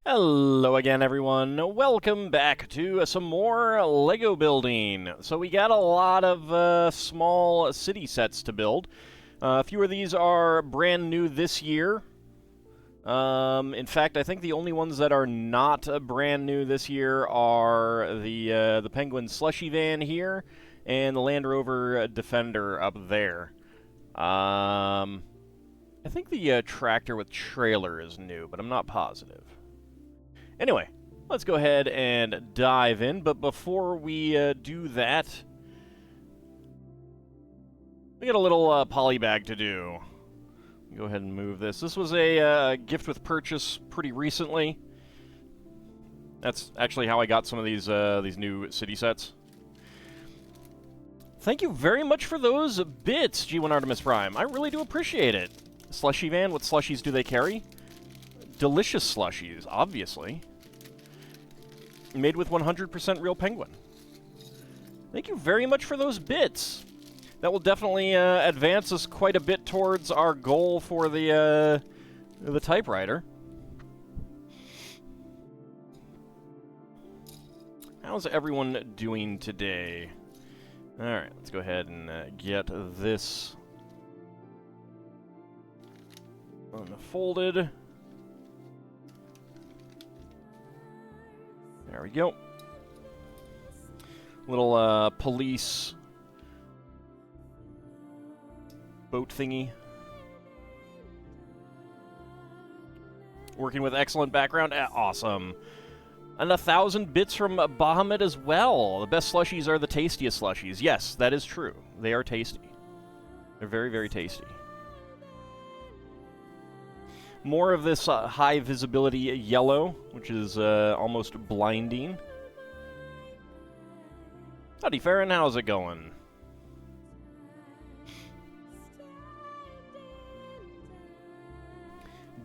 Hello again, everyone. Welcome back to some more Lego building. So we got a lot of small city sets to build. A few of these are brand new this year. In fact, I think the only ones that are not brand new this year are the Penguin Slushy van here and the Land Rover Defender up there. I think the tractor with trailer is new, but I'm not positive. Anyway, let's go ahead and dive in, but before we do that, we got a little poly bag to do. Go ahead and move this. This was a gift with purchase pretty recently. That's actually how I got some of these new city sets. Thank you very much for those bits, G1 Artemis Prime. I really do appreciate it. Slushy van, what slushies do they carry? Delicious slushies, obviously. Made with 100% real penguin. Thank you very much for those bits. That will definitely advance us quite a bit towards our goal for the typewriter. How's everyone doing today? Alright, let's go ahead and get this unfolded. There we go. Little police boat thingy. Working with excellent background. Awesome. And 1,000 bits from Bahamut as well. The best slushies are the tastiest slushies. Yes, that is true. They are tasty. They're very, very tasty. More of this high visibility yellow, which is almost blinding. Howdy, Farron. How's it going?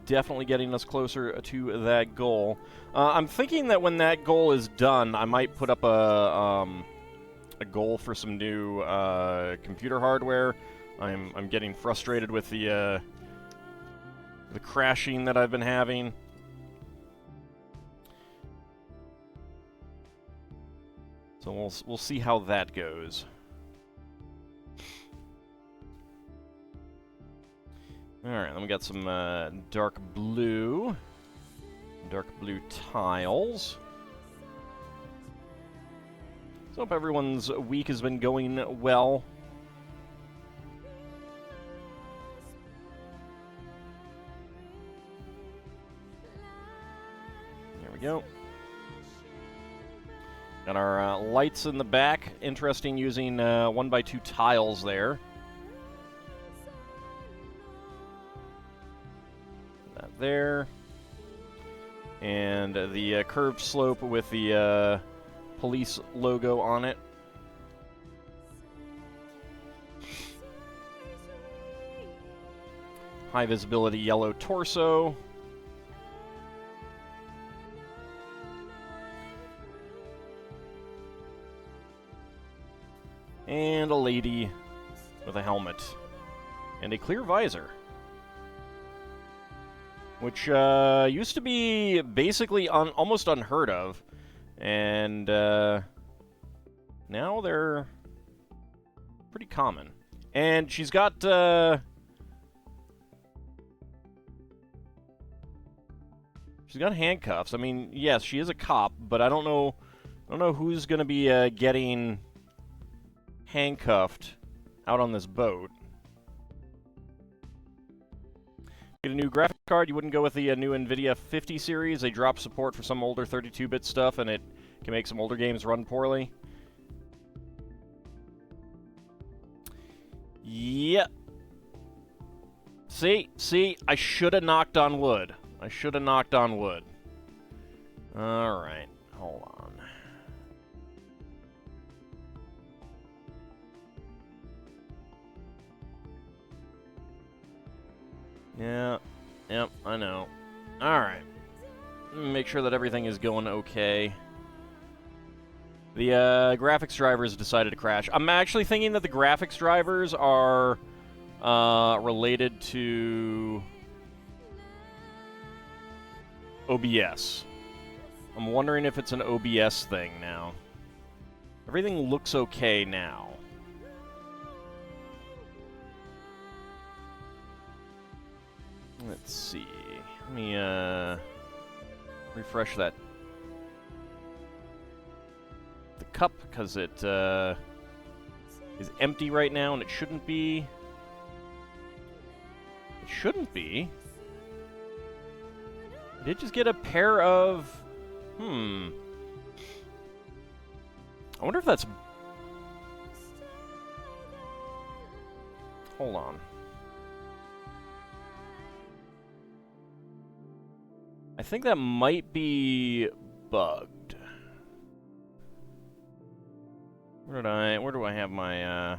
Definitely getting us closer to that goal. I'm thinking that when that goal is done, I might put up a goal for some new computer hardware. I'm getting frustrated with the crashing that I've been having. So we'll see how that goes. Alright, then we got some dark blue tiles. So hope everyone's week has been going well. There we go. Got our lights in the back. Interesting using 1x2 tiles there. That there. And the curved slope with the police logo on it. High visibility yellow torso. And a lady with a helmet. And a clear visor. Which used to be basically almost unheard of. And now they're pretty common. And she's got... she's got handcuffs. I mean, yes, she is a cop, but I don't know who's going to be getting handcuffed out on this boat. Get a new graphics card. You wouldn't go with the new NVIDIA 50 series. They dropped support for some older 32-bit stuff, and it can make some older games run poorly. Yep. See, I should have knocked on wood. Alright, hold on. Yeah, yep, I know. Alright. Make sure that everything is going okay. The graphics drivers decided to crash. I'm actually thinking that the graphics drivers are related to OBS. I'm wondering if it's an OBS thing now. Everything looks okay now. Let's see. Let me refresh that. The cup, because it is empty right now, and it shouldn't be. It shouldn't be. I did just get a pair of... I wonder if that's... Hold on. I think that might be bugged. Where do I have my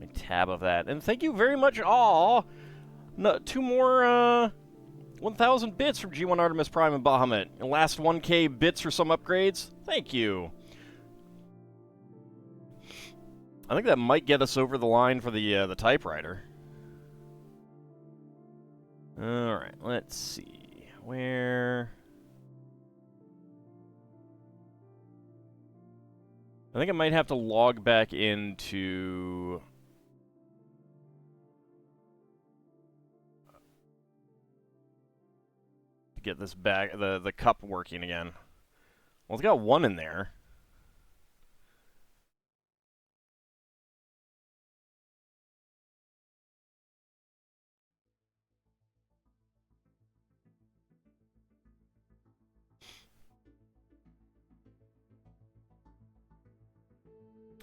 my tab of that? And thank you very much. Aw, no, 2 more 1,000 bits from G1 Artemis Prime and Bahamut. And last 1K bits for some upgrades. Thank you. I think that might get us over the line for the typewriter. All right, let's see where. I think I might have to log back into... to get this back, the cup working again. Well, it's got 1 in there.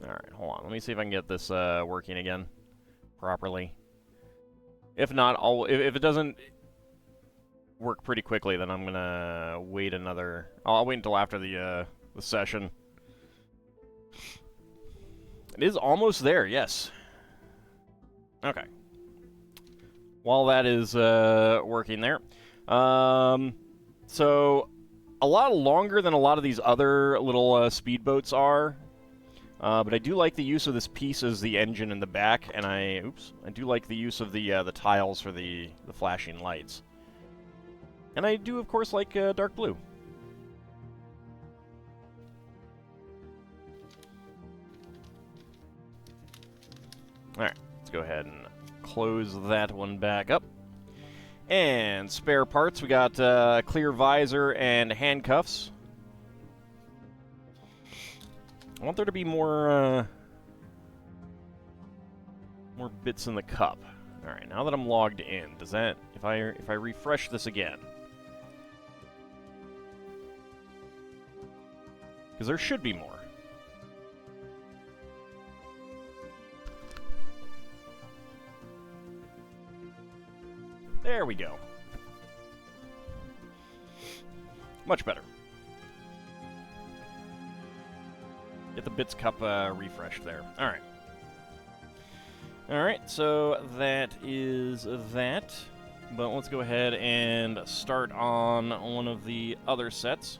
Alright, hold on. Let me see if I can get this working again properly. If not, if it doesn't work pretty quickly, then I'm gonna wait another... I'll wait until after the session. It is almost there, yes. Okay. While that is working there. So, a lot longer than a lot of these other little speedboats are. But I do like the use of this piece as the engine in the back, and I do like the use of the tiles for the flashing lights. And I do, of course, like dark blue. Alright, let's go ahead and close that one back up. And spare parts, we got clear visor and handcuffs. I want there to be more bits in the cup. All right, now that I'm logged in, does that if I refresh this again? Because there should be more. There we go. Much better. Get the bits cup refreshed there. Alright. Alright, so that is that. But let's go ahead and start on one of the other sets.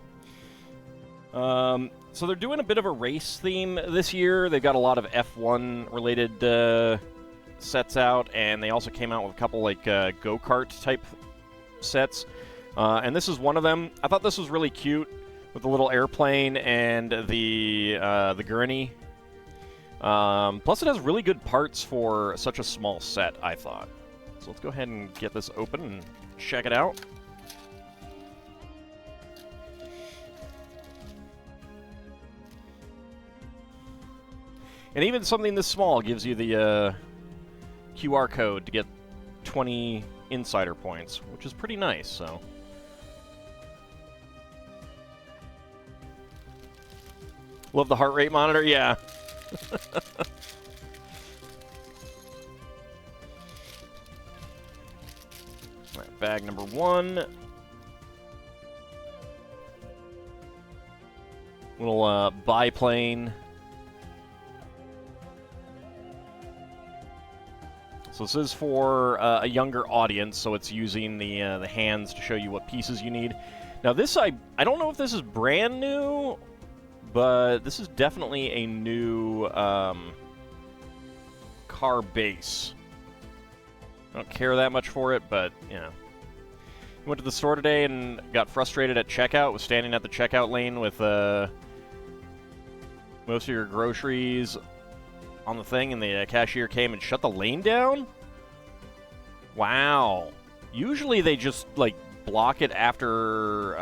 So they're doing a bit of a race theme this year. They've got a lot of F1 related sets out, and they also came out with a couple like go-kart type sets. And this is one of them. I thought this was really cute, with the little airplane and the gurney. Plus, it has really good parts for such a small set, I thought. So let's go ahead and get this open and check it out. And even something this small gives you the QR code to get 20 insider points, which is pretty nice, so... Love the heart rate monitor, yeah. Right, bag number 1. Little biplane. So this is for a younger audience, so it's using the hands to show you what pieces you need. Now this, I don't know if this is brand new, but this is definitely a new car base. I don't care that much for it, but, you know. Went to the store today and got frustrated at checkout. Was standing at the checkout lane with most of your groceries on the thing, and the cashier came and shut the lane down? Wow. Usually they just, like, block it after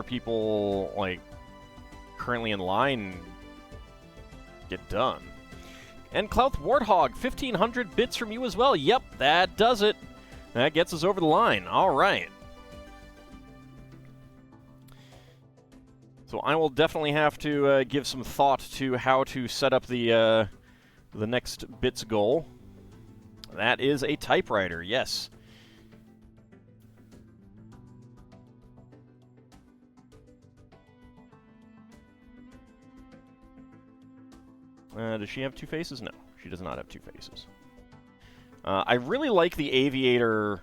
people, like, currently in line get done. And Clouth Warthog, 1,500 bits from you as well. Yep, that does it. That gets us over the line. All right. So I will definitely have to give some thought to how to set up the next bits goal. That is a typewriter, yes. Does she have two faces? No, she does not have two faces. I really like the aviator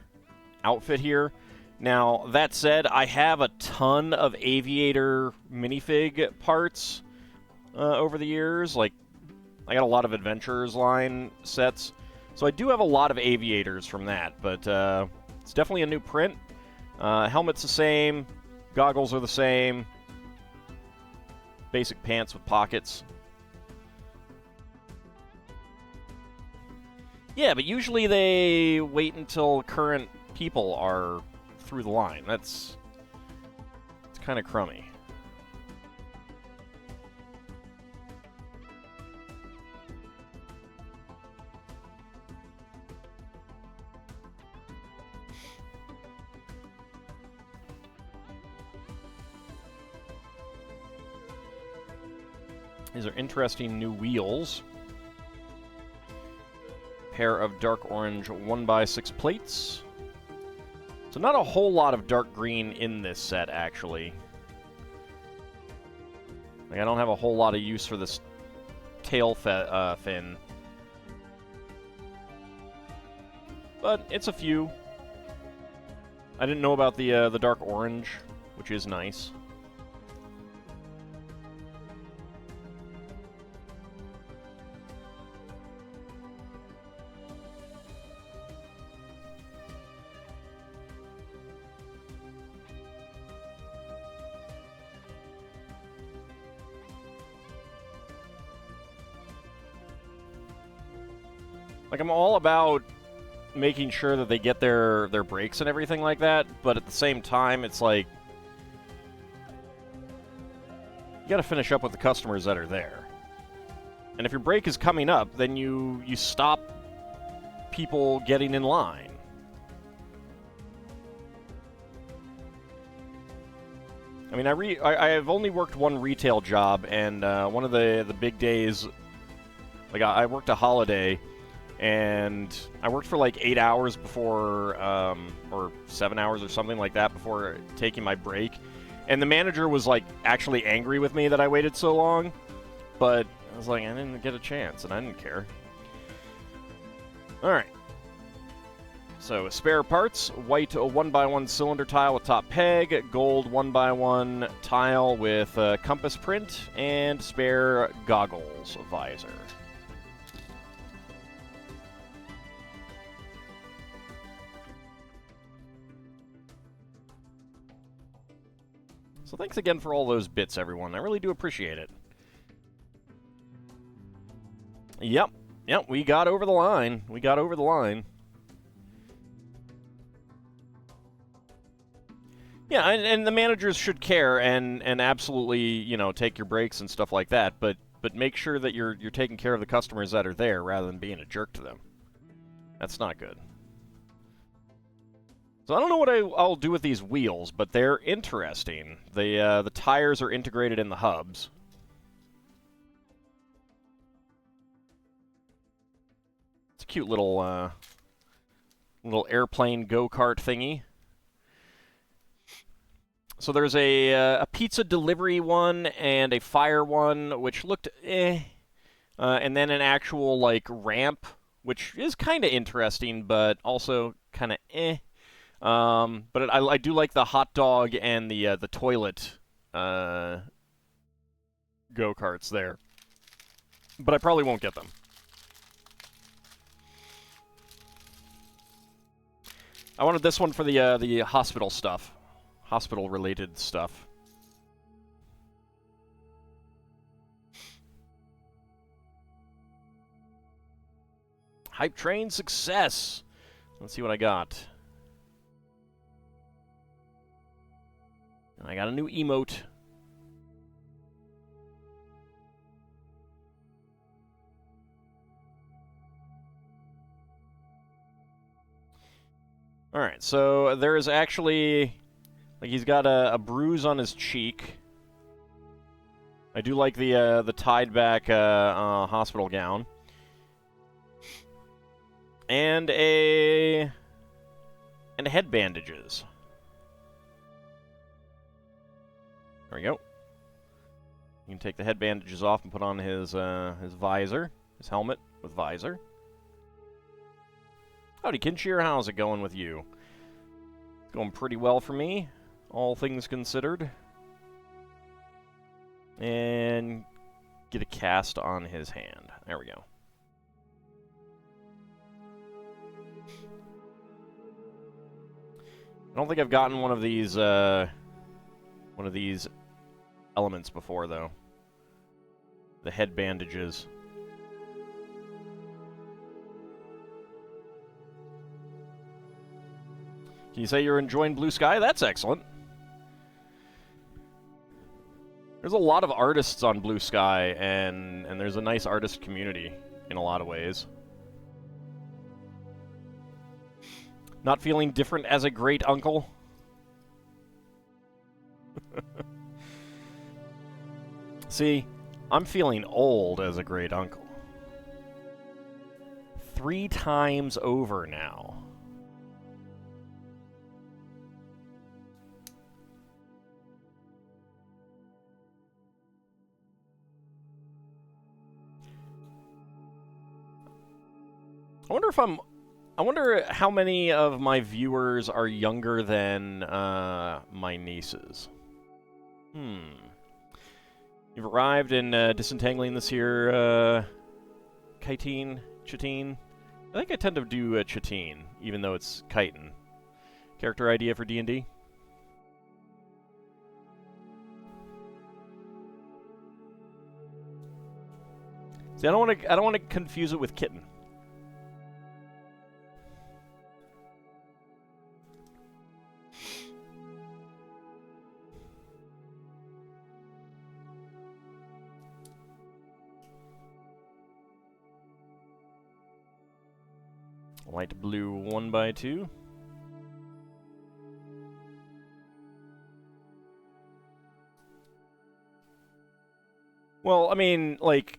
outfit here. Now, that said, I have a ton of aviator minifig parts over the years. Like, I got a lot of Adventurers line sets. So I do have a lot of aviators from that, but it's definitely a new print. Helmet's the same. Goggles are the same. Basic pants with pockets. Yeah, but usually they wait until current people are through the line. It's kind of crummy. These are interesting new wheels. Pair of dark orange 1x6 plates. So not a whole lot of dark green in this set, actually. Like, I don't have a whole lot of use for this tail fin. But it's a few. I didn't know about the dark orange, which is nice. Like, I'm all about making sure that they get their breaks and everything like that, but at the same time, it's like, you gotta finish up with the customers that are there. And if your break is coming up, then you stop people getting in line. I mean, I've only worked one retail job, and one of the big days, like, I worked a holiday, and I worked for like 8 hours before, or 7 hours or something like that before taking my break. And the manager was like actually angry with me that I waited so long, but I was like, I didn't get a chance, and I didn't care. Alright. So, spare parts, white 1x1 cylinder tile with top peg, gold 1x1 tile with compass print, and spare goggles visor. So thanks again for all those bits, everyone. I really do appreciate it. Yep, we got over the line. We got over the line. Yeah, and the managers should care and absolutely, you know, take your breaks and stuff like that, but make sure that you're taking care of the customers that are there rather than being a jerk to them. That's not good. So I don't know what I'll do with these wheels, but they're interesting. The tires are integrated in the hubs. It's a cute little airplane go-kart thingy. So there's a pizza delivery one and a fire one, which looked eh. And then an actual, like, ramp, which is kind of interesting, but also kind of eh. But I do like the hot dog and the toilet go-karts there. But I probably won't get them. I wanted this one for the hospital stuff. Hospital-related stuff. Hype train success! Let's see what I got. I got a new emote. Alright, so there is actually... Like, he's got a bruise on his cheek. I do like the tied-back hospital gown. And head bandages. There we go. You can take the head bandages off and put on his visor, his helmet with visor. Howdy, Kinshir, how's it going with you? It's going pretty well for me, all things considered. And get a cast on his hand. There we go. I don't think I've gotten one of these elements before, though. The head bandages. Can you say you're enjoying Blue Sky? That's excellent. There's a lot of artists on Blue Sky, and there's a nice artist community in a lot of ways. Not feeling different as a great uncle? See, I'm feeling old as a great uncle. 3 times over now. I wonder how many of my viewers are younger than my nieces. You've arrived in disentangling this here, Chitine? I think I tend to do Chitine, even though it's chitin. Character idea for D&D? See, I don't want to confuse it with kitten. Light blue 1x2. Well, I mean, like,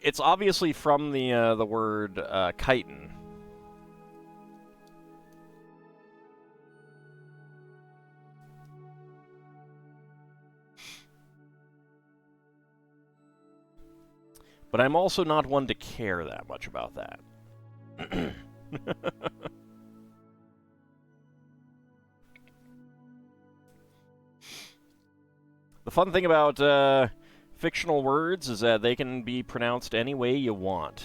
it's obviously from the word chitin. But I'm also not one to care that much about that. The fun thing about fictional words is that they can be pronounced any way you want.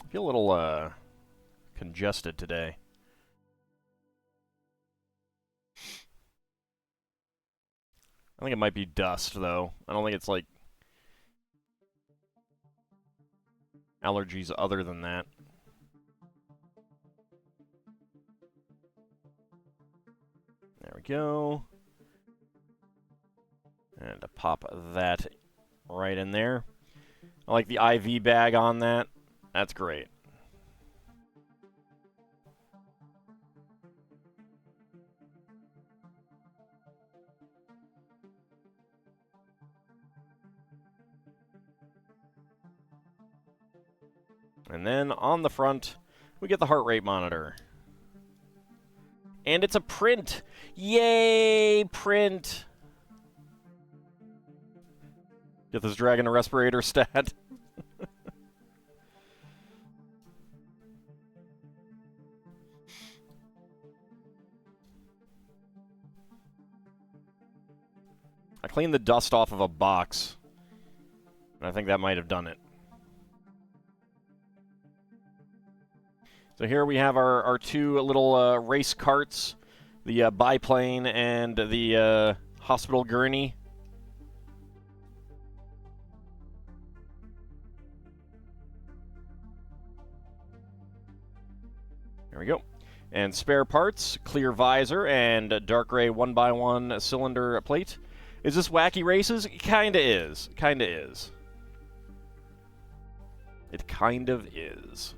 I feel a little congested today. I think it might be dust, though. I don't think it's, like, allergies other than that. There we go. And to pop that right in there. I like the IV bag on that. That's great. And then on the front, we get the heart rate monitor. And it's a print! Yay, print! Get this dragon a respirator stat. I cleaned the dust off of a box And I think that might have done it. So here we have our two little race carts, the biplane and the hospital gurney. There we go. And spare parts, clear visor, and dark gray 1x1 cylinder plate. Is this Wacky Races? Kinda is. Kinda is. It kind of is.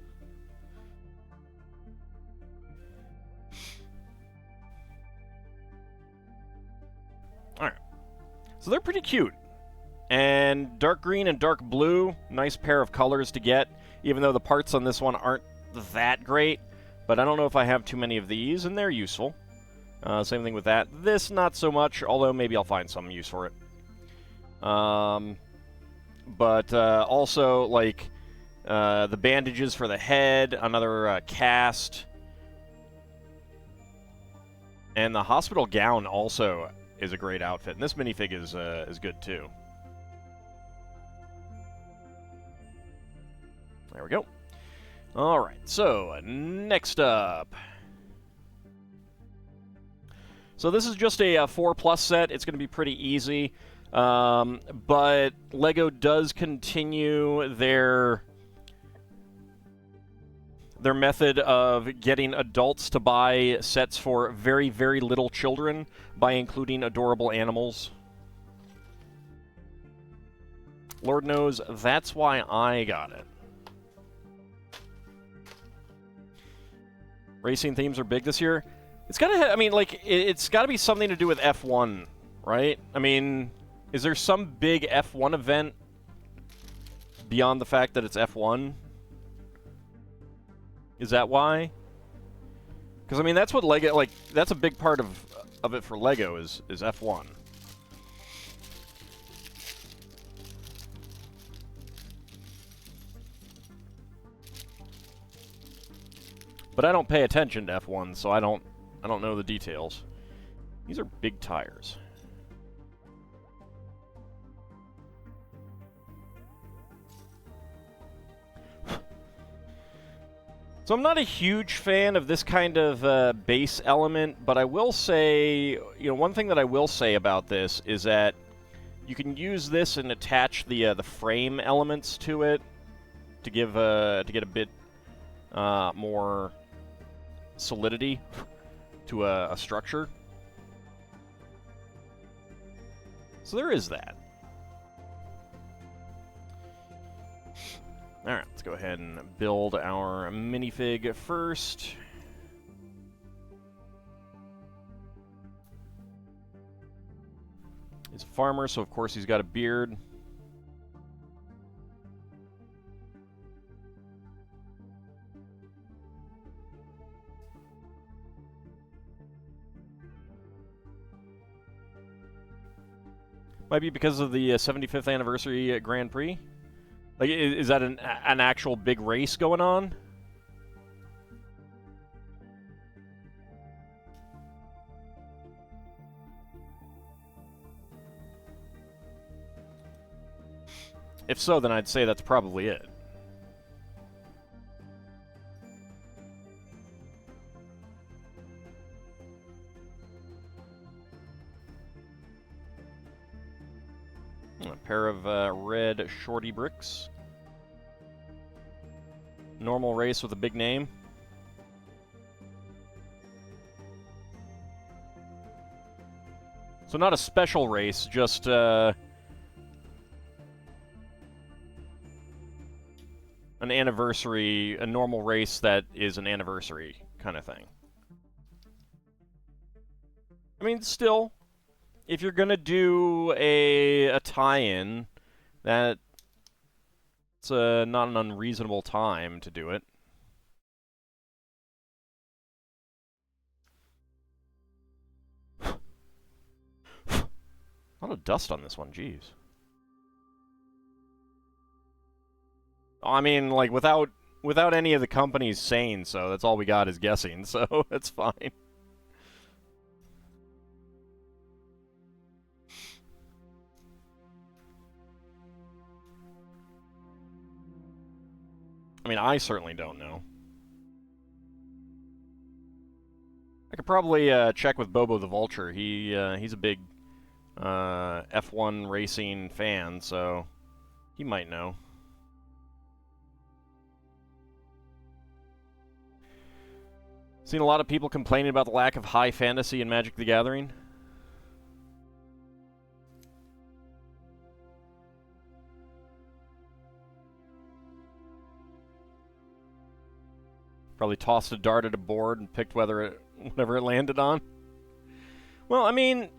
Alright. So they're pretty cute. And dark green and dark blue, nice pair of colors to get, even though the parts on this one aren't that great. But I don't know if I have too many of these, and they're useful. Same thing with that. This, not so much, although maybe I'll find some use for it. But also, like, the bandages for the head, another cast. And the hospital gown also is a great outfit. And this minifig is good, too. There we go. Alright, so next up. So this is just a 4+ set. It's going to be pretty easy. But LEGO does continue their method of getting adults to buy sets for very, very little children by including adorable animals. Lord knows that's why I got it. Racing themes are big this year. It's gotta, I mean, like, it's gotta be something to do with F1, right? I mean, is there some big F1 event beyond the fact that it's F1? Is that why? Because, I mean, that's what LEGO, like, that's a big part of it for LEGO is F1. But I don't pay attention to F1, so I don't know the details. These are big tires. So I'm not a huge fan of this kind of base element, but I will say, you know, one thing that I will say about this is that you can use this and attach the frame elements to it to give to get a bit more solidity to a structure. So there is that. Alright, let's go ahead and build our minifig first. He's a farmer, so of course he's got a beard. Might be because of the 75th anniversary Grand Prix. Like, is that an actual big race going on? If so, then I'd say that's probably it. A pair of red shorty bricks. Normal race with a big name. So not a special race, just an anniversary, a normal race that is an anniversary kind of thing. I mean, still, if you're gonna do a tie-in, that's not an unreasonable time to do it. A lot of dust on this one, jeez. I mean, like, without any of the companies saying so, that's all we got is guessing, so it's fine. mean, I certainly don't know. I could probably check with Bobo the Vulture. He's a big F1 racing fan, so he might know. Seen a lot of people complaining about the lack of high fantasy in Magic the Gathering. Probably tossed a dart at a board and picked whatever it landed on. Well, I mean,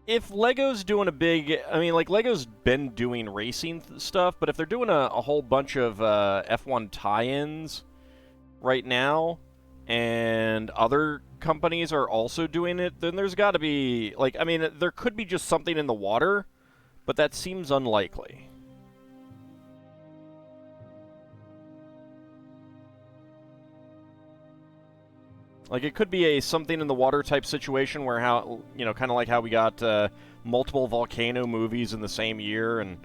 if Lego's doing a big... I mean, like, Lego's been doing racing stuff, but if they're doing a whole bunch of F1 tie-ins right now, and other companies are also doing it, then there's got to be... Like, I mean, there could be just something in the water, but that seems unlikely. Like, it could be a something in the water type situation where how, you know, kind of like how we got multiple volcano movies in the same year, and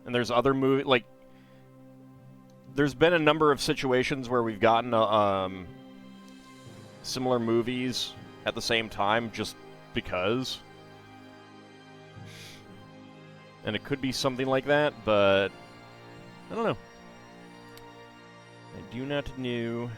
there's other movie, like, there's been a number of situations where we've gotten similar movies at the same time just because. And it could be something like that, but I don't know. I do not know.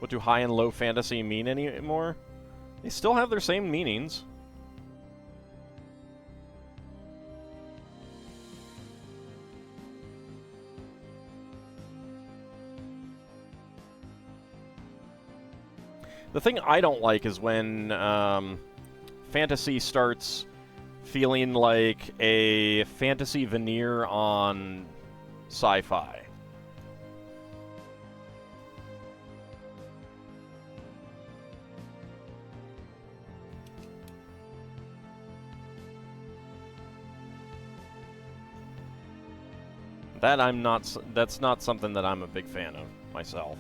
What do high and low fantasy mean anymore? They still have their same meanings. The thing I don't like is when fantasy starts feeling like a fantasy veneer on sci-fi. That's not something that I'm a big fan of myself.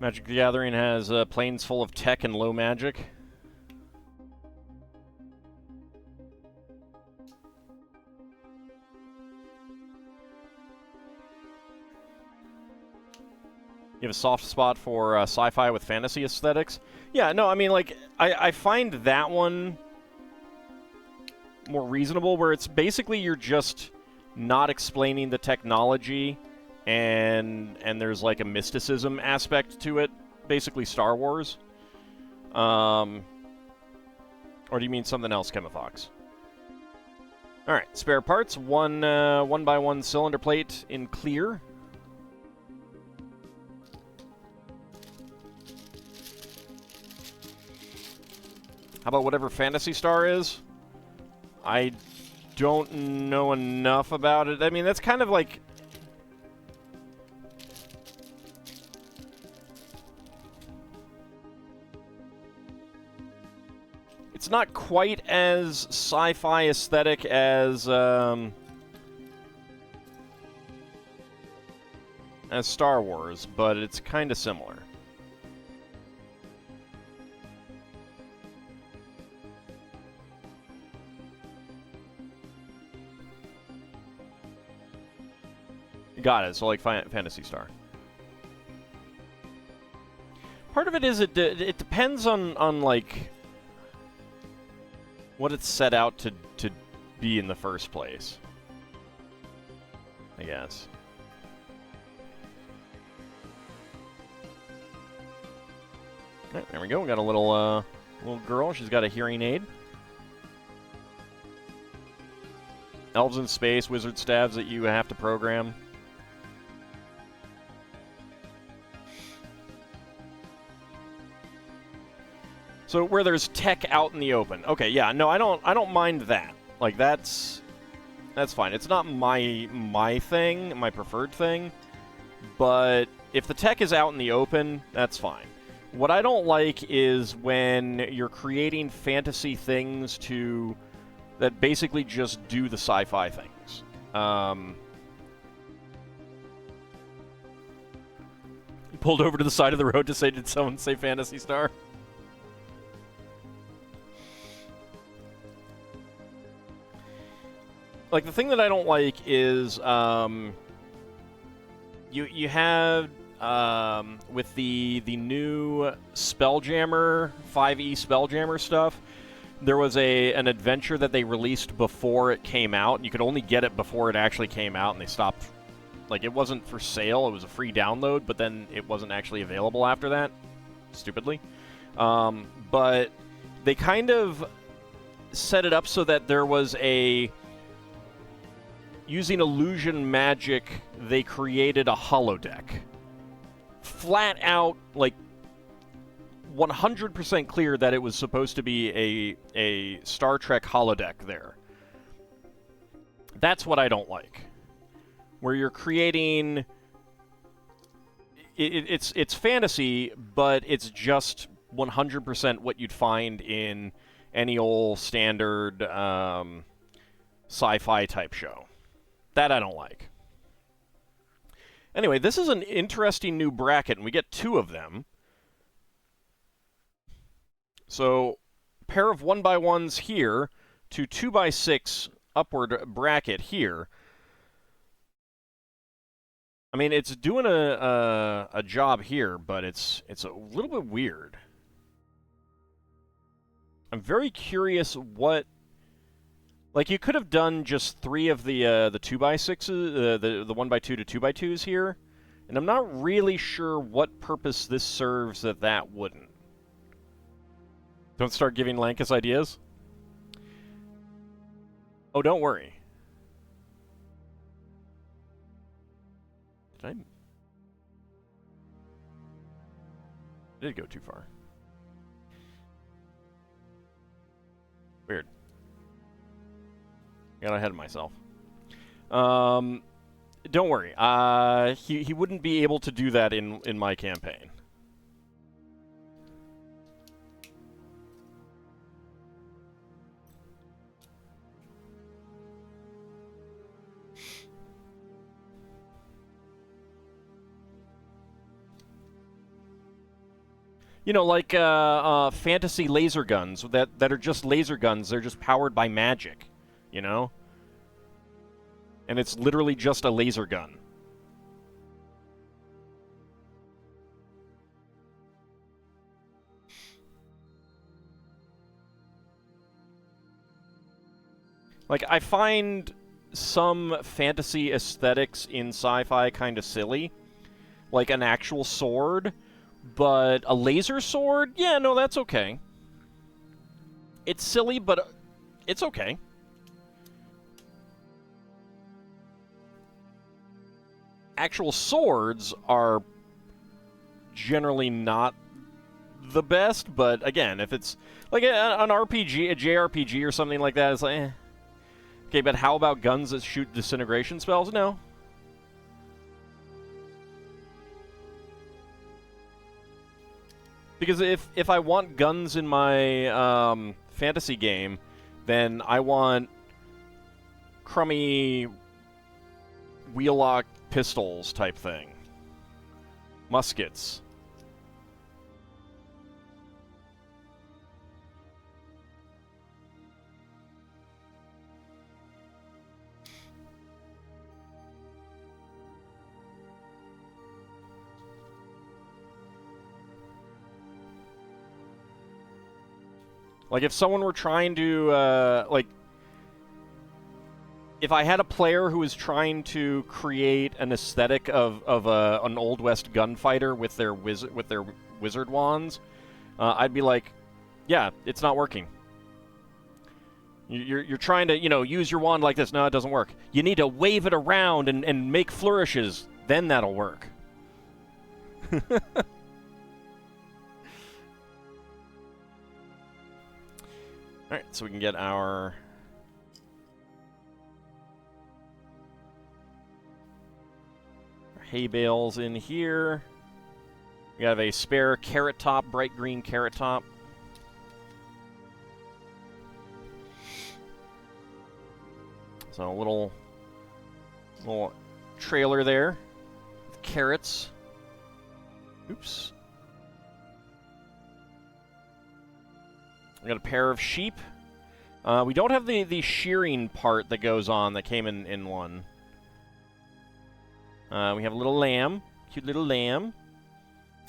Magic the Gathering has planes full of tech and low magic. You have a soft spot for sci-fi with fantasy aesthetics? Yeah, no, I mean, like, I find that one more reasonable, where it's basically you're just not explaining the technology, and there's like a mysticism aspect to it, basically Star Wars. Or do you mean something else, Chemifox? All right, spare parts, one by one cylinder plate in clear. How about whatever Phantasy Star is? I don't know enough about it. I mean, that's kind of like... It's not quite as sci-fi aesthetic as Star Wars, but it's kind of similar. Got it. So like Phantasy Star. Part of it is it depends on like what it's set out to be in the first place, I guess. Right, there we go. We got a little girl. She's got a hearing aid. Elves in space, wizard staves that you have to program. So where there's tech out in the open. Okay, yeah, no, I don't mind that. Like that's fine. It's not my thing, my preferred thing, but if the tech is out in the open, that's fine. What I don't like is when you're creating fantasy things that basically just do the sci-fi things. Pulled over to the side of the road to say, did someone say Phantasy Star? Like, the thing that I don't like is, you have, with the new Spelljammer, 5e Spelljammer stuff, there was an adventure that they released before it came out, and you could only get it before it actually came out, and they stopped, like, it wasn't for sale, it was a free download, but then it wasn't actually available after that, stupidly. But they kind of set it up so that there was using illusion magic, they created a holodeck. Flat out, like, 100% clear that it was supposed to be a Star Trek holodeck there. That's what I don't like. Where you're creating... It's fantasy, but it's just 100% what you'd find in any old standard sci-fi type show. That I don't like. Anyway, this is an interesting new bracket, and we get 2 of them. So, a pair of 1x1s here to 2x6 upward bracket here. I mean, it's doing a job here, but it's a little bit weird. I'm very curious what... Like, you could have done just 3 of the 2x6s, the 1x2 to 2x2s here, and I'm not really sure what purpose this serves that wouldn't. Don't start giving Lankus ideas? Oh, don't worry. Did I did go too far. Weird. Got ahead of myself. Don't worry. He wouldn't be able to do that in my campaign. You know, like fantasy laser guns that are just laser guns. They're just powered by magic. You know? And it's literally just a laser gun. Like, I find some fantasy aesthetics in sci-fi kind of silly. Like an actual sword. But a laser sword? Yeah, no, that's okay. It's silly, but it's okay. Actual swords are generally not the best, but again, if it's like an RPG, a JRPG or something like that, it's like, eh. Okay, but how about guns that shoot disintegration spells? No. Because if I want guns in my fantasy game, then I want crummy wheel-lock pistols type thing. Muskets. Like, if someone were trying to, like... If I had a player who was trying to create an aesthetic of an Old West gunfighter with their wizard wands, I'd be like, yeah, it's not working. You're trying to, use your wand like this. No, it doesn't work. You need to wave it around and make flourishes. Then that'll work. Alright, so we can get our... hay bales in here. We have a spare carrot top, bright green carrot top. So a little trailer there with carrots. Oops. We got a pair of sheep. We don't have the shearing part that goes on that came in one. We have a little lamb, cute little lamb,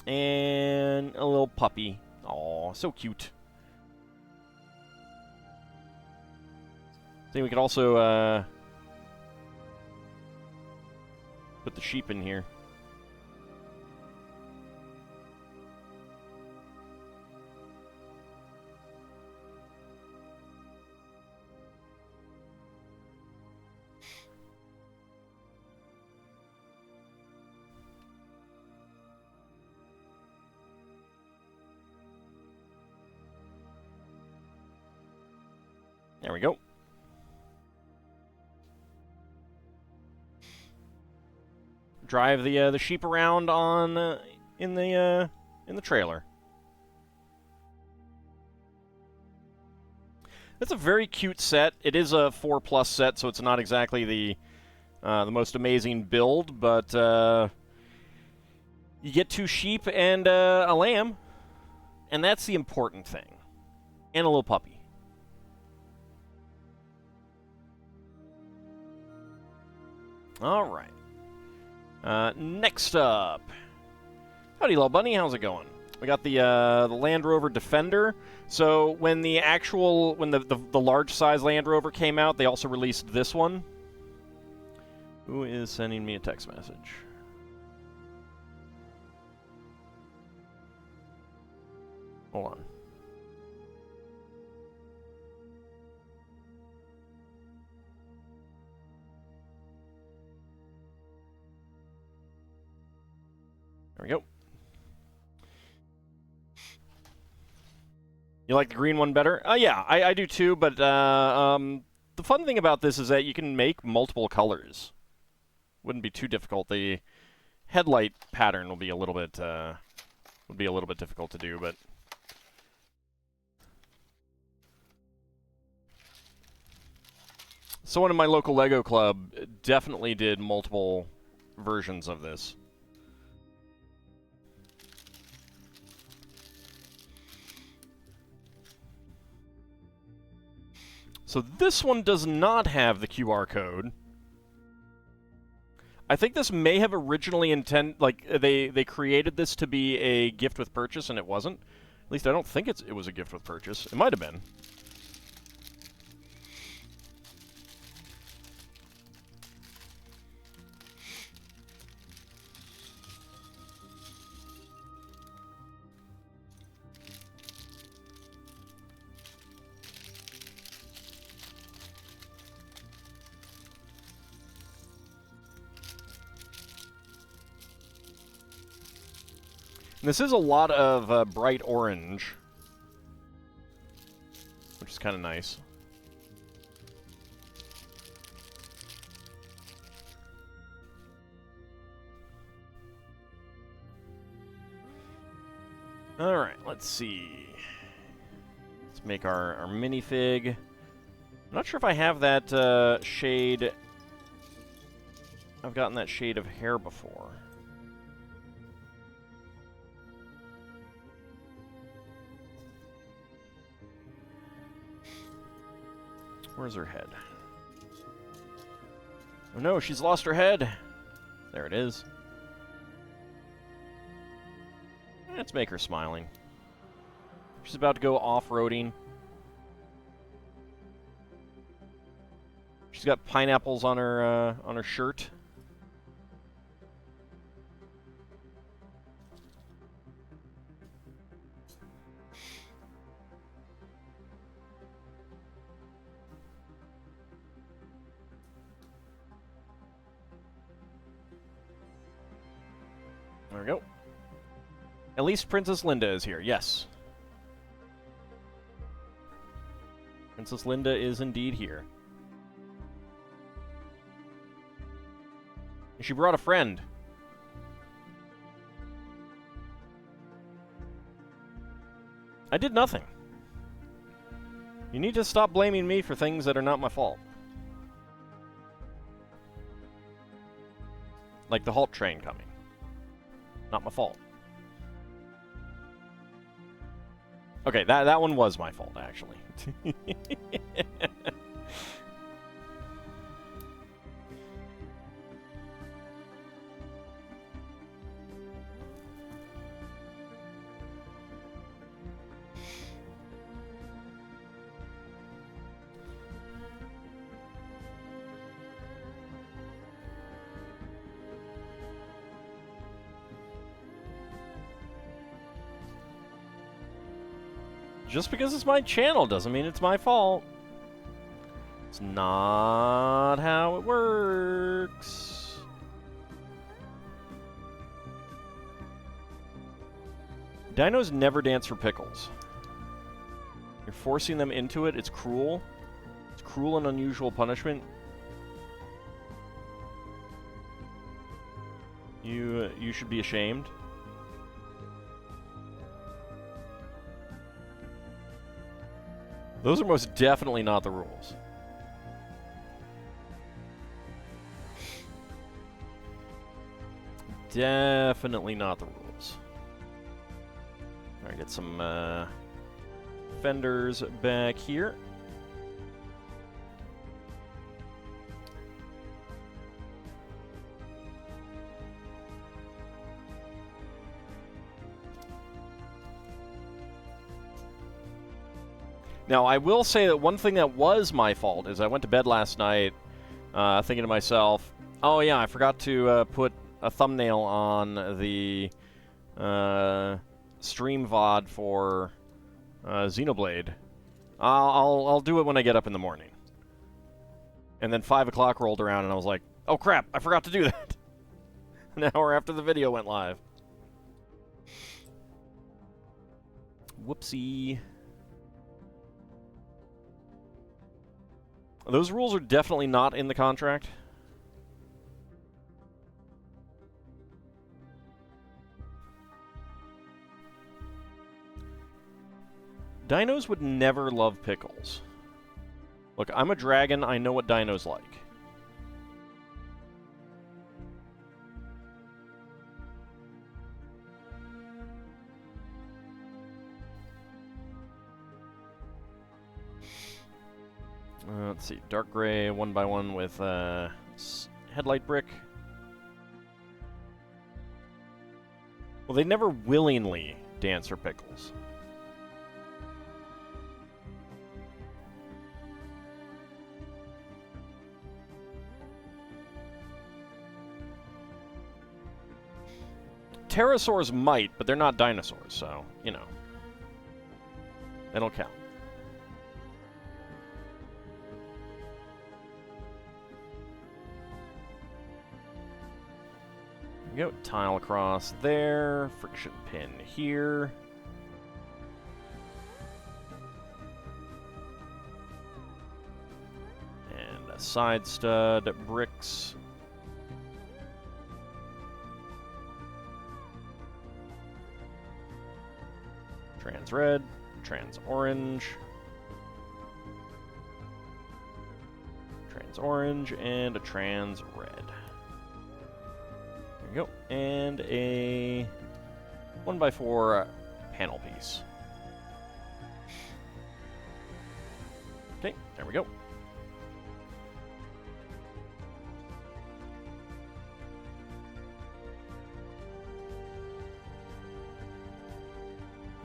and a little puppy. Aw, so cute. I think we could also put the sheep in here. There we go. Drive the sheep around on in the trailer. That's a very cute set. It is a 4+ set, so it's not exactly the most amazing build, but you get 2 sheep and a lamb, and that's the important thing, and a little puppy. All right. Next up. Howdy, little bunny. How's it going? We got the Land Rover Defender. So when the large size Land Rover came out, they also released this one. Who is sending me a text message? Hold on. There we go. You like the green one better? Yeah, I do too, but the fun thing about this is that you can make multiple colors. Wouldn't be too difficult. The headlight pattern will be a little bit difficult to do, but someone in my local Lego club definitely did multiple versions of this. So this one does not have the QR code. I think this may have originally they created this to be a gift with purchase, and it wasn't. At least I don't think it was a gift with purchase. It might have been. And this is a lot of bright orange, which is kind of nice. All right, let's see. Let's make our minifig. I'm not sure if I have that shade. I've gotten that shade of hair before. Where's her head? Oh no, she's lost her head. There it is. Let's make her smiling. She's about to go off-roading. She's got pineapples on her shirt. At least Princess Linda is here, yes. Princess Linda is indeed here. And she brought a friend. I did nothing. You need to stop blaming me for things that are not my fault. Like the halt train coming. Not my fault. Okay, that one was my fault, actually. Just because it's my channel doesn't mean it's my fault. It's not how it works. Dinos never dance for pickles. You're forcing them into it. It's cruel. It's cruel and unusual punishment. You should be ashamed. Those are most definitely not the rules. Definitely not the rules. Alright, get some fenders back here. Now, I will say that one thing that was my fault is I went to bed last night thinking to myself, oh yeah, I forgot to put a thumbnail on the stream VOD for Xenoblade. I'll do it when I get up in the morning. And then 5 o'clock rolled around and I was like, oh crap, I forgot to do that. An hour after the video went live. Whoopsie. Those rules are definitely not in the contract. Dinos would never love pickles. Look, I'm a dragon. I know what dinos like. Let's see, dark gray, 1x1 with headlight brick. Well, they never willingly dance for pickles. Pterosaurs might, but they're not dinosaurs, so, you know. They don't count. There we go, tile across there, friction pin here. And a side stud, bricks. Trans red, trans orange. Trans orange, and a trans red. Go. And a 1x4 panel piece. Okay, there we go.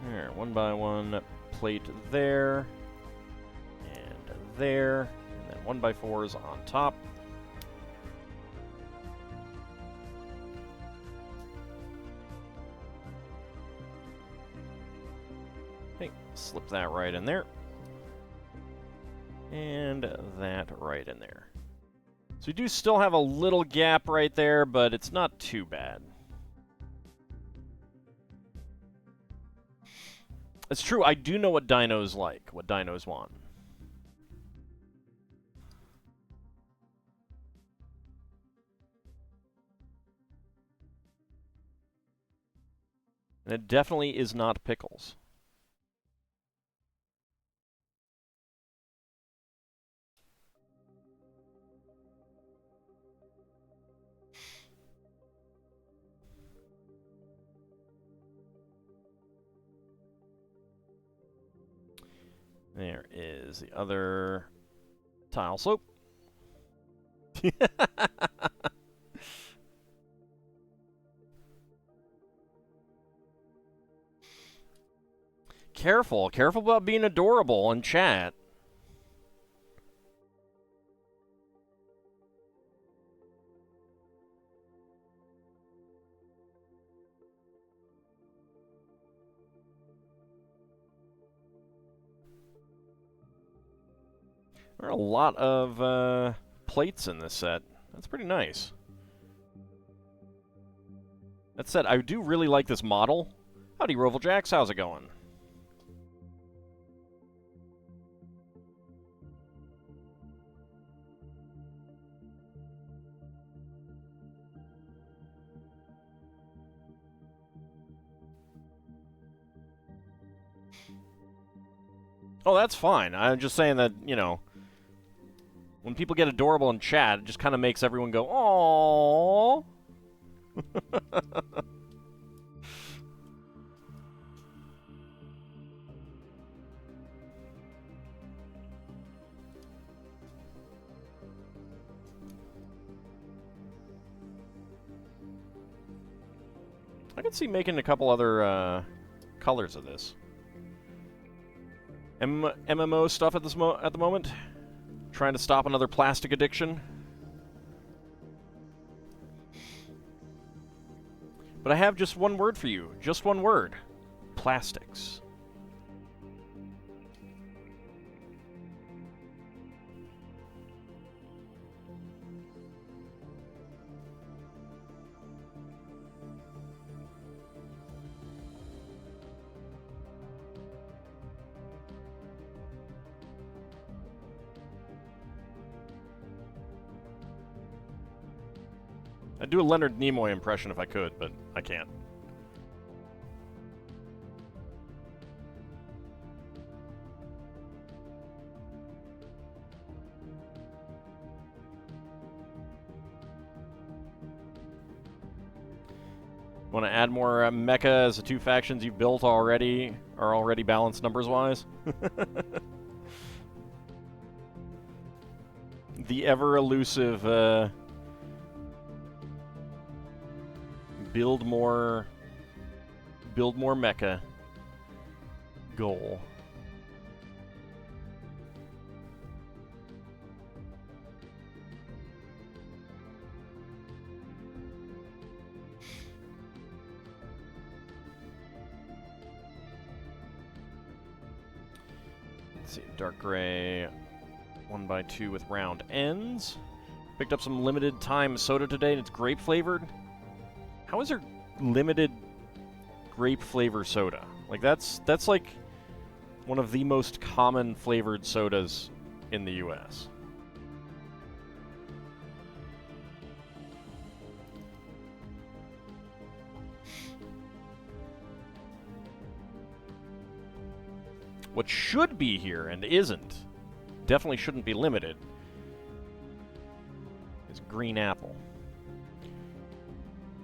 There, 1x1 plate there, and there, and then 1x4s on top. Slip that right in there. And that right in there. So we do still have a little gap right there, but it's not too bad. It's true, I do know what dinos like, what dinos want. And it definitely is not pickles. There is the other tile slope. Careful. Careful about being adorable in chat. There are a lot of plates in this set. That's pretty nice. That said, I do really like this model. Howdy, Roval Jacks. How's it going? Oh, that's fine. I'm just saying that, you know, when people get adorable in chat, it just kind of makes everyone go, "Aww." I could see making a couple other colors of this. MMO stuff at the moment. Trying to stop another plastic addiction. But I have just one word for you. Just one word. Plastics. I'd do a Leonard Nimoy impression if I could, but I can't. Want to add more mecha as the two factions you've built already are already balanced numbers-wise? The ever-elusive, build more mecha goal. Let's see, dark gray, 1x2 with round ends. Picked up some limited time soda today, and it's grape flavored. How is there limited grape flavor soda? Like that's like one of the most common flavored sodas in the US. What should be here and isn't, definitely shouldn't be limited, is green apple.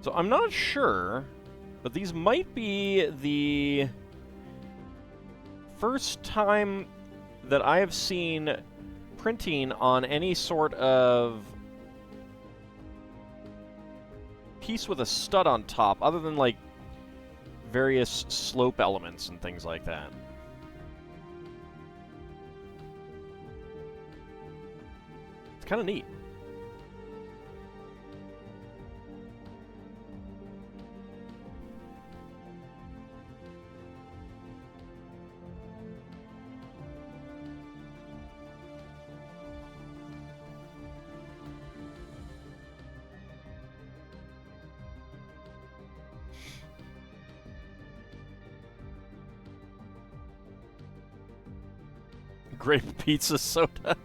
So I'm not sure, but these might be the first time that I have seen printing on any sort of piece with a stud on top, other than like various slope elements and things like that. It's kind of neat. grape pizza soda.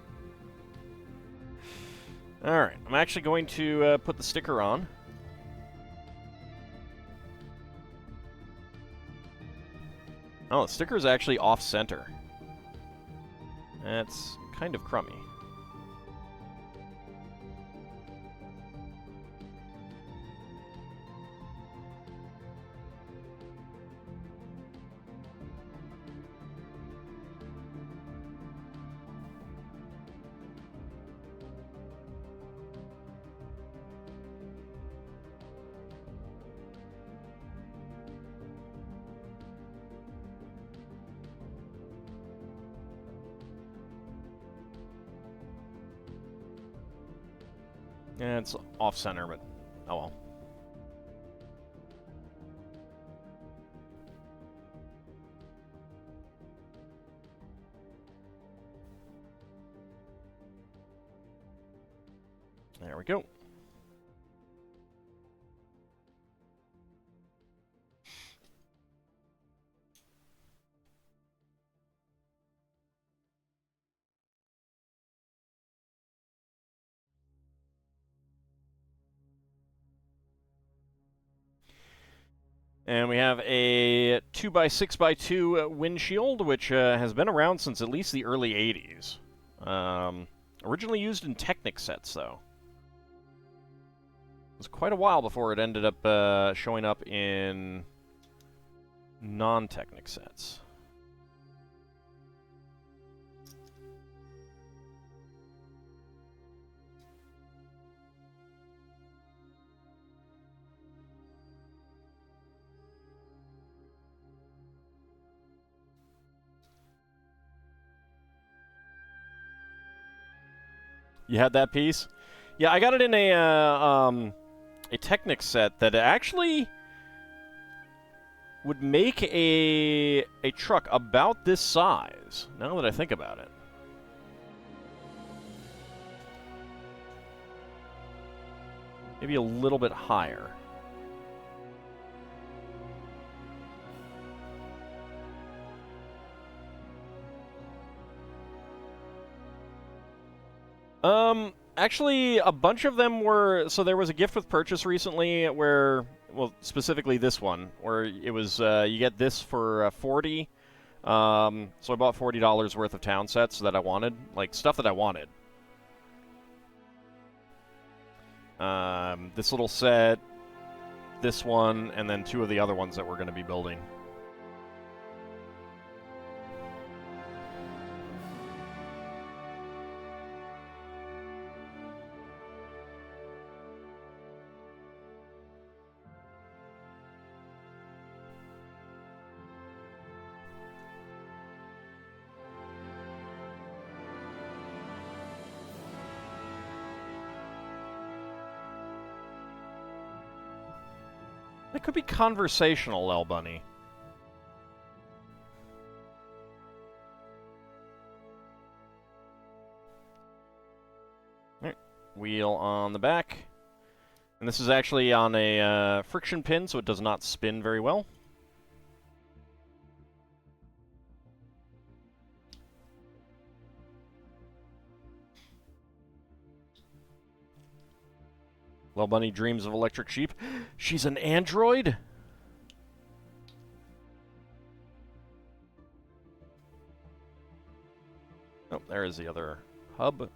Alright, I'm actually going to put the sticker on. Oh, the sticker is actually off-center. That's kind of crummy. Yeah, it's off-center, but oh well. There we go. And we have a 2x6x2 windshield, which has been around since at least the early 80s. Originally used in Technic sets, though. It was quite a while before it ended up showing up in non-Technic sets. You had that piece? Yeah, I got it in a Technic set that actually would make a truck about this size, now that I think about it. Maybe a little bit higher. Actually, a bunch of them were... So there was a gift with purchase recently where... Well, specifically this one, where it was, you get this for $40. So I bought $40 worth of town sets that I wanted. Like, stuff that I wanted. This little set, this one, and then two of the other ones that we're going to be building. It could be conversational, L Bunny. All right. Wheel on the back. And this is actually on a friction pin, so it does not spin very well. Well, Bunny dreams of electric sheep. She's an android? Oh, there is the other hub.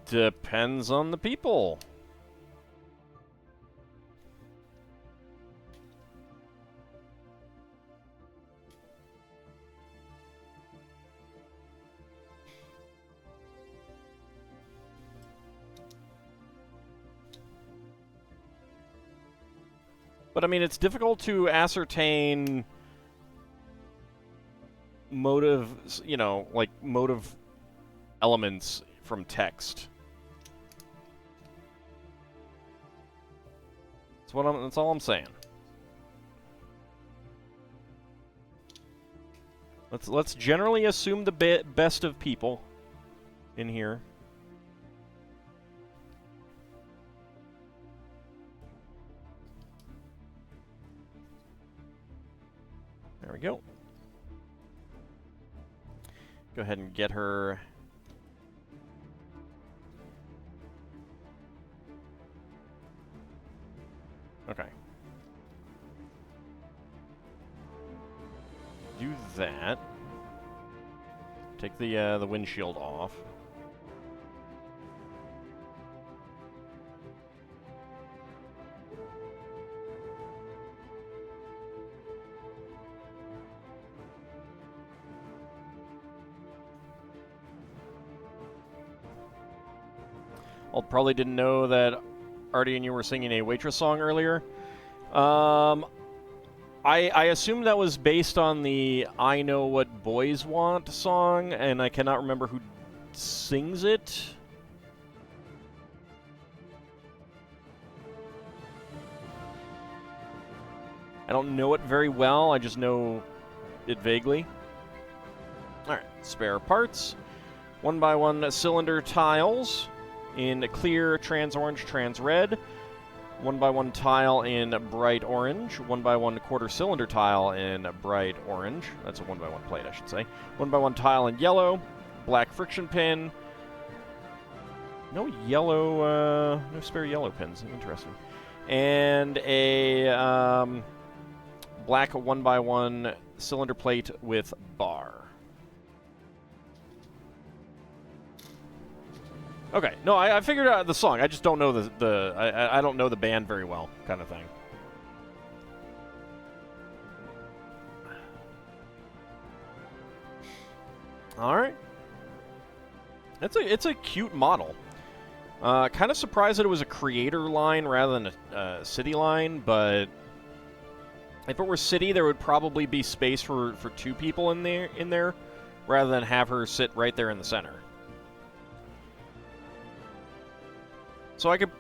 Depends on the people. But, I mean, it's difficult to ascertain motive, you know, like, motive elements from text. That's all I'm saying. Let's generally assume the best of people in here. we go. Go ahead and get her. Okay. Do that. Take the windshield off. Probably didn't know that Artie and you were singing a Waitress song earlier. I assume that was based on the I Know What Boys Want song, and I cannot remember who sings it. I don't know it very well, I just know it vaguely. Alright, spare parts. 1x1 cylinder tiles in clear, trans orange, trans red. 1x1 tile in bright orange. 1x1 quarter cylinder tile in bright orange. That's a 1x1 plate, I should say. 1x1 tile in yellow. Black friction pin. No yellow, no spare yellow pins. Interesting. And a black 1x1 cylinder plate with bar. Okay, no, I figured out the song. I just don't know I don't know the band very well, kind of thing. All right, it's a cute model. Kind of surprised that it was a creator line rather than a city line, but if it were city, there would probably be space for two people in there, rather than have her sit right there in the center. So I could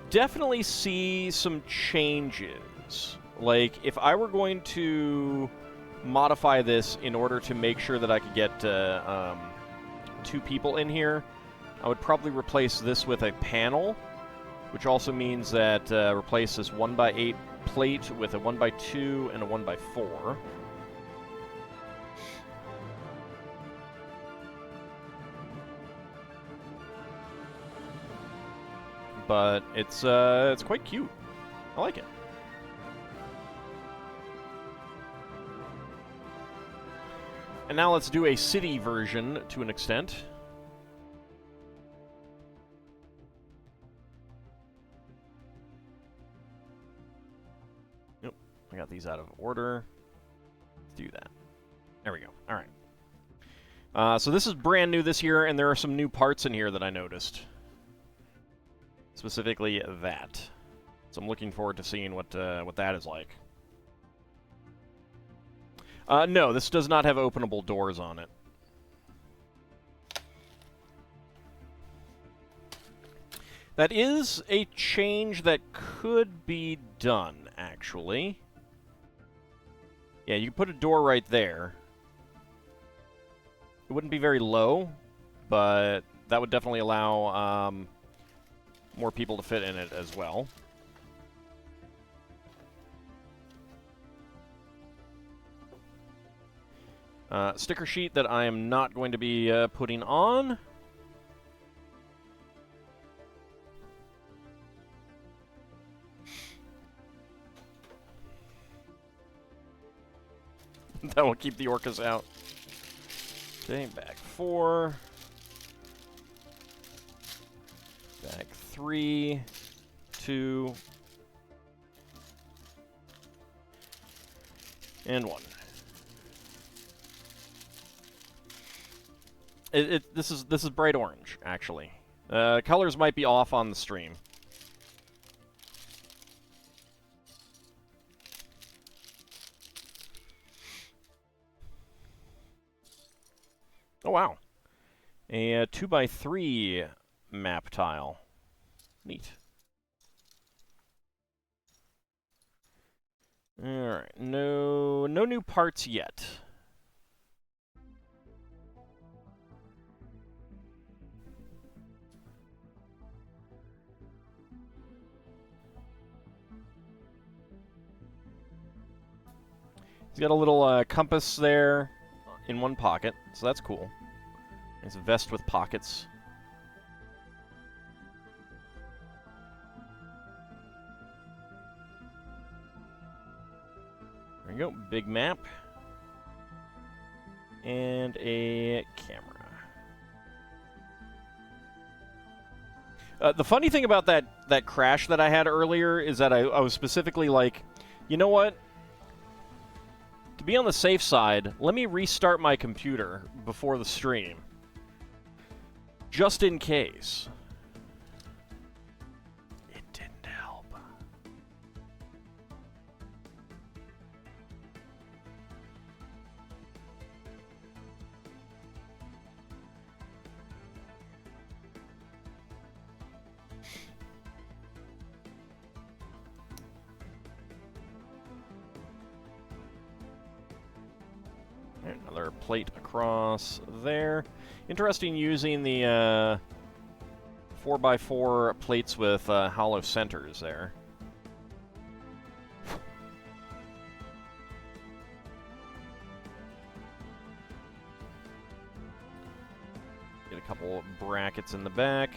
definitely see some changes. Like, if I were going to modify this in order to make sure that I could get two people in here, I would probably replace this with a panel, which also means that replace this 1x8 plate with a 1x2 and a 1x4. But it's quite cute. I like it. And now let's do a city version to an extent. Nope, I got these out of order. Let's do that. There we go. All right. So this is brand new this year, and there are some new parts in here that I noticed. Specifically that. So I'm looking forward to seeing what that is like. No, this does not have openable doors on it. That is a change that could be done, actually. Yeah, you could put a door right there. It wouldn't be very low, but that would definitely allow more people to fit in it as well. Sticker sheet that I am not going to be putting on. That will keep the orcas out. Okay, back 4. Back 3, 2, and 1. This is bright orange, actually. Colors might be off on the stream. Oh wow, a 2x3 map tile. Neat. All right, no new parts yet. He's got a little compass there in one pocket, so that's cool. It's a vest with pockets. There you go, big map. And a camera. The funny thing about that crash that I had earlier is that I was specifically like, you know what? To be on the safe side, let me restart my computer before the stream. Just in case. It didn't help. Another plate across there. Interesting using the 4x4 plates with hollow centers there. Get a couple of brackets in the back.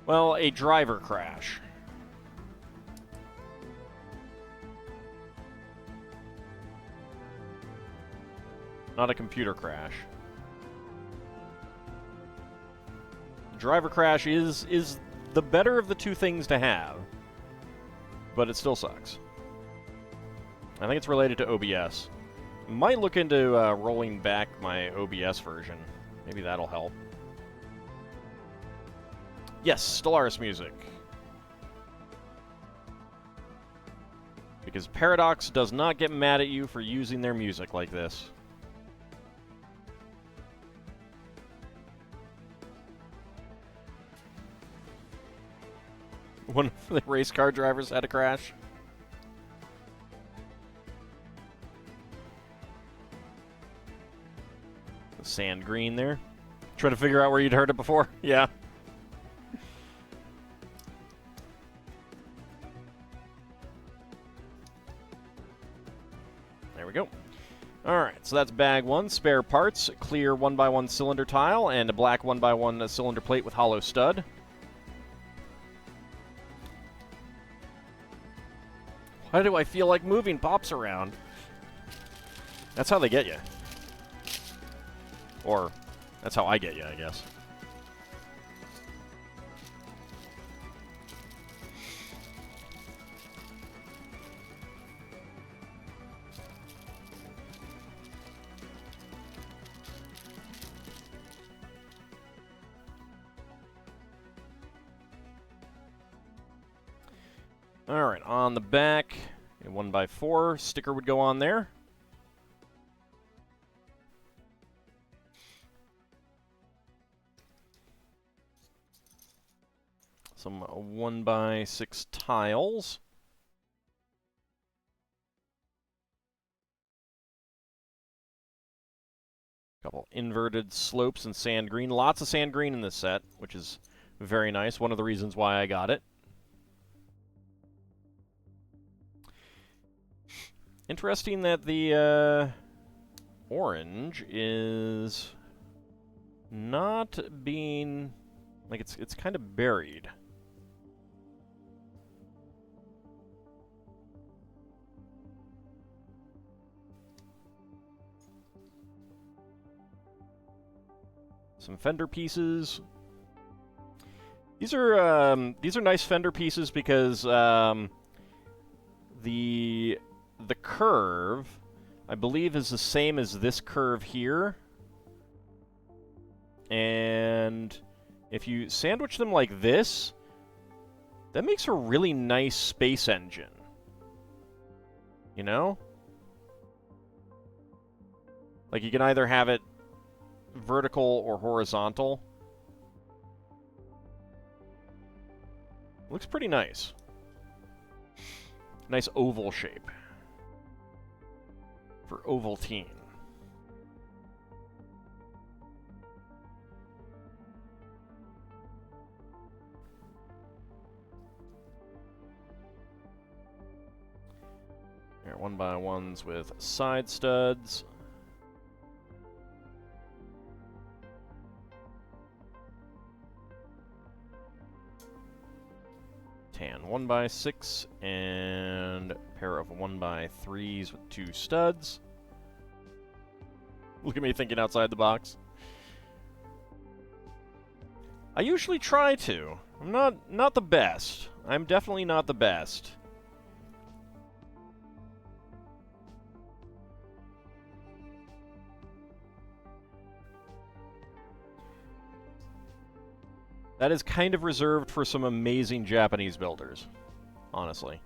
Well, a driver crash. Not a computer crash. Driver crash is the better of the two things to have, but it still sucks. I think it's related to OBS. Might look into rolling back my OBS version. Maybe that'll help. Yes, Stellaris music. Because Paradox does not get mad at you for using their music like this. One of the race car drivers had a crash. The sand green there. Trying to figure out where you'd heard it before? Yeah. There we go. Alright, so that's bag one. Spare parts, clear 1x1 cylinder tile, and a black 1x1 cylinder plate with hollow stud. Why do I feel like moving Pops around? That's how they get you. Or, that's how I get you, I guess. Alright, on the back, a 1x4 sticker would go on there. Some 1x6 tiles. Couple inverted slopes and sand green. Lots of sand green in this set, which is very nice. One of the reasons why I got it. Interesting that the orange is not being, like, it's kind of buried. Some fender pieces. These are nice fender pieces because the curve, I believe, is the same as this curve here. And if you sandwich them like this, that makes a really nice space engine. You know? Like, you can either have it vertical or horizontal. Looks pretty nice. Nice oval shape. For Ovaltine. Alright, 1x1s with side studs. Tan 1x6 and a pair of 1x3s with 2 studs. Look at me thinking outside the box. I usually try to. I'm not the best. I'm definitely not the best. That is kind of reserved for some amazing Japanese builders, honestly.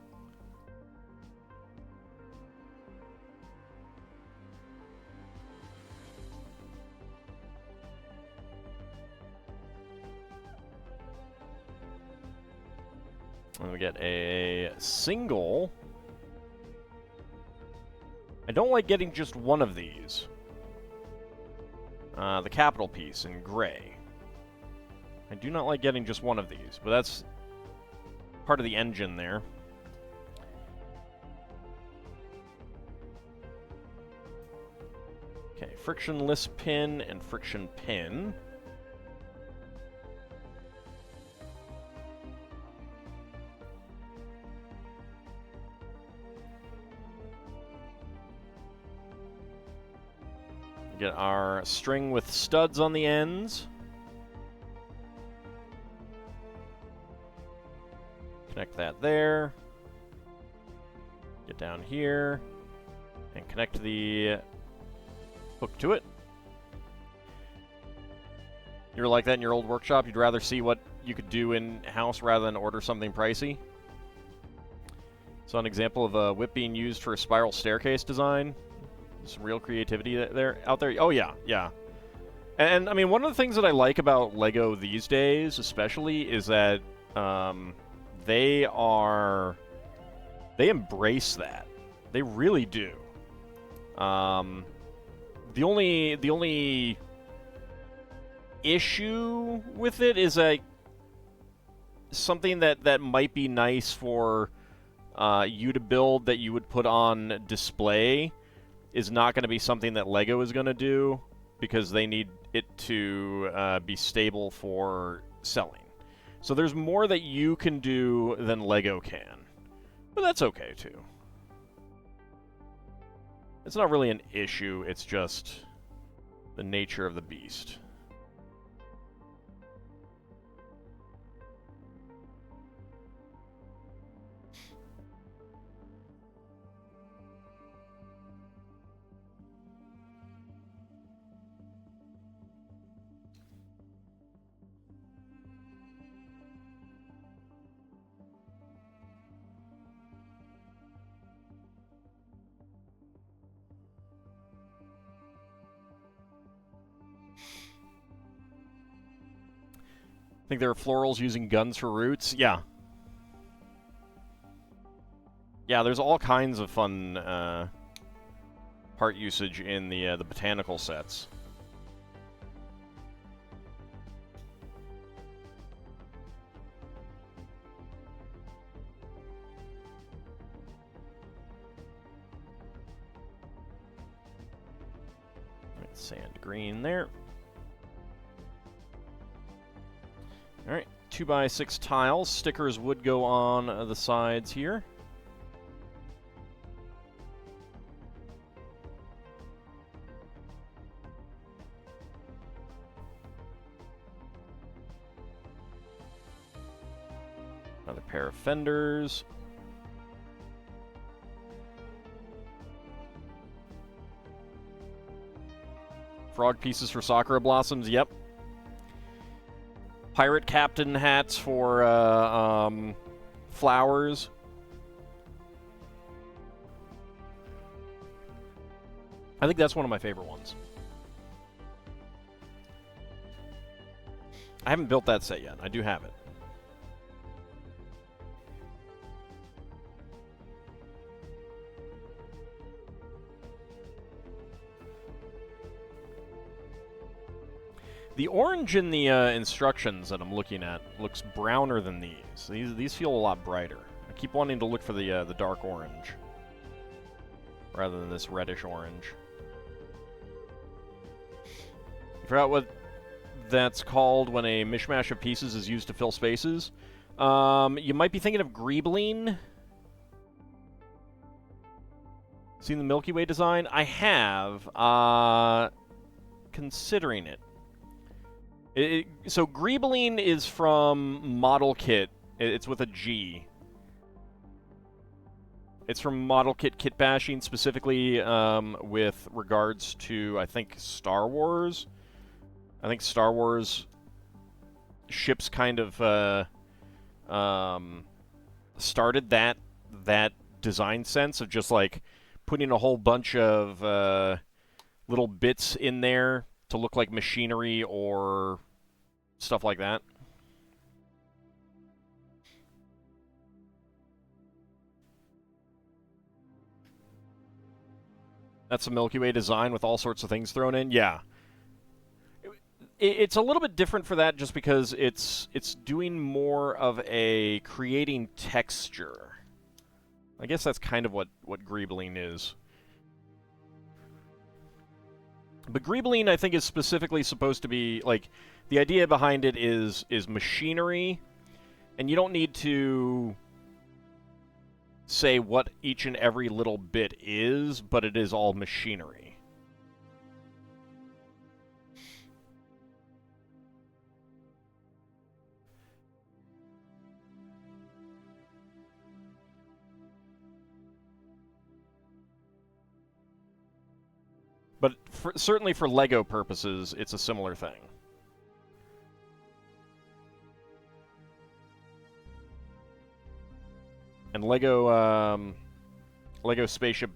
And we get a single. I don't like getting just one of these. The capital piece in gray. I do not like getting just one of these, but that's part of the engine there. Okay, frictionless pin and friction pin. Get our string with studs on the ends. Connect that there. Get down here. And connect the hook to it. You were like that in your old workshop? You'd rather see what you could do in-house rather than order something pricey? So an example of a whip being used for a spiral staircase design. Some real creativity out there. Oh, yeah, yeah. And, I mean, one of the things that I like about LEGO these days, especially, is that they embrace that. They really do. The only issue with it is like something that might be nice for you to build that you would put on display is not going to be something that LEGO is going to do because they need it to be stable for selling. So there's more that you can do than LEGO can. But that's okay, too. It's not really an issue, it's just the nature of the beast. Think there are florals using guns for roots? Yeah. Yeah, there's all kinds of fun part usage in the botanical sets. Right, sand green there. Alright, 2x6 tiles. Stickers would go on the sides here. Another pair of fenders. Frog pieces for Sakura Blossoms, yep. Pirate captain hats for flowers. I think that's one of my favorite ones. I haven't built that set yet. I do have it. The orange in the instructions that I'm looking at looks browner than these. These feel a lot brighter. I keep wanting to look for the dark orange. rather than this reddish orange. I forgot what that's called when a mishmash of pieces is used to fill spaces. You might be thinking of Greebling. Seen the Milky Way design? I have. Considering it. So Greebling is from Model Kit. It's with a G. It's from Model Kit Kit Bashing, specifically with regards to, I think, Star Wars. I think Star Wars ships kind of started that design sense of just like putting a whole bunch of little bits in there to look like machinery or stuff like that. That's a Milky Way design with all sorts of things thrown in. Yeah. It's a little bit different for that just because it's doing more of a creating texture. I guess that's kind of what Greebling is. But Greebling, I think, is specifically supposed to be, like, the idea behind it is machinery, and you don't need to say what each and every little bit is, but it is all machinery. But certainly for LEGO purposes, it's a similar thing. And LEGO spaceship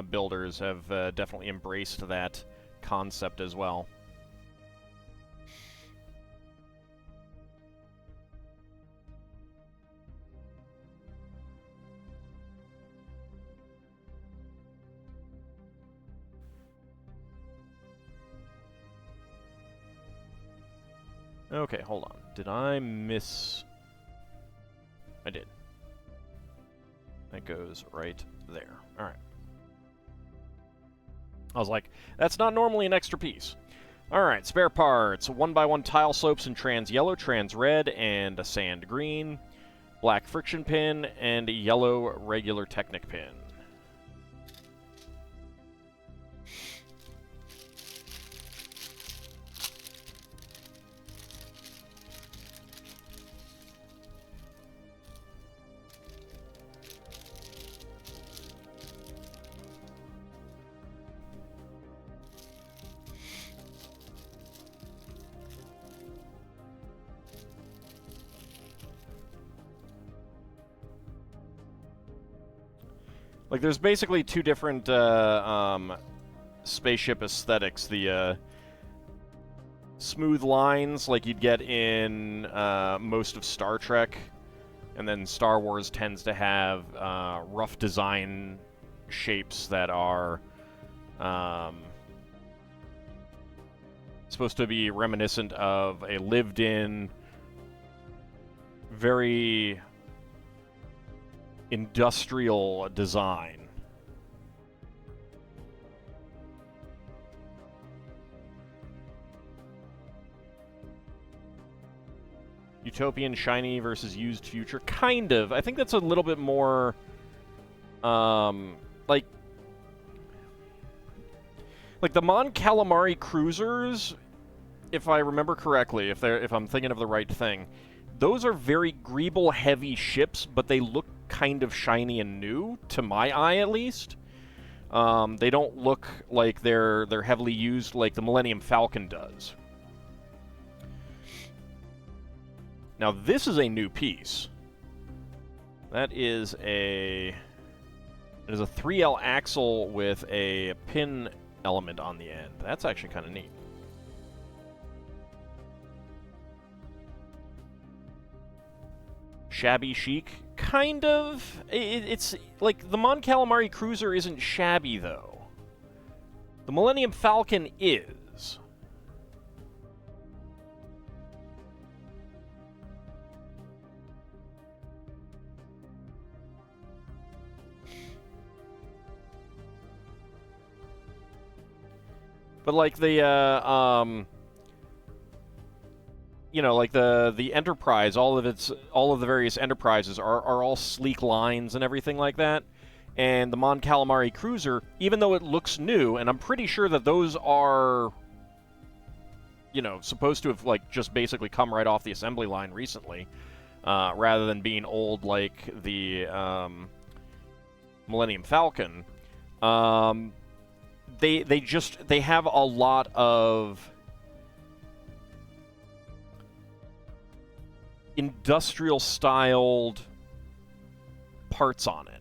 builders have definitely embraced that concept as well. Okay, hold on. Did I miss... I did. That goes right there. Alright. I was like, that's not normally an extra piece. Alright, spare parts. 1x1 tile slopes in trans yellow, trans red, and a sand green. Black friction pin, and a yellow regular Technic pin. Like, there's basically two different spaceship aesthetics. The smooth lines, like you'd get in most of Star Trek, and then Star Wars tends to have rough design shapes that are supposed to be reminiscent of a lived-in, very industrial design. Utopian shiny versus used future. Kind of. I think that's a little bit more like the Mon Calamari cruisers, if I remember correctly, if I'm thinking of the right thing, those are very Greeble heavy ships, but they look kind of shiny and new, to my eye at least. They don't look like they're heavily used like the Millennium Falcon does. Now this is a new piece. That is a 3L axle with a pin element on the end. That's actually kind of neat. Shabby chic? Kind of. It's like the Mon Calamari Cruiser isn't shabby, though. The Millennium Falcon is. But like the you know, like the Enterprise, all of the various Enterprises are all sleek lines and everything like that. And the Mon Calamari Cruiser, even though it looks new, and I'm pretty sure that those are, you know, supposed to have like just basically come right off the assembly line recently, rather than being old like the Millennium Falcon. They have a lot of industrial styled parts on it.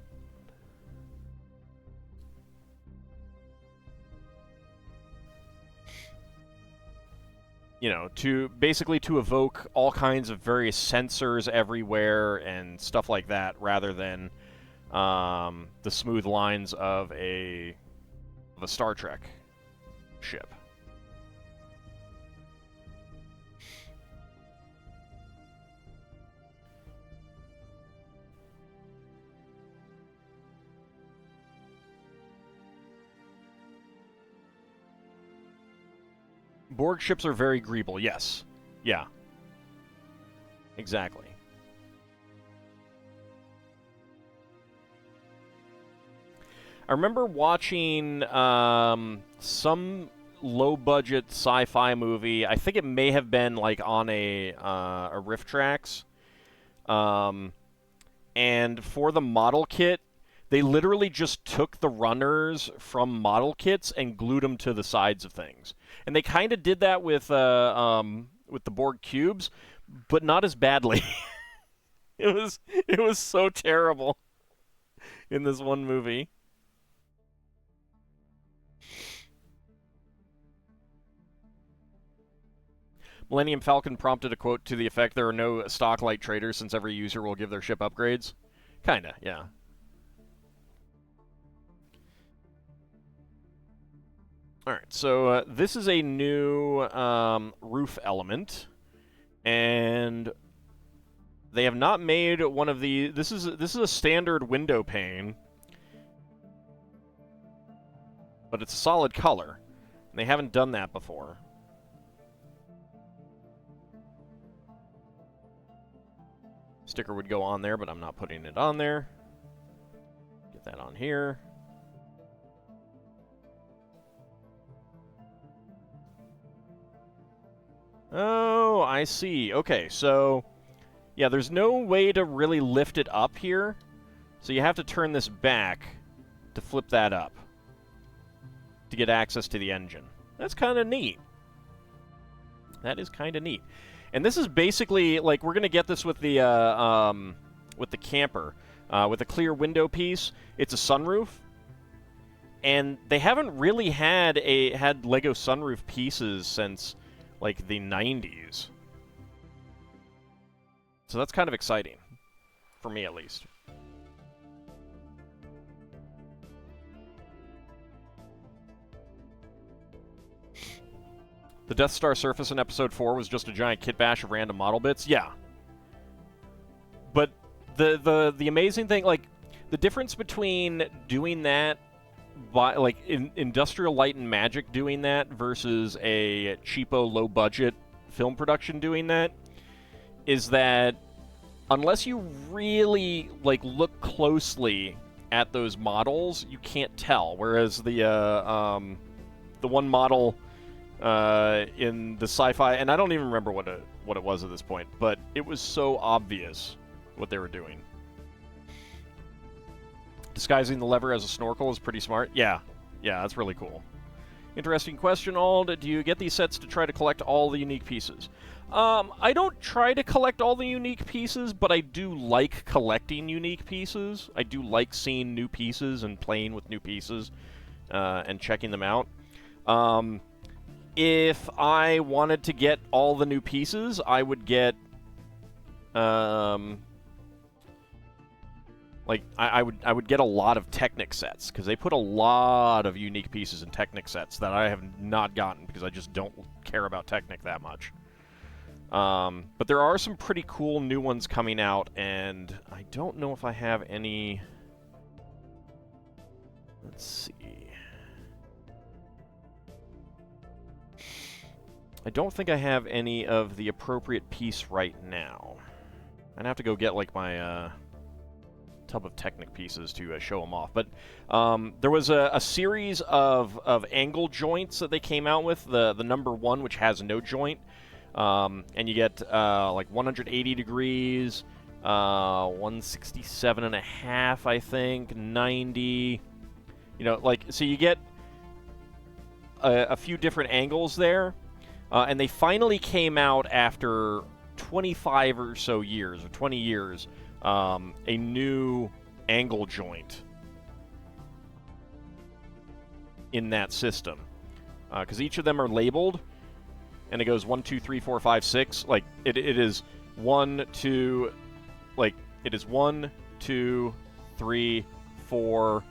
You know, to basically to evoke all kinds of various sensors everywhere and stuff like that, rather than the smooth lines of a Star Trek ship. Borg ships are very greeble, yes. Yeah. Exactly. I remember watching some low-budget sci-fi movie. I think it may have been like on a Rift Tracks. And for the model kit, they literally just took the runners from model kits and glued them to the sides of things. And they kind of did that with the Borg cubes, but not as badly. It was so terrible in this one movie. Millennium Falcon prompted a quote to the effect, "There are no stock light traders since every user will give their ship upgrades." Kinda, yeah. Alright, so this is a new roof element, and they have not made one of the... This is a standard window pane, but it's a solid color. And they haven't done that before. Sticker would go on there, but I'm not putting it on there. Get that on here. Oh, I see. Okay, so... yeah, there's no way to really lift it up here. So you have to turn this back to flip that up to get access to the engine. That's kind of neat. That is kind of neat. And this is basically, like, we're going to get this with the camper. With a clear window piece. It's a sunroof. And they haven't really had Lego sunroof pieces since, like, the 90s. So that's kind of exciting. For me, at least. The Death Star surface in Episode 4 was just a giant kit bash of random model bits? Yeah. But the amazing thing, like, the difference between doing that, by, like, Industrial Light and Magic doing that versus a cheapo, low-budget film production doing that, is that unless you really, like, look closely at those models, you can't tell. Whereas the one model in the sci-fi, and I don't even remember what it was at this point, but it was so obvious what they were doing. Disguising the lever as a snorkel is pretty smart. Yeah, that's really cool. Interesting question, Ald. Do you get these sets to try to collect all the unique pieces? I don't try to collect all the unique pieces, but I do like collecting unique pieces. I do like seeing new pieces and playing with new pieces and checking them out. If I wanted to get all the new pieces, I would get... I would get a lot of Technic sets, because they put a lot of unique pieces in Technic sets that I have not gotten, because I just don't care about Technic that much. But there are some pretty cool new ones coming out, and I don't know if I have any... Let's see... I don't think I have any of the appropriate piece right now. I'd have to go get, like, my tub of Technic pieces to show them off. But there was a series of angle joints that they came out with. The number 1, which has no joint. And you get, like, 180 degrees, 167.5, I think, 90. You know, like, so you get a few different angles there. And they finally came out after 25 or so years, or 20 years, a new angle joint in that system. Because each of them are labeled, and it goes 1, 2, 3, 4, 5, 6. Like, it is 1, 2, like, it is 1, 2, 3, 4,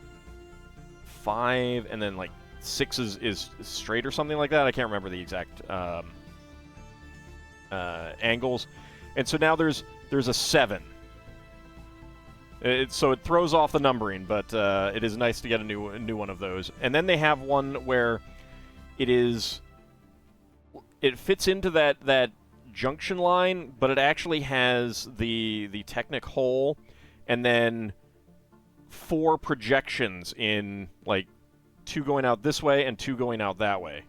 5, and then, like, 6 is straight or something like that. I can't remember the exact angles. And so now there's a 7. So it throws off the numbering, but it is nice to get a new one of those. And then they have one where it fits into that junction line, but it actually has the Technic hole, and then 4 projections in, like, 2 going out this way and 2 going out that way.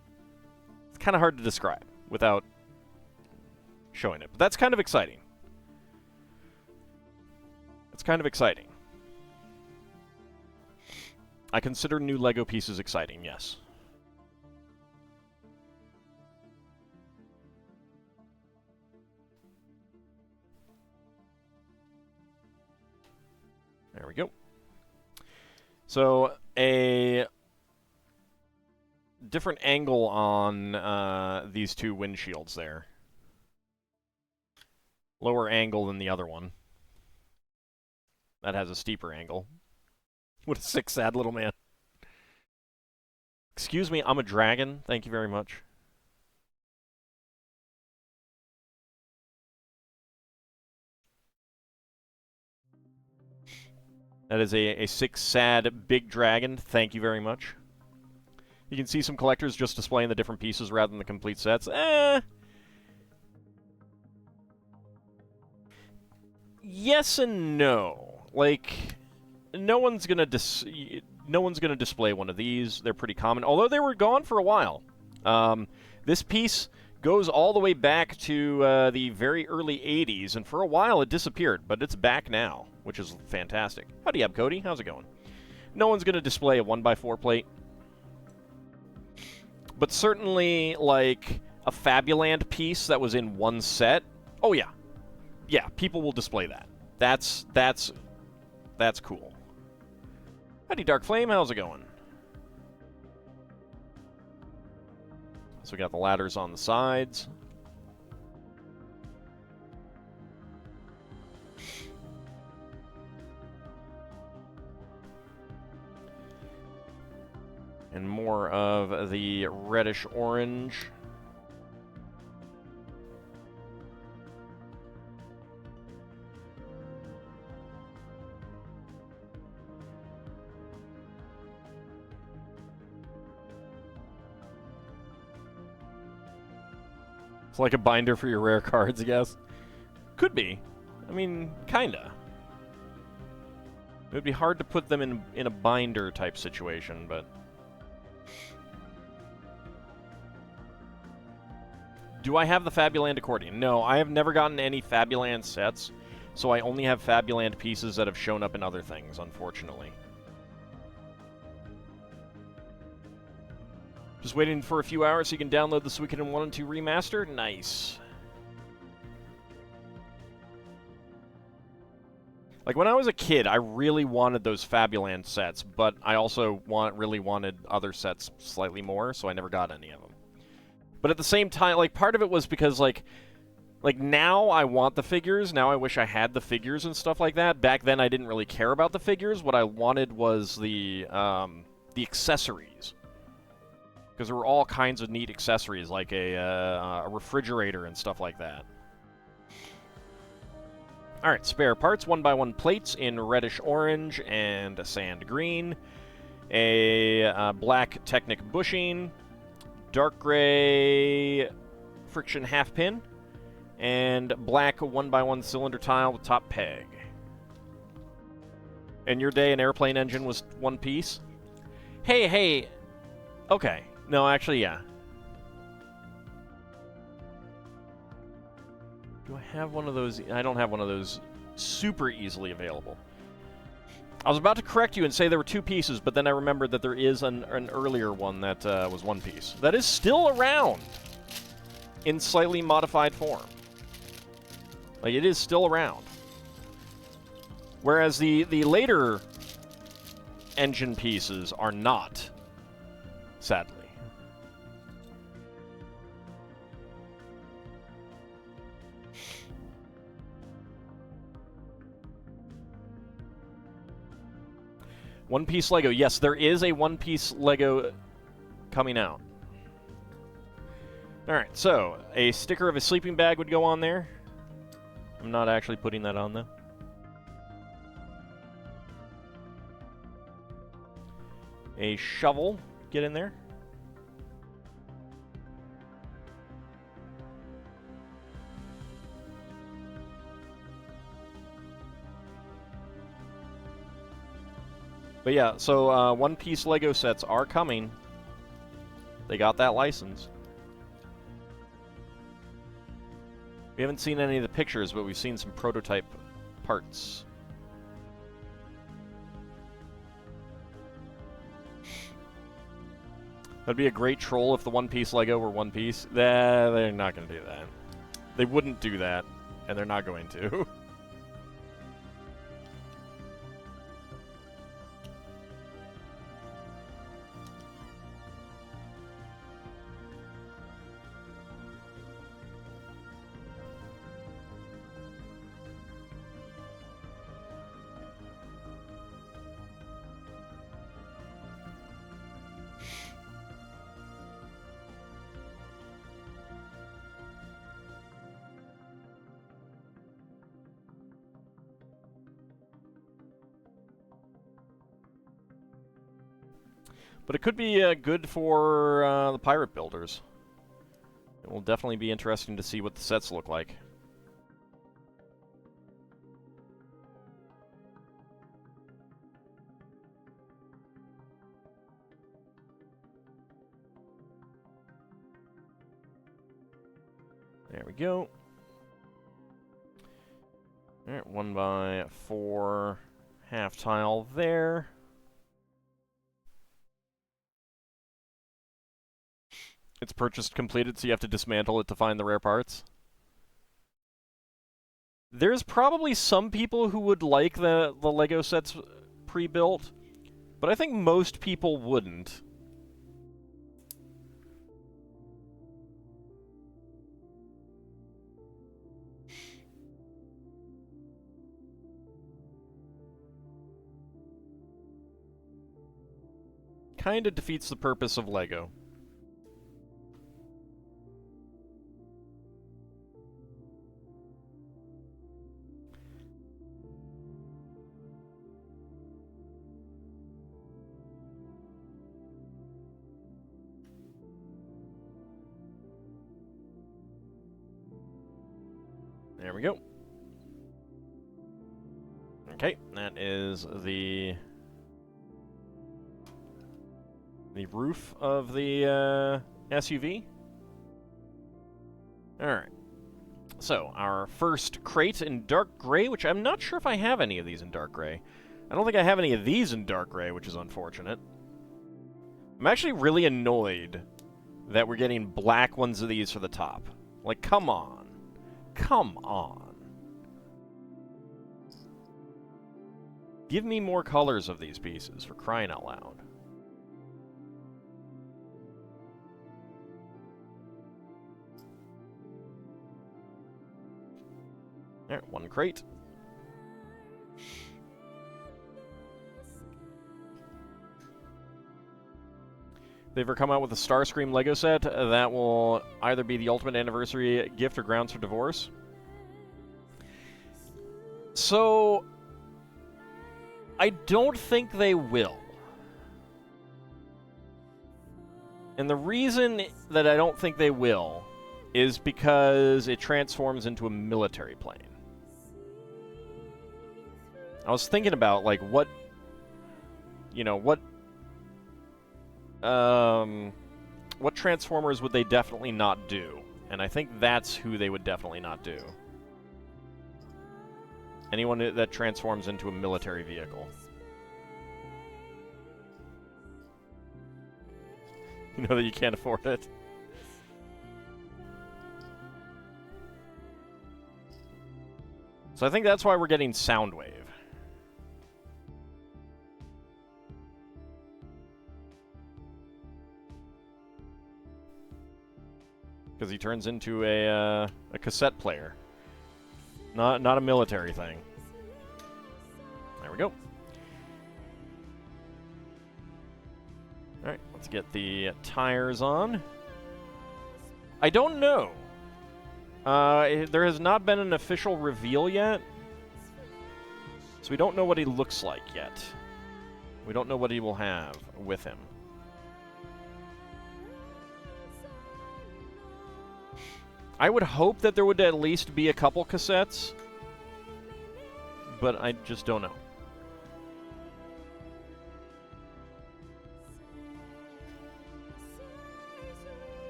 It's kind of hard to describe without showing it, but that's kind of exciting. It's kind of exciting. I consider new Lego pieces exciting, yes. There we go. So, a different angle on these 2 windshields there. Lower angle than the other one. That has a steeper angle. What a sick, sad little man. Excuse me, I'm a dragon. Thank you very much. That is a sick, sad, big dragon. Thank you very much. You can see some collectors just displaying the different pieces rather than the complete sets. Yes and no. Like, no one's gonna display one of these. They're pretty common, although they were gone for a while. This piece goes all the way back to the very early 80s, and for a while it disappeared, but it's back now, which is fantastic. Howdy up, Cody. How's it going? No one's gonna display a 1x4 plate. But certainly, like, a Fabuland piece that was in one set, oh yeah. Yeah, people will display that. That's cool. Howdy, Dark Flame, how's it going? So we got the ladders on the sides. And more of the reddish orange. It's like a binder for your rare cards, I guess. Could be. I mean, kinda. It would be hard to put them in a binder type situation, but... Do I have the Fabuland accordion? No, I have never gotten any Fabuland sets, so I only have Fabuland pieces that have shown up in other things, unfortunately. Just waiting for a few hours so you can download the Suikoden 1 and 2 remaster? Nice. Like, when I was a kid, I really wanted those Fabuland sets, but I also really wanted other sets slightly more, so I never got any of them. But at the same time, like, part of it was because, like now I want the figures. Now I wish I had the figures and stuff like that. Back then I didn't really care about the figures. What I wanted was the accessories. Because there were all kinds of neat accessories, like a refrigerator and stuff like that. Alright, spare parts, 1x1 plates in reddish orange and sand green. A black Technic bushing. Dark gray friction half pin, and black 1x1 cylinder tile with top peg. In your day, an airplane engine was one piece? Hey. Okay. No, actually, yeah. Do I have one of those? I don't have one of those super easily available. I was about to correct you and say there were two pieces, but then I remembered that there is an earlier one that was one piece. That is still around in slightly modified form. Like, it is still around. Whereas the later engine pieces are not, sadly. One-piece Lego. Yes, there is a one-piece Lego coming out. Alright, so a sticker of a sleeping bag would go on there. I'm not actually putting that on, though. A shovel, get in there. But yeah, so one-piece Lego sets are coming. They got that license. We haven't seen any of the pictures, but we've seen some prototype parts. That'd be a great troll if the one-piece Lego were one piece. They're not going to do that. They wouldn't do that, and they're not going to. But it could be good for the pirate builders. It will definitely be interesting to see what the sets look like. There we go. Alright, 1x4 half tile there. It's purchased completed, so you have to dismantle it to find the rare parts. There's probably some people who would like the Lego sets pre-built, but I think most people wouldn't. Kinda defeats the purpose of Lego. There we go. Okay, that is the roof of the SUV. Alright. So, our first crate in dark gray, which I'm not sure if I have any of these in dark gray. I don't think I have any of these in dark gray, which is unfortunate. I'm actually really annoyed that we're getting black ones of these for the top. Like, come on. Come on. Give me more colors of these pieces, for crying out loud. Alright, one crate. They've ever come out with a Starscream Lego set that will either be the ultimate anniversary gift or grounds for divorce. So, I don't think they will. And the reason that I don't think they will is because it transforms into a military plane. I was thinking about, like, what Transformers would they definitely not do? And I think that's who they would definitely not do. Anyone that transforms into a military vehicle. You know that you can't afford it. So I think that's why we're getting Soundwave. Because he turns into a cassette player. Not a military thing. There we go. Alright, let's get the tires on. I don't know. There has not been an official reveal yet. So we don't know what he looks like yet. We don't know what he will have with him. I would hope that there would at least be a couple cassettes, but I just don't know.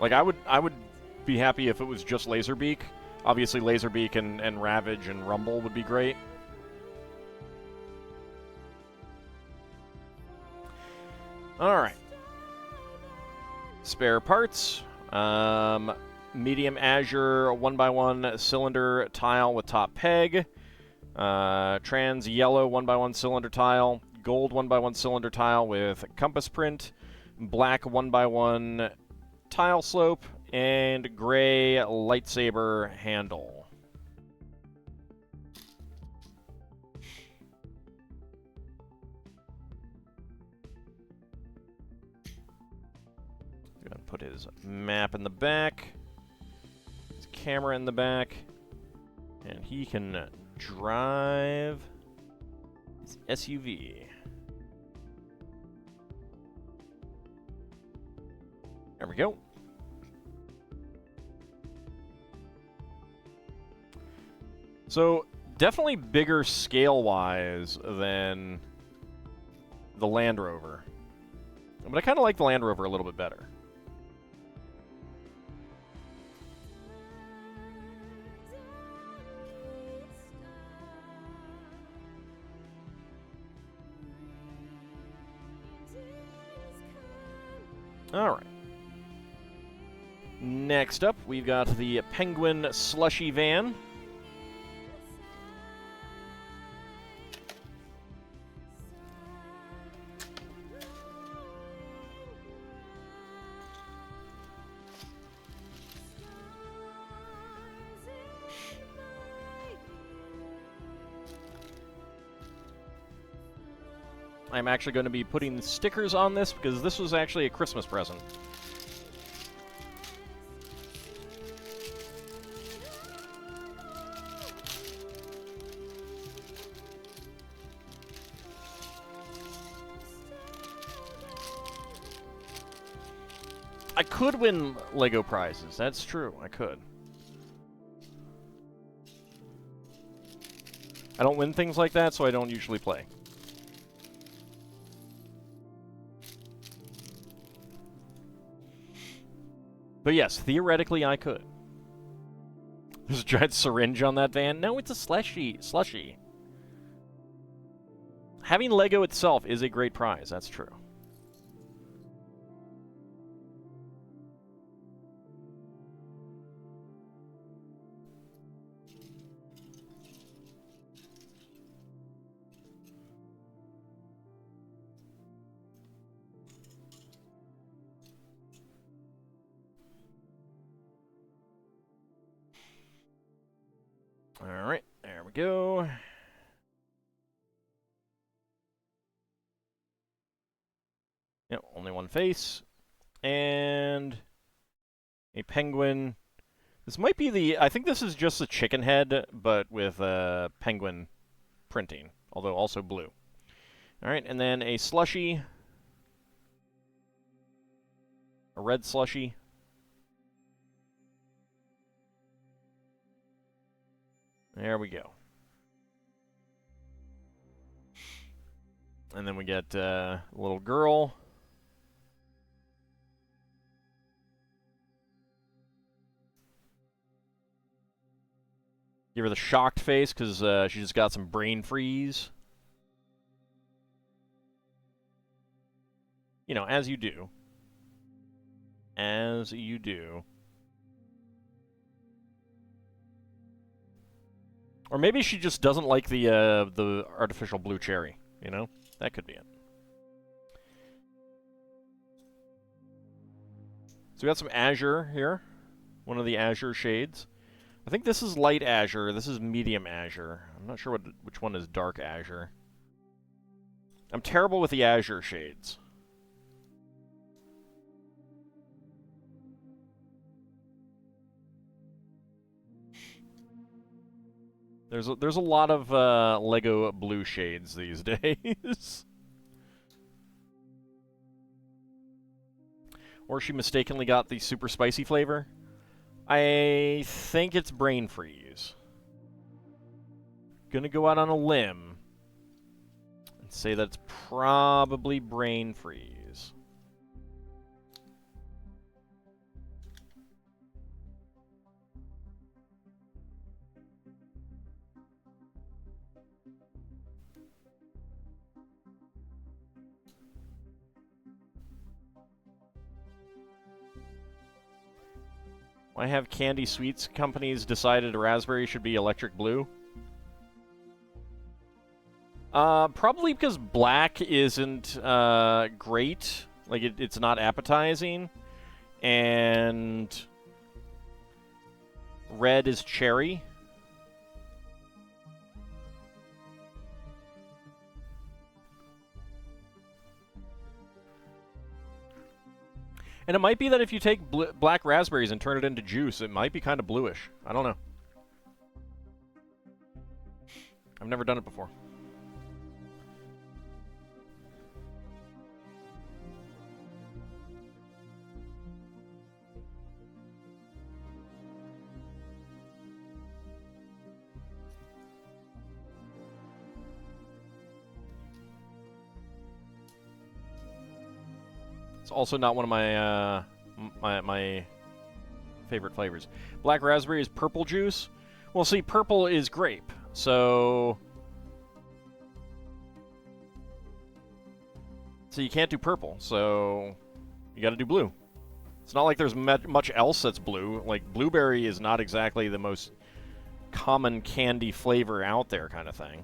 Like, I would be happy if it was just Laserbeak. Obviously, Laserbeak and Ravage and Rumble would be great. Alright. Spare parts. Medium azure 1x1 cylinder tile with top peg. Trans yellow 1x1 cylinder tile. Gold 1x1 cylinder tile with compass print. Black 1x1 tile slope. And gray lightsaber handle. Gonna put his map in the back, his camera in the back, and he can drive his SUV. There we go. So, definitely bigger scale-wise than the Land Rover. But I kind of like the Land Rover a little bit better. Alright. Next up, we've got the Penguin Slushy van. I'm actually going to be putting stickers on this because this was actually a Christmas present. I could win Lego prizes. That's true. I could. I don't win things like that, so I don't usually play. But yes, theoretically I could. There's a giant syringe on that van. No, it's a slushy. Having Lego itself is a great prize. That's true. Alright, there we go. Yep, only one face. And a penguin. This might be the... I think this is just the chicken head, but with penguin printing, although also blue. Alright, and then a slushy. A red slushy. There we go. And then we get a little girl. Give her the shocked face because she just got some brain freeze. You know, as you do. As you do. Or maybe she just doesn't like the artificial blue cherry, you know? That could be it. So we got some azure here. One of the azure shades. I think this is light azure. This is medium azure. I'm not sure which one is dark azure. I'm terrible with the azure shades. There's a lot of Lego blue shades these days. Or she mistakenly got the super spicy flavor. I think it's brain freeze. Gonna go out on a limb and say that it's probably brain freeze. Why have candy sweets companies decided raspberry should be electric blue? Probably because black isn't great. Like, it's not appetizing. And red is cherry. And it might be that if you take black raspberries and turn it into juice, it might be kind of bluish. I don't know. I've never done it before. It's also not one of my my favorite flavors. Black raspberry is purple juice. Well, see, purple is grape, so you can't do purple. So you got to do blue. It's not like there's much else that's blue. Like blueberry is not exactly the most common candy flavor out there, kind of thing.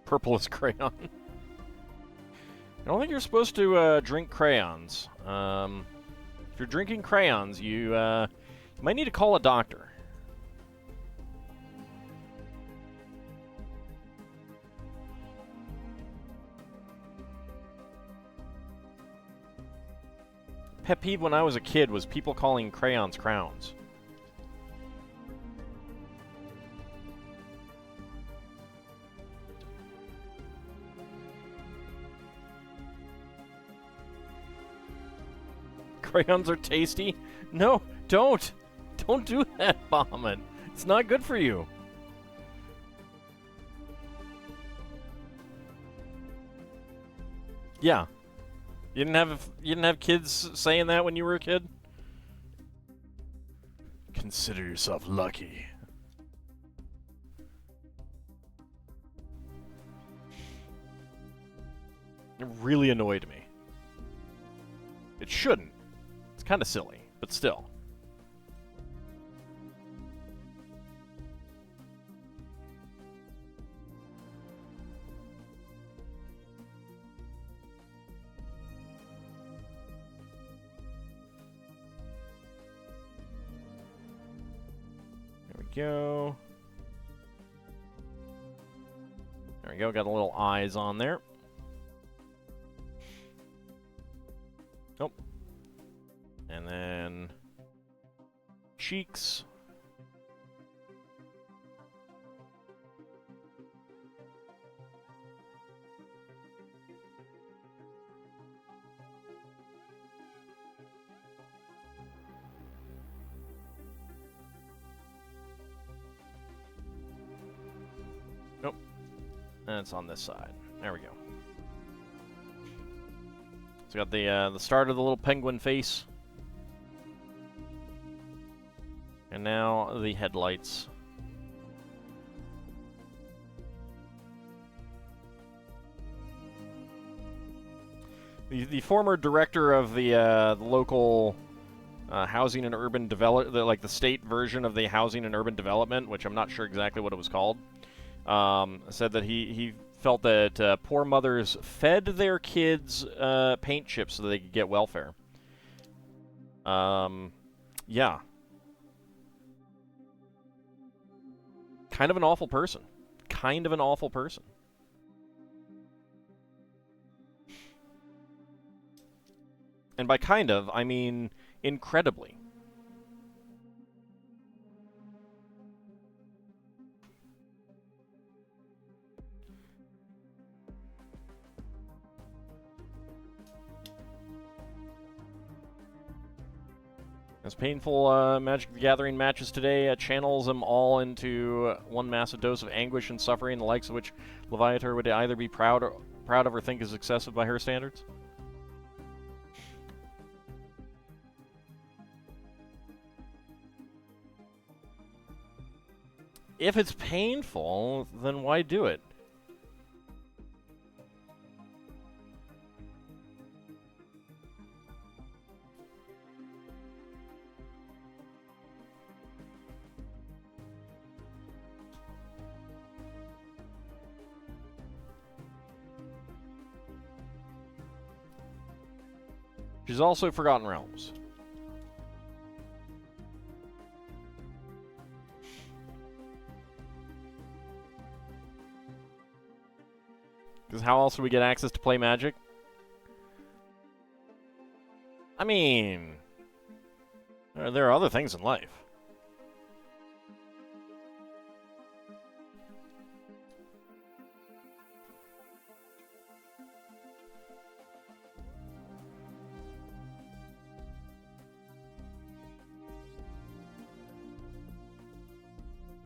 Purple is crayon. I don't think you're supposed to drink crayons. If you're drinking crayons, you might need to call a doctor. Pet peeve when I was a kid was people calling crayons crowns. Crayons are tasty? No, don't! Don't do that, Bahamut. It's not good for you. Yeah. You didn't have kids saying that when you were a kid? Consider yourself lucky. It really annoyed me. It shouldn't. It's kind of silly, but still. There we go. There we go. Got a little eyes on there. Oh. And then cheeks. Nope. That's on this side. There we go. So got the start of the little penguin face. And now the headlights. The former director of the local housing and urban develop, like the state version of the housing and urban development, which I'm not sure exactly what it was called, said that he felt that poor mothers fed their kids paint chips so they could get welfare. Yeah. Kind of an awful person. Kind of an awful person. And by kind of, I mean incredibly. As painful Magic the Gathering matches today channels them all into one massive dose of anguish and suffering, the likes of which Leviator would either be proud of or think is excessive by her standards. If it's painful, then why do it? She's also Forgotten Realms. Because how else do we get access to play Magic? I mean, there are other things in life.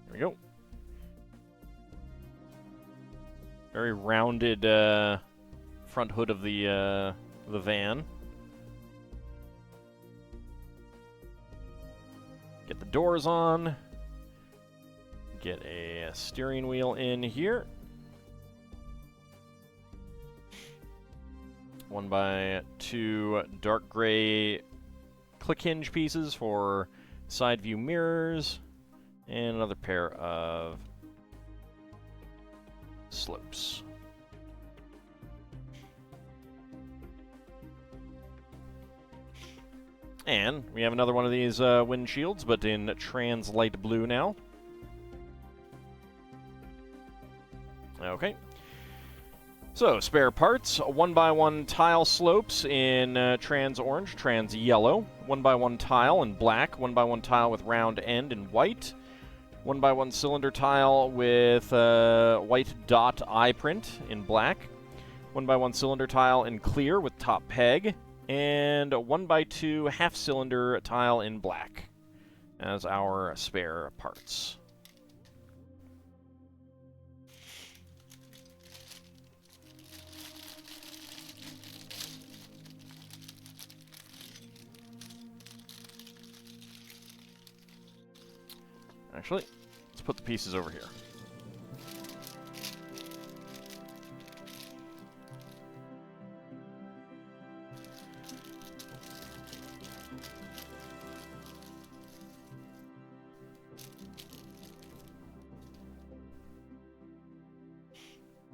There we go. Very rounded front hood of the van. Get the doors on. Get a steering wheel in here. 1x2 dark gray click hinge pieces for side view mirrors. And another pair of slopes. And we have another one of these windshields, but in trans light blue now. Okay. So, spare parts, 1x1 tile slopes in trans orange, trans yellow, 1x1 tile in black, 1x1 tile with round end in white, 1x1 cylinder tile with white dot eye print in black, 1x1 cylinder tile in clear with top peg, and a 1x2 half cylinder tile in black as our spare parts. Actually, let's put the pieces over here.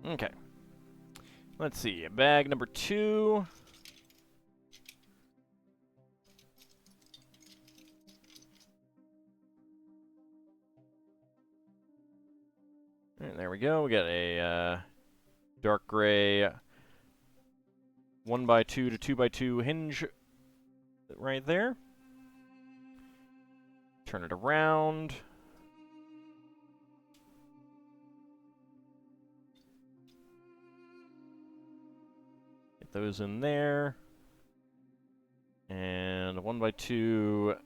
Okay. Let's see. Bag number 2. And there we go. We got a dark gray 1x2 to 2x2 hinge right there. turn it around. Get those in there. And a 1x2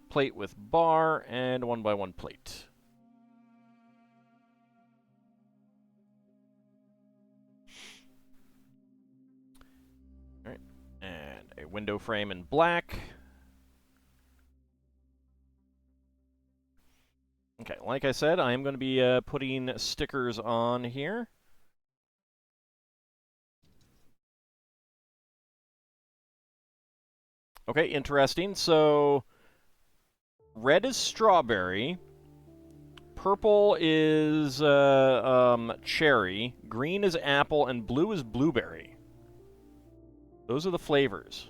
plate with bar, and a 1x1 plate. Alright, and a window frame in black. Okay, like I said, I am going to be putting stickers on here. Okay, interesting. So, red is strawberry, purple is cherry, green is apple, and blue is blueberry. Those are the flavors.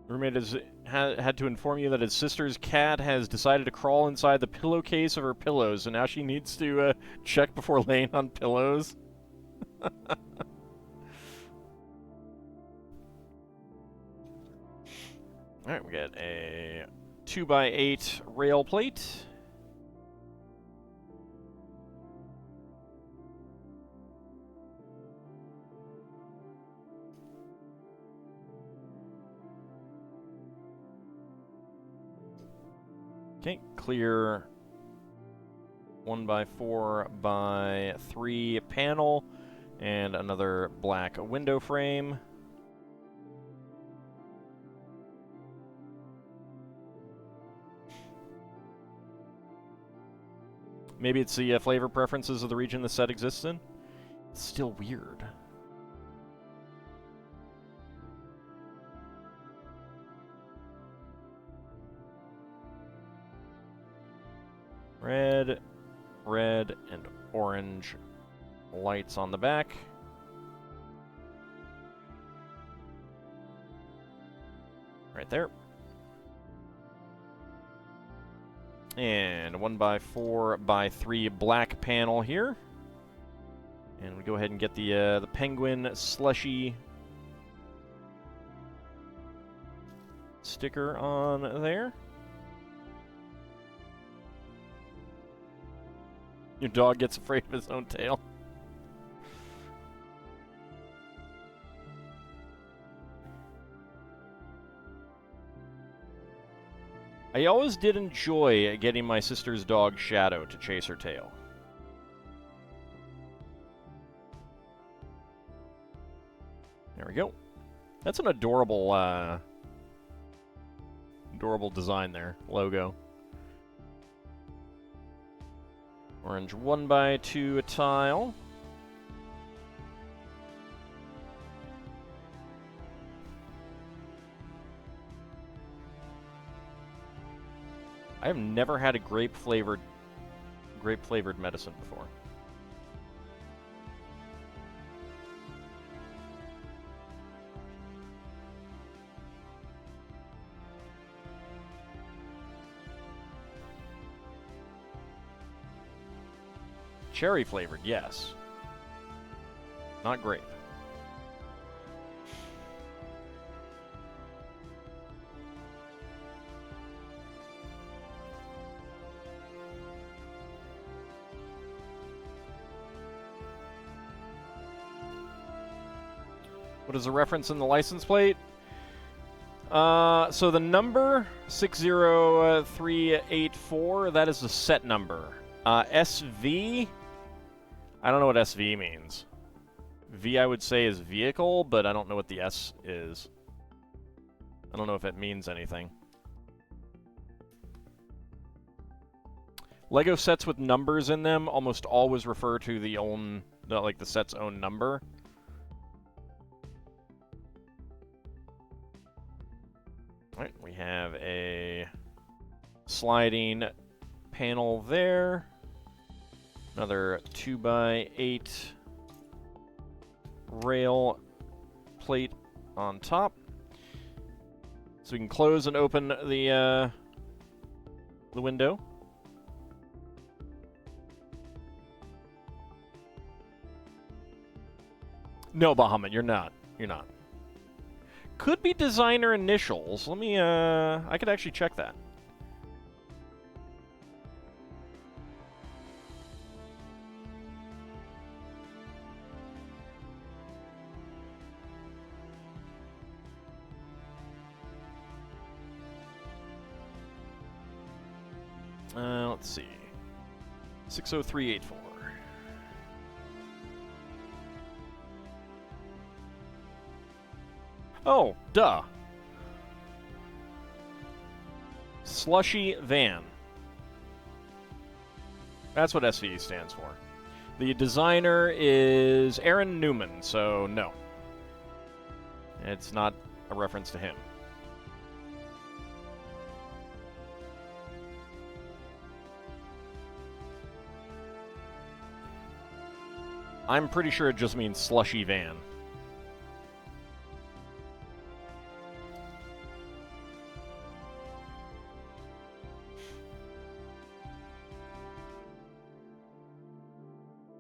Roommate has had to inform you that his sister's cat has decided to crawl inside the pillowcase of her pillows, and now she needs to check before laying on pillows. Alright, we got a 2x8 rail plate. Okay, clear 1x4x3 panel and another black window frame. Maybe it's the flavor preferences of the region the set exists in. It's still weird. Red, red, and orange lights on the back. Right there. And a 1x4x3 black panel here. And we go ahead and get the Penguin Slushy sticker on there. Your dog gets afraid of his own tail. I always did enjoy getting my sister's dog Shadow to chase her tail. There we go. That's an adorable, adorable design there. Logo. Orange 1x2 tile. I have never had a grape-flavored medicine before. Cherry flavored, yes. Not grape. What is the reference in the license plate? So the number 60384, that is the set number. SV, I don't know what SV means. V, I would say, is vehicle, but I don't know what the S is. I don't know if it means anything. Lego sets with numbers in them almost always refer to the set's own number. Alright, we have a sliding panel there. Another 2x8 rail on top. So we can close and open the window. No, Bahamut, you're not. You're not. Could be designer initials. Let me, I could actually check that. Let's see. 60384. Oh, duh. Slushy Van. That's what SVE stands for. The designer is Aaron Newman, so no. It's not a reference to him. I'm pretty sure it just means slushy van.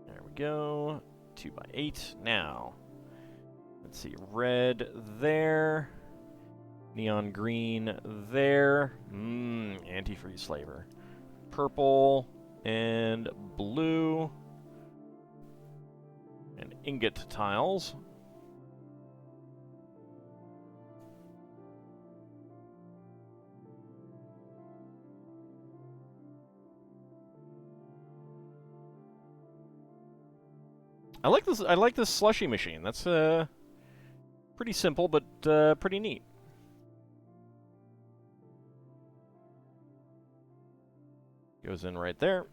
There we go. 2x8 now. Let's see, red there. Neon green there. Antifreeze flavor. Purple and blue. And ingot tiles. I like this. I like this slushy machine. That's pretty simple, but pretty neat. Goes in right there.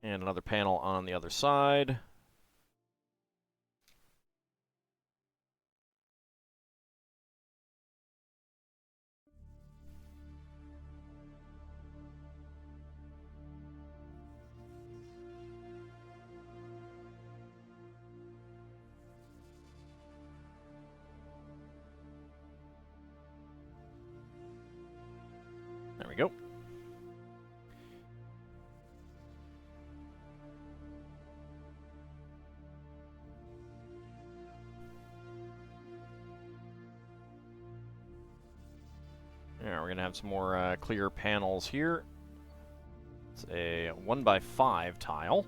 And another panel on the other side. There we go. Yeah, we're going to have some more clear panels here. It's a 1x5 tile.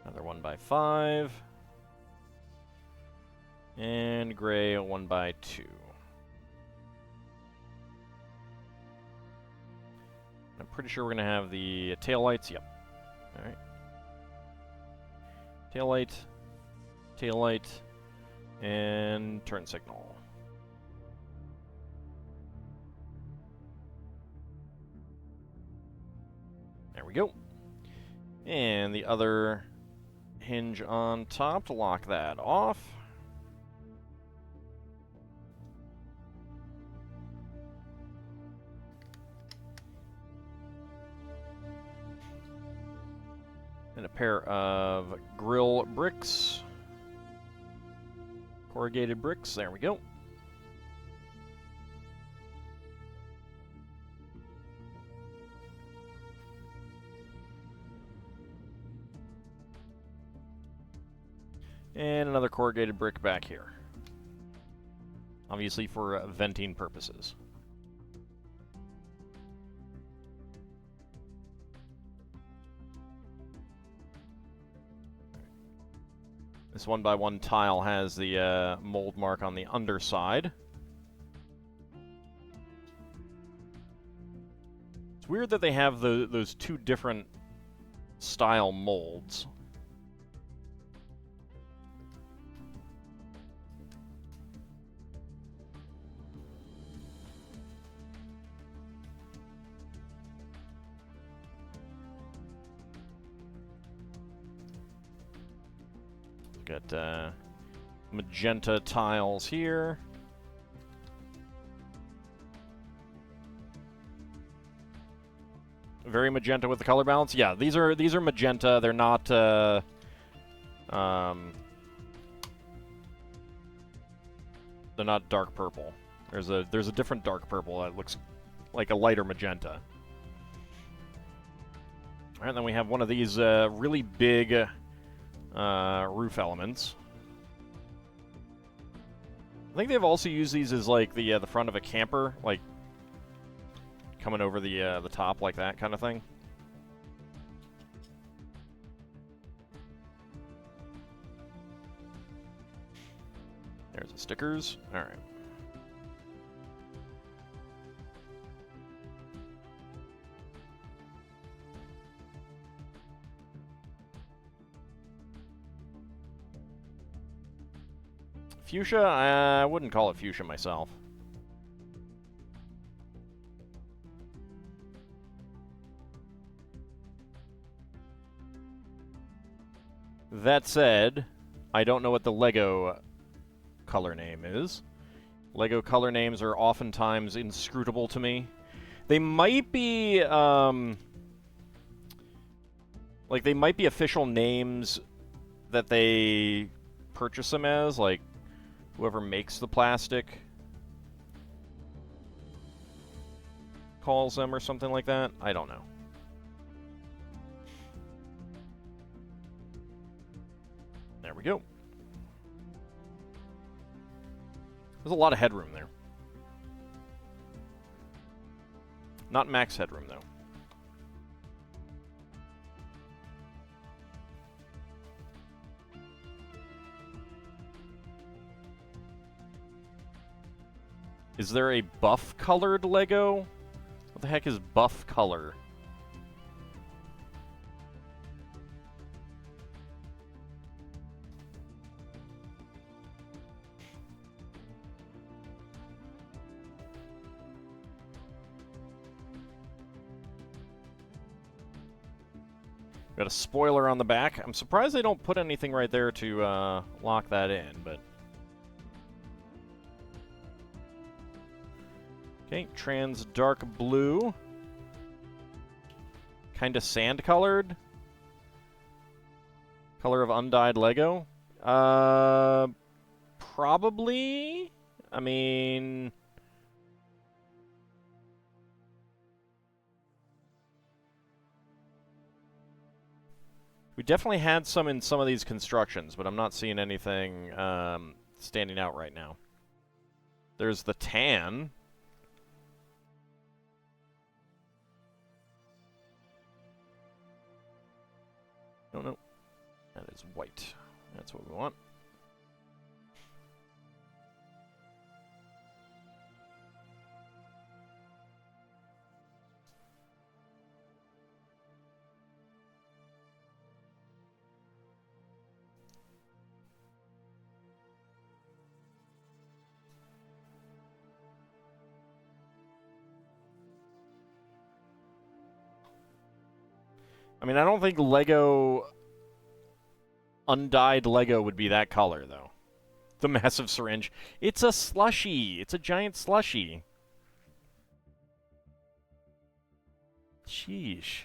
Another 1x5. And gray 1x2. I'm pretty sure we're going to have the taillights. Yep. All right. Taillight, taillight, and turn signal. There we go. And the other hinge on top to lock that off. And a pair of grill bricks. Corrugated bricks. There we go. And another corrugated brick back here. Obviously for venting purposes. This 1x1 tile has the mold mark on the underside. It's weird that they have those two different style molds. Got magenta tiles here. Very magenta with the color balance. Yeah, these are magenta. They're not they're not dark purple. There's a different dark purple that looks like a lighter magenta. All right, then we have one of these really big roof elements. I think they've also used these as like the front of a camper, like coming over the top like that kind of thing. There's the stickers. All right. Fuchsia? I wouldn't call it fuchsia myself. That said, I don't know what the Lego color name is. Lego color names are oftentimes inscrutable to me. They might be, like, they might be official names that they purchase them as, like, whoever makes the plastic calls them or something like that. I don't know. There we go. There's a lot of headroom there. Not max headroom, though. Is there a buff-colored Lego? What the heck is buff color? Got a spoiler on the back. I'm surprised they don't put anything right there to lock that in, but... Okay, trans dark blue. Kinda sand-colored. Color of undyed Lego. Probably? I mean... We definitely had some in some of these constructions, but I'm not seeing anything standing out right now. There's the tan. Oh, no. That is white. That's what we want. I mean, I don't think Lego... Undyed Lego would be that color, though. The massive syringe. It's a slushy. It's a giant slushy. Sheesh.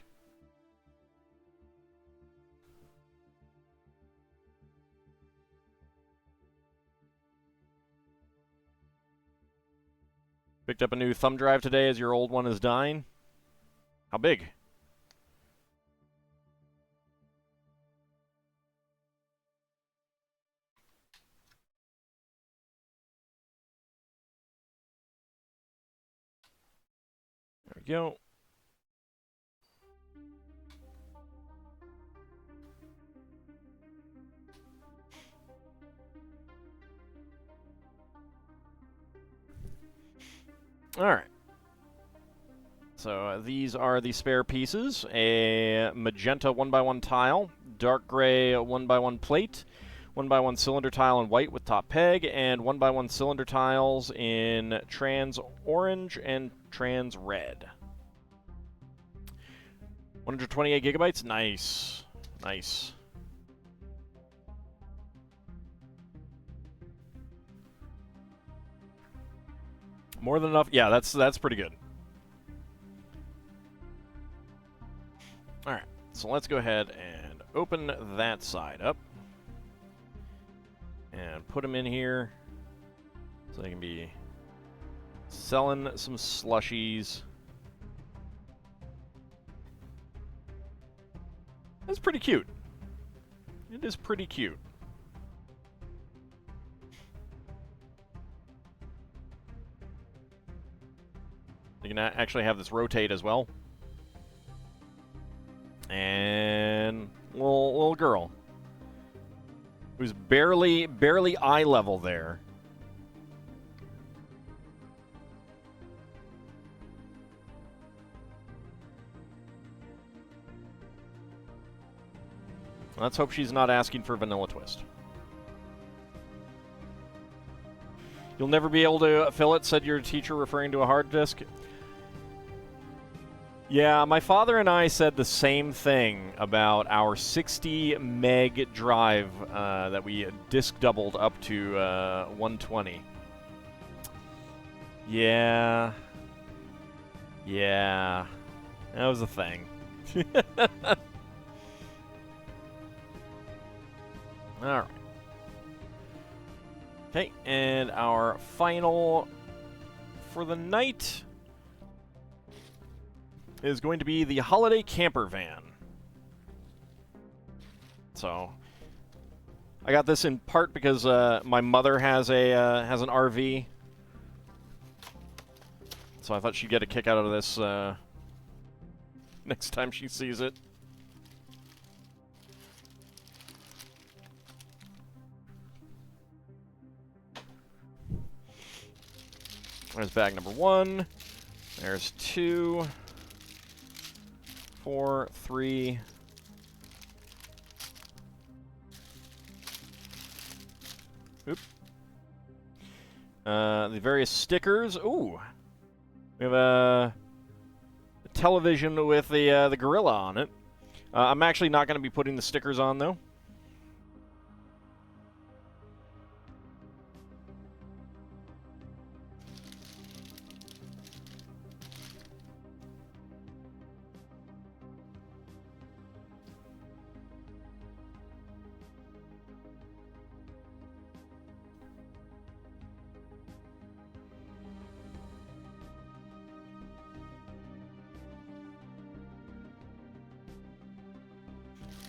Picked up a new thumb drive today as your old one is dying. How big? There we go. All right. So these are the spare pieces. A magenta 1x1 tile, dark gray 1x1 plate, 1x1 cylinder tile in white with top peg, and 1x1 cylinder tiles in trans orange and trans red. 128 gigabytes. Nice. Nice. More than enough. Yeah, that's pretty good. All right, so let's go ahead and open that side up and put them in here so they can be selling some slushies. That's pretty cute. It is pretty cute. You can actually have this rotate as well. And little girl who's barely eye level there. Let's hope she's not asking for vanilla twist. You'll never be able to fill it, said your teacher, referring to a hard disk. Yeah, my father and I said the same thing about our 60 meg drive that we disk doubled up to 120. Yeah. Yeah. That was a thing. Alright. Okay, and our final for the night is going to be the holiday camper van. So, I got this in part because my mother has an RV, so I thought she'd get a kick out of this next time she sees it. There's bag number 1. There's 2, 4, 3. Oop. The various stickers. Ooh. We have a television with the gorilla on it. I'm actually not going to be putting the stickers on, though.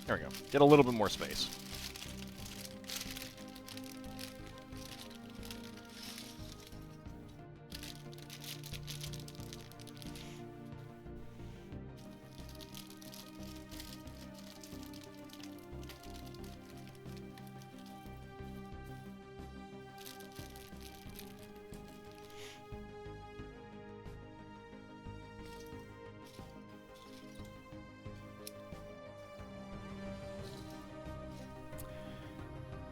There we go. Get a little bit more space.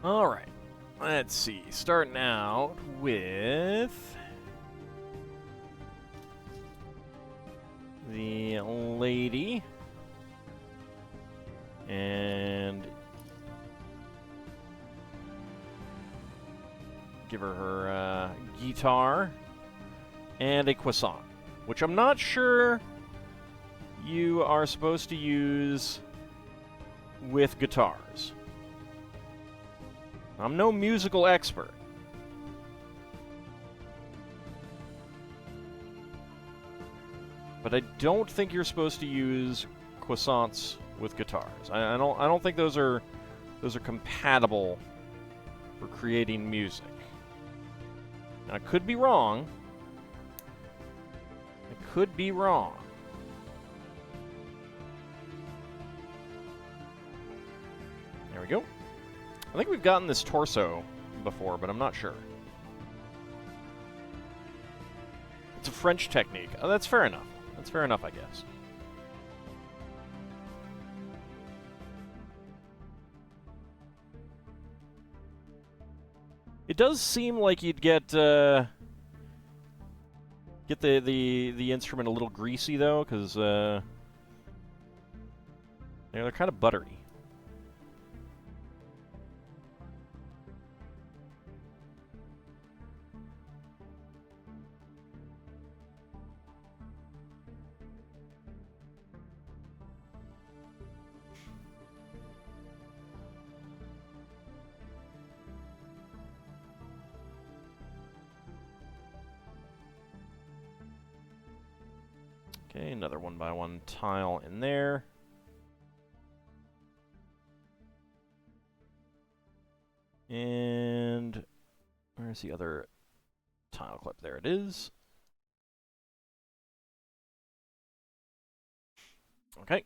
All right, let's see. Starting out with the lady and give her guitar and a croissant, which I'm not sure you are supposed to use with guitars. I'm no musical expert. But I don't think you're supposed to use croissants with guitars. I don't think those are compatible for creating music. Now, I could be wrong. I could be wrong. There we go. I think we've gotten this torso before, but I'm not sure. It's a French technique. Oh, that's fair enough. That's fair enough, I guess. It does seem like you'd get the instrument a little greasy though, because they're kind of buttery. Okay, another 1x1 tile in there. And where's the other tile clip? There it is. Okay,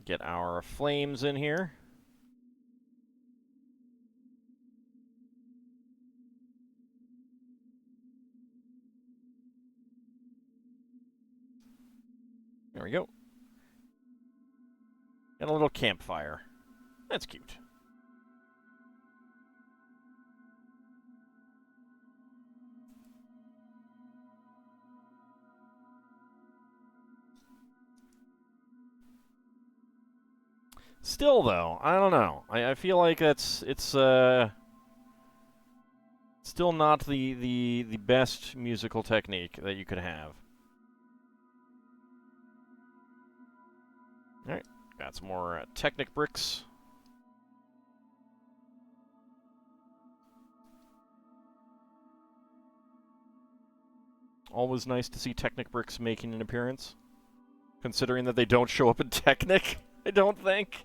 get our flames in here. There we go. And a little campfire. That's cute. Still, though, I don't know. I feel like it's still not the best musical technique that you could have. All right, got some more Technic bricks. Always nice to see Technic bricks making an appearance, considering that they don't show up in Technic, I don't think.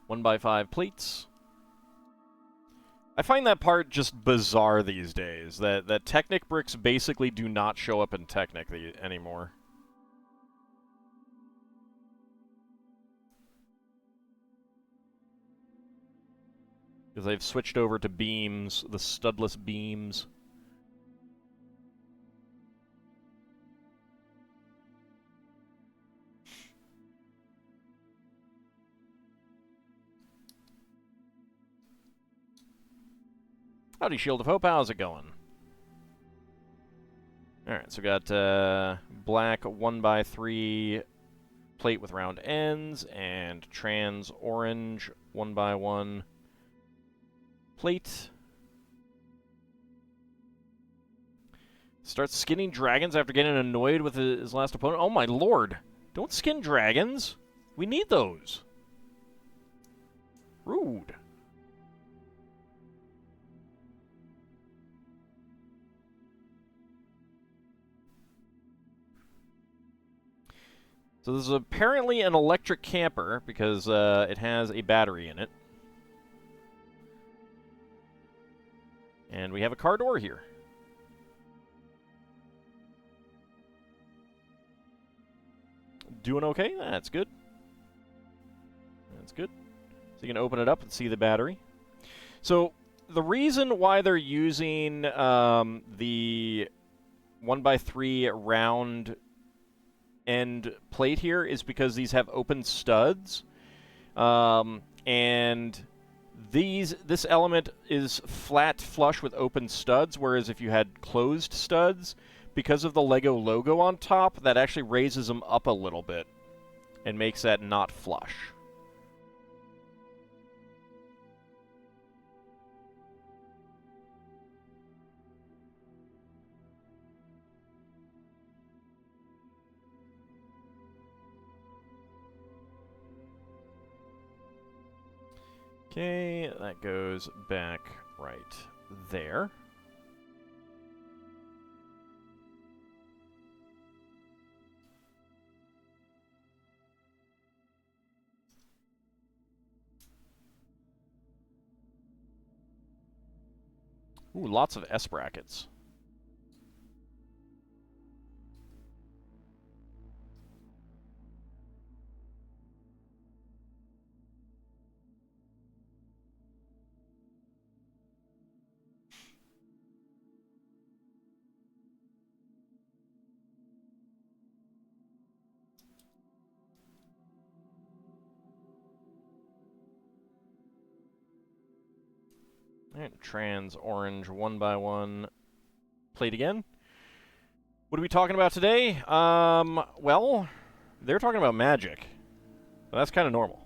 1x5 plates. I find that part just bizarre these days, that Technic bricks basically do not show up in Technic anymore. Because they've switched over to beams, the studless beams. Howdy, Shield of Hope. How's it going? Alright, so we got black 1x3 plate with round ends, and trans orange 1x1 plate. Starts skinning dragons after getting annoyed with his last opponent. Oh my lord! Don't skin dragons! We need those! Rude. So this is apparently an electric camper, because it has a battery in it. And we have a car door here. Doing okay? That's good. That's good. So you can open it up and see the battery. So the reason why they're using the 1x3 round end plate here is because these have open studs, and this element is flat flush with open studs, whereas if you had closed studs, because of the Lego logo on top, that actually raises them up a little bit and makes that not flush. Okay, that goes back right there. Ooh, lots of S brackets. Alright, trans orange 1x1 plate again. What are we talking about today? Well, they're talking about magic. Well, that's kind of normal.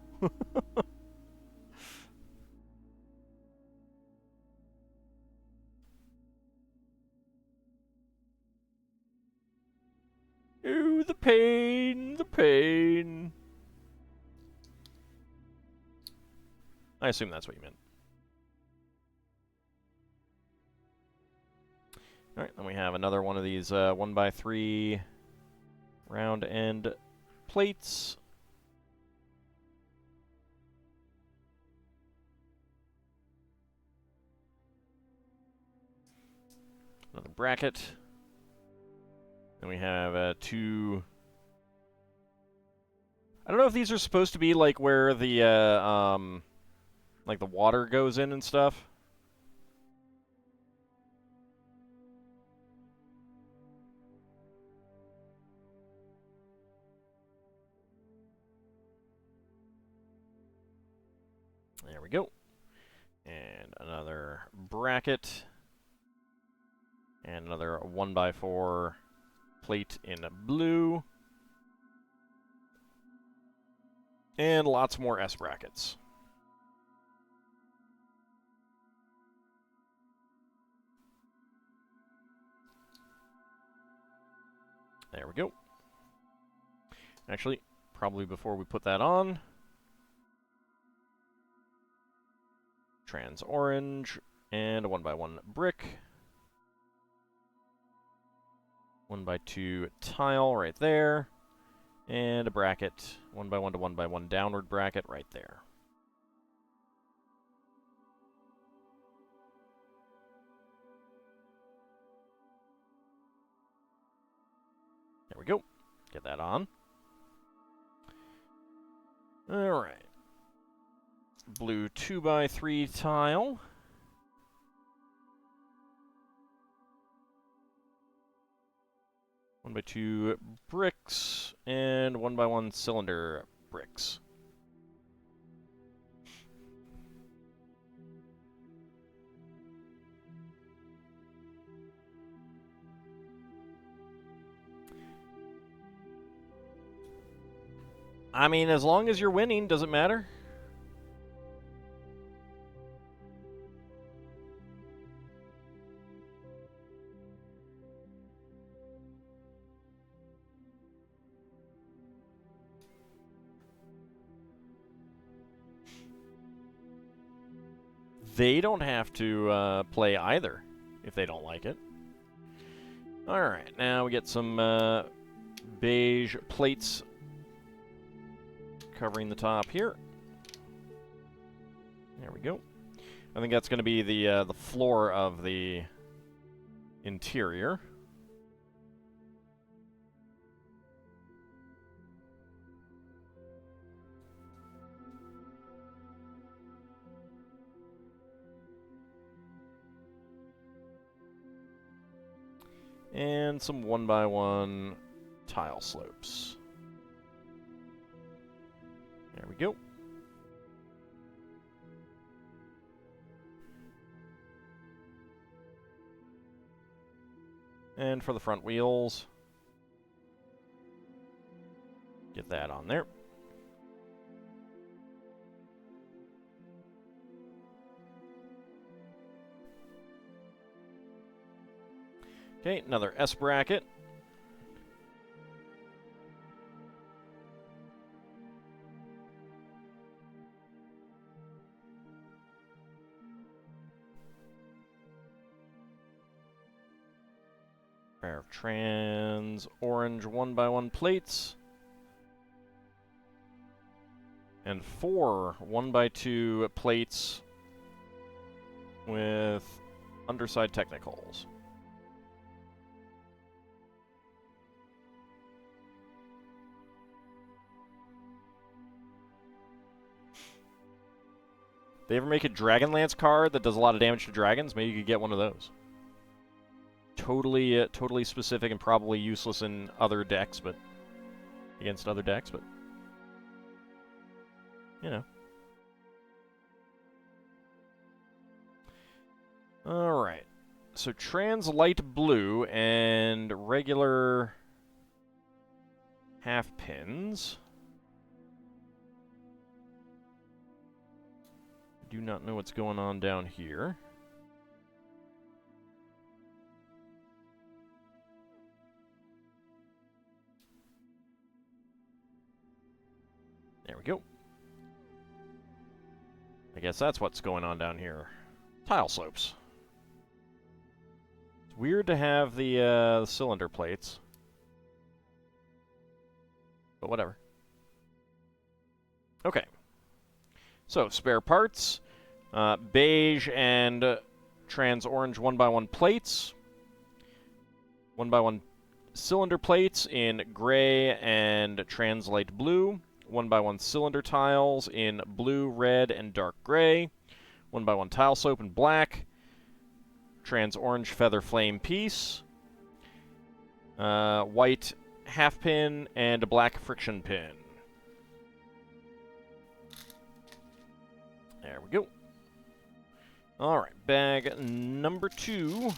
Ooh, the pain, the pain. I assume that's what you meant. Alright, then we have another one of these 1x3 round end plates. Another bracket. Then we have two... I don't know if these are supposed to be like where the like the water goes in and stuff. There we go. And another bracket. And another 1x4 plate in blue. And lots more S brackets. There we go. Actually, probably before we put that on, trans orange and a 1x1 brick. 1x2 tile right there. And a bracket, 1x1 to 1x1 downward bracket right there. There we go. Get that on. Alright. Blue 2x3 tile. One by two bricks and 1x1 cylinder bricks. I mean, as long as you're winning, doesn't matter. They don't have to play either if they don't like it. Alright, now we get some beige plates covering the top here. There we go. I think that's going to be the floor of the interior. And some 1x1 tile slopes. There we go. And for the front wheels, get that on there. Okay, another S bracket. Pair of trans orange 1x1 plates. And 4 1x2 plates with underside technicals. They ever make a Dragonlance card that does a lot of damage to dragons? Maybe you could get one of those. Totally specific and probably useless in other decks, but against other decks, but you know. All right. So trans light blue and regular half pins. Do not know what's going on down here. There we go. I guess that's what's going on down here. Tile slopes. Weird to have the cylinder plates. But whatever. Okay. So, spare parts. Beige and trans orange 1x1 plates. 1x1 cylinder plates in gray and trans light blue. 1x1 cylinder tiles in blue, red, and dark gray. 1x1 tile soap in black. Trans orange feather flame piece. White half pin and a black friction pin. There we go. Alright, bag number 2.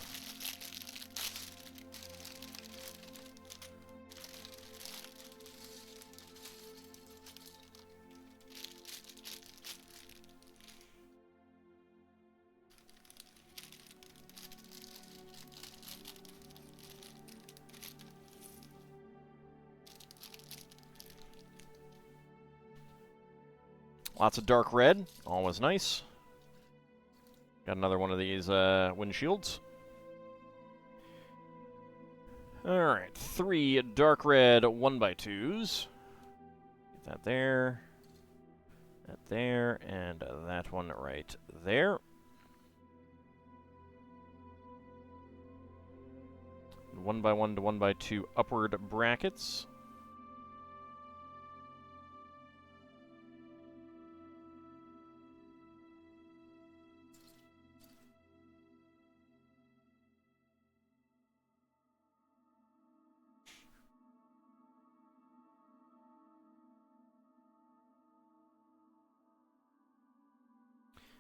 Lots of dark red, always nice. Got another one of these windshields. Alright, 3 dark red 1x2s. Get that there, and that one right there. 1x1 to 1x2 upward brackets.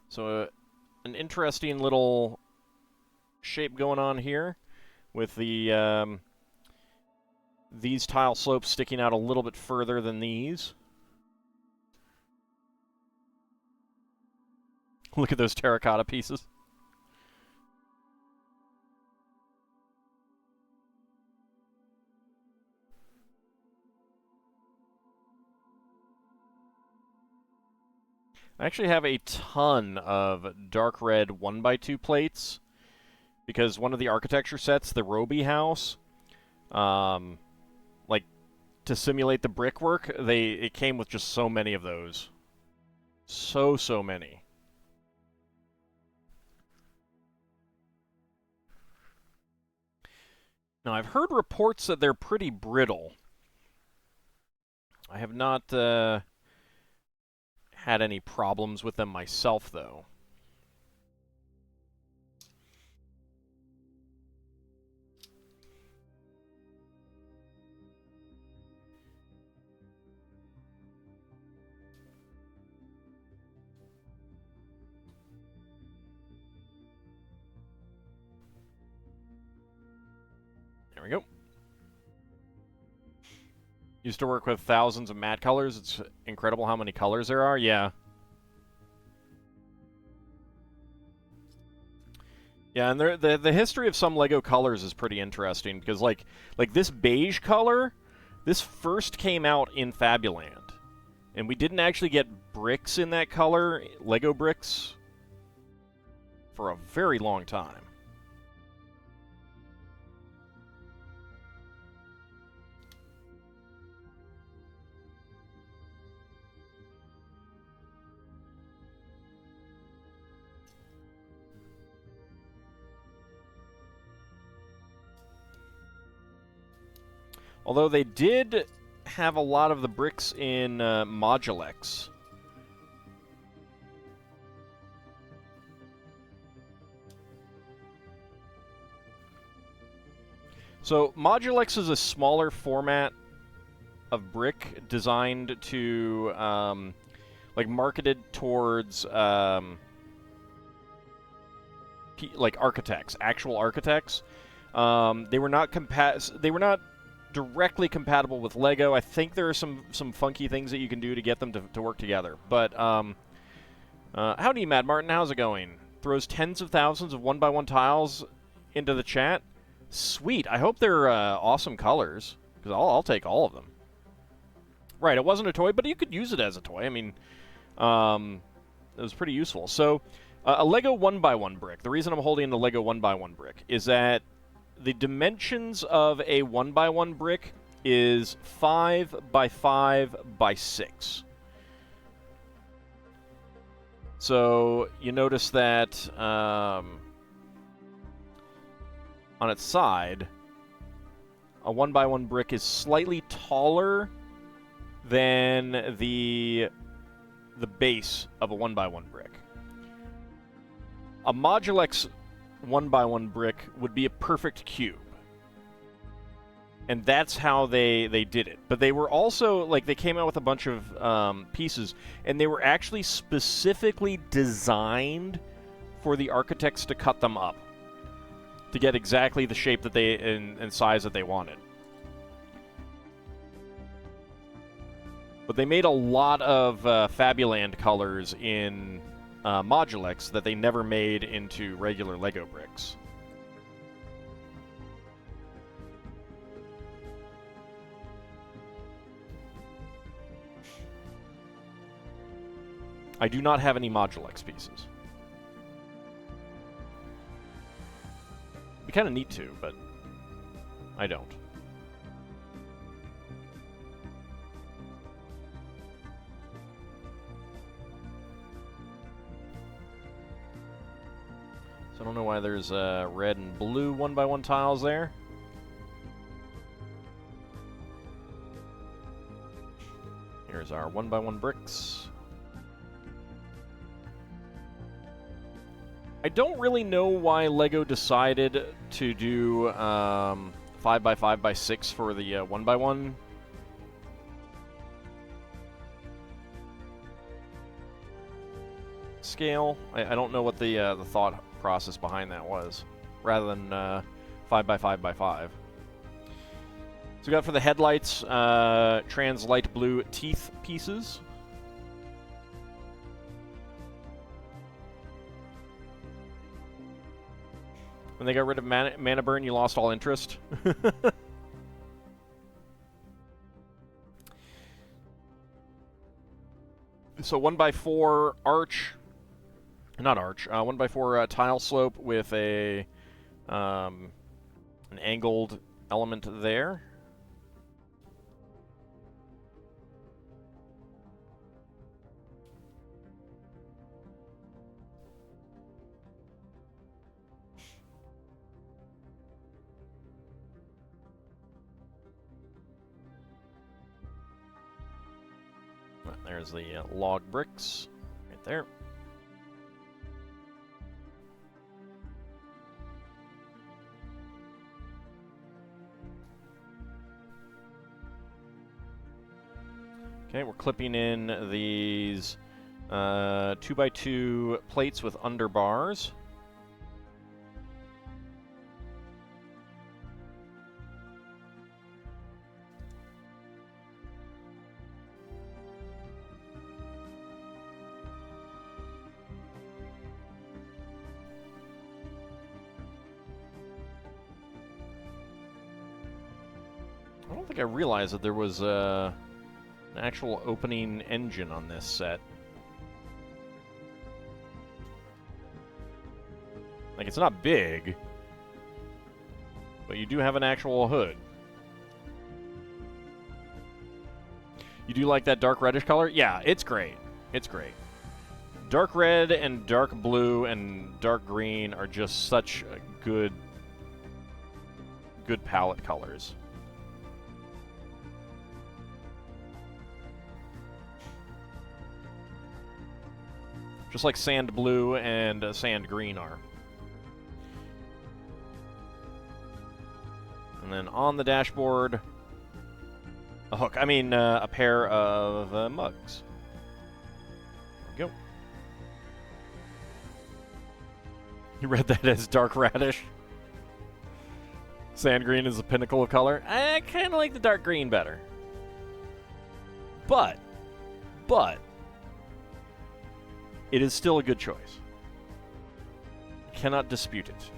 So, an interesting little shape going on here with the these tile slopes sticking out a little bit further than these. Look at those terracotta pieces. I actually have a ton of dark red 1x2 plates because one of the architecture sets, the Roby house, like to simulate the brickwork, it came with just so many of those. So many. Now, I've heard reports that they're pretty brittle. I have not had any problems with them myself, though. There we go. Used to work with thousands of matte colors. It's incredible how many colors there are. Yeah. Yeah, and the history of some LEGO colors is pretty interesting because like this beige color, this first came out in Fabuland, and we didn't actually get bricks in that color, LEGO bricks, for a very long time. Although they did have a lot of the bricks in Modulex. So Modulex is a smaller format of brick designed to, like, marketed towards, like architects, actual architects. They were not directly compatible with LEGO. I think there are some funky things that you can do to get them to work together. But, howdy, Mad Martin, how's it going? Throws tens of thousands of 1x1 tiles into the chat. Sweet. I hope they're awesome colors, because I'll take all of them. Right, it wasn't a toy, but you could use it as a toy. I mean, it was pretty useful. So, a LEGO 1x1 brick. The reason I'm holding the LEGO 1x1 brick is that the dimensions of a 1x1 brick is 5 by 5 by 6. So you notice that on its side, a 1x1 brick is slightly taller than the base of a 1x1 brick. A Modulex 1x1 brick would be a perfect cube. And that's how they did it. But they were also, like, they came out with a bunch of pieces, and they were actually specifically designed for the architects to cut them up to get exactly the shape that they and size that they wanted. But they made a lot of Fabuland colors in Modulex that they never made into regular Lego bricks. I do not have any Modulex pieces. We kind of need to, but I don't. So I don't know why there's red and blue 1x1 tiles there. Here's our 1x1 bricks. I don't really know why LEGO decided to do 5 by 5 by 6 for the 1x1. Scale. I don't know what the thought process behind that was, rather than 5 by 5 by 5. So we got for the headlights, trans light blue teeth pieces. When they got rid of mana burn, you lost all interest. So 1x4 arch, not arch, 1x4 tile slope with a an angled element there. There's the log bricks right there. Okay, we're clipping in these 2x2 plates with underbars. I don't think I realized that there was an actual opening engine on this set. Like, it's not big, but you do have an actual hood. You do like that dark reddish color? Yeah, it's great. It's great. Dark red and dark blue and dark green are just such good palette colors. Just like sand blue and sand green are. And then on the dashboard, a hook. I mean, a pair of mugs. There we go. You read that as dark radish? Sand green is the pinnacle of color. I kind of like the dark green better. But, it is still a good choice. Cannot dispute it.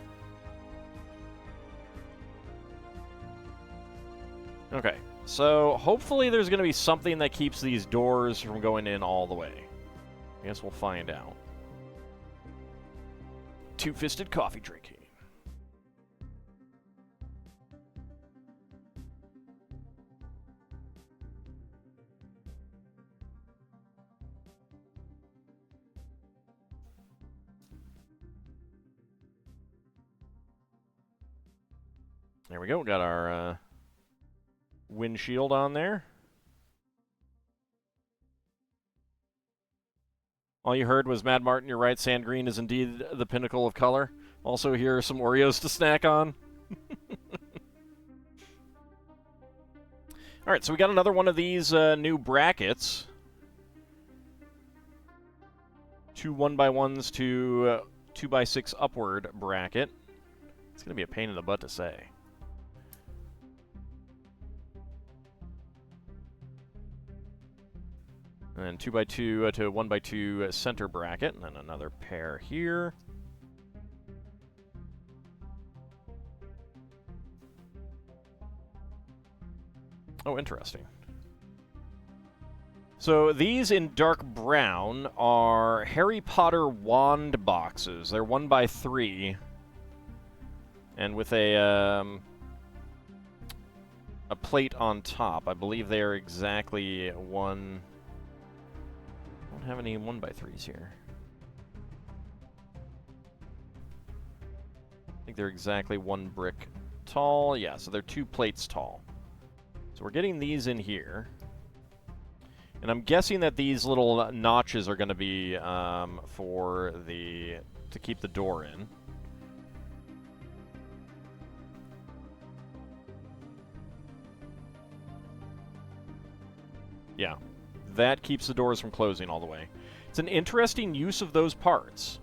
Okay, so hopefully there's going to be something that keeps these doors from going in all the way. I guess we'll find out. Two-fisted coffee drinking. There we go. Got our windshield on there. All you heard was, Mad Martin, you're right, sand green is indeed the pinnacle of color. Also, here are some Oreos to snack on. Alright, so we got another one of these new brackets. 2 1x1s to 2x6 upward bracket. It's going to be a pain in the butt to say. And then 2x2 to 1x2 center bracket, and then another pair here. Oh, interesting. So these in dark brown are Harry Potter wand boxes. They're 1x3, and with a plate on top. I believe they are exactly one. I don't have any 1x3s here. I think they're exactly 1 brick tall. Yeah, so they're 2 plates tall. So we're getting these in here. And I'm guessing that these little notches are going to be to keep the door in. Yeah, that keeps the doors from closing all the way. It's an interesting use of those parts.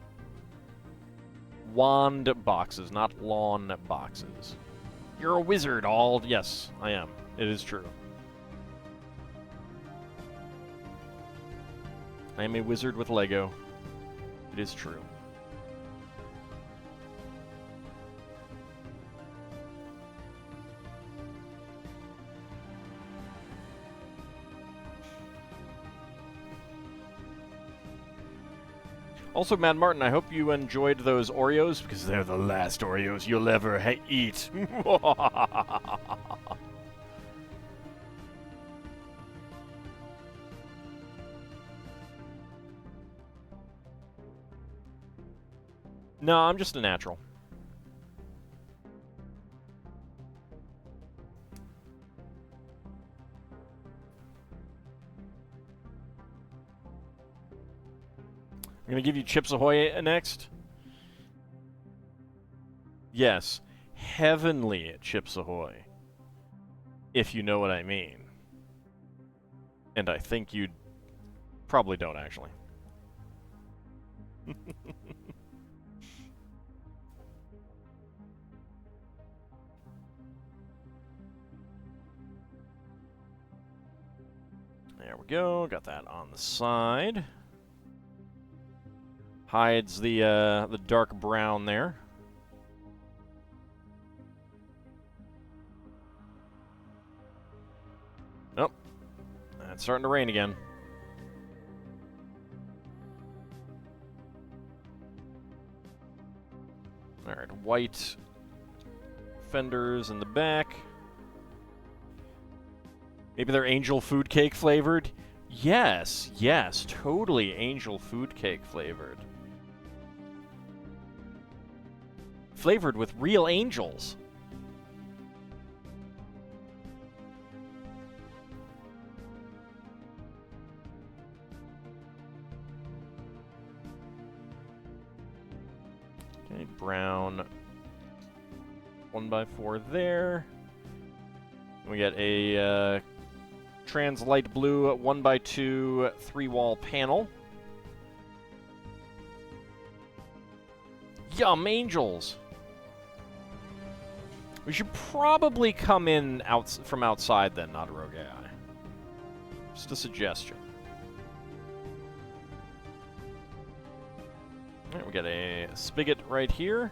Wand boxes, not lawn boxes. You're a wizard, Ald. Yes, I am. It is true. I am a wizard with Lego. It is true. Also, Mad Martin, I hope you enjoyed those Oreos, because they're the last Oreos you'll ever eat. No, I'm just a natural. I'm going to give you Chips Ahoy next. Yes, heavenly Chips Ahoy, if you know what I mean. And I think you probably don't, actually. There we go. Got that on the side. Hides the dark brown there. Oh, it's starting to rain again. All right, white fenders in the back. Maybe they're angel food cake flavored? Yes, yes, totally angel food cake flavored. Flavored with real angels. Okay, brown 1x4 there. We got a trans light blue 1x2 3-wall panel. Yum, angels! We should probably come in from outside then, not a rogue AI. Just a suggestion. Alright, we got a spigot right here.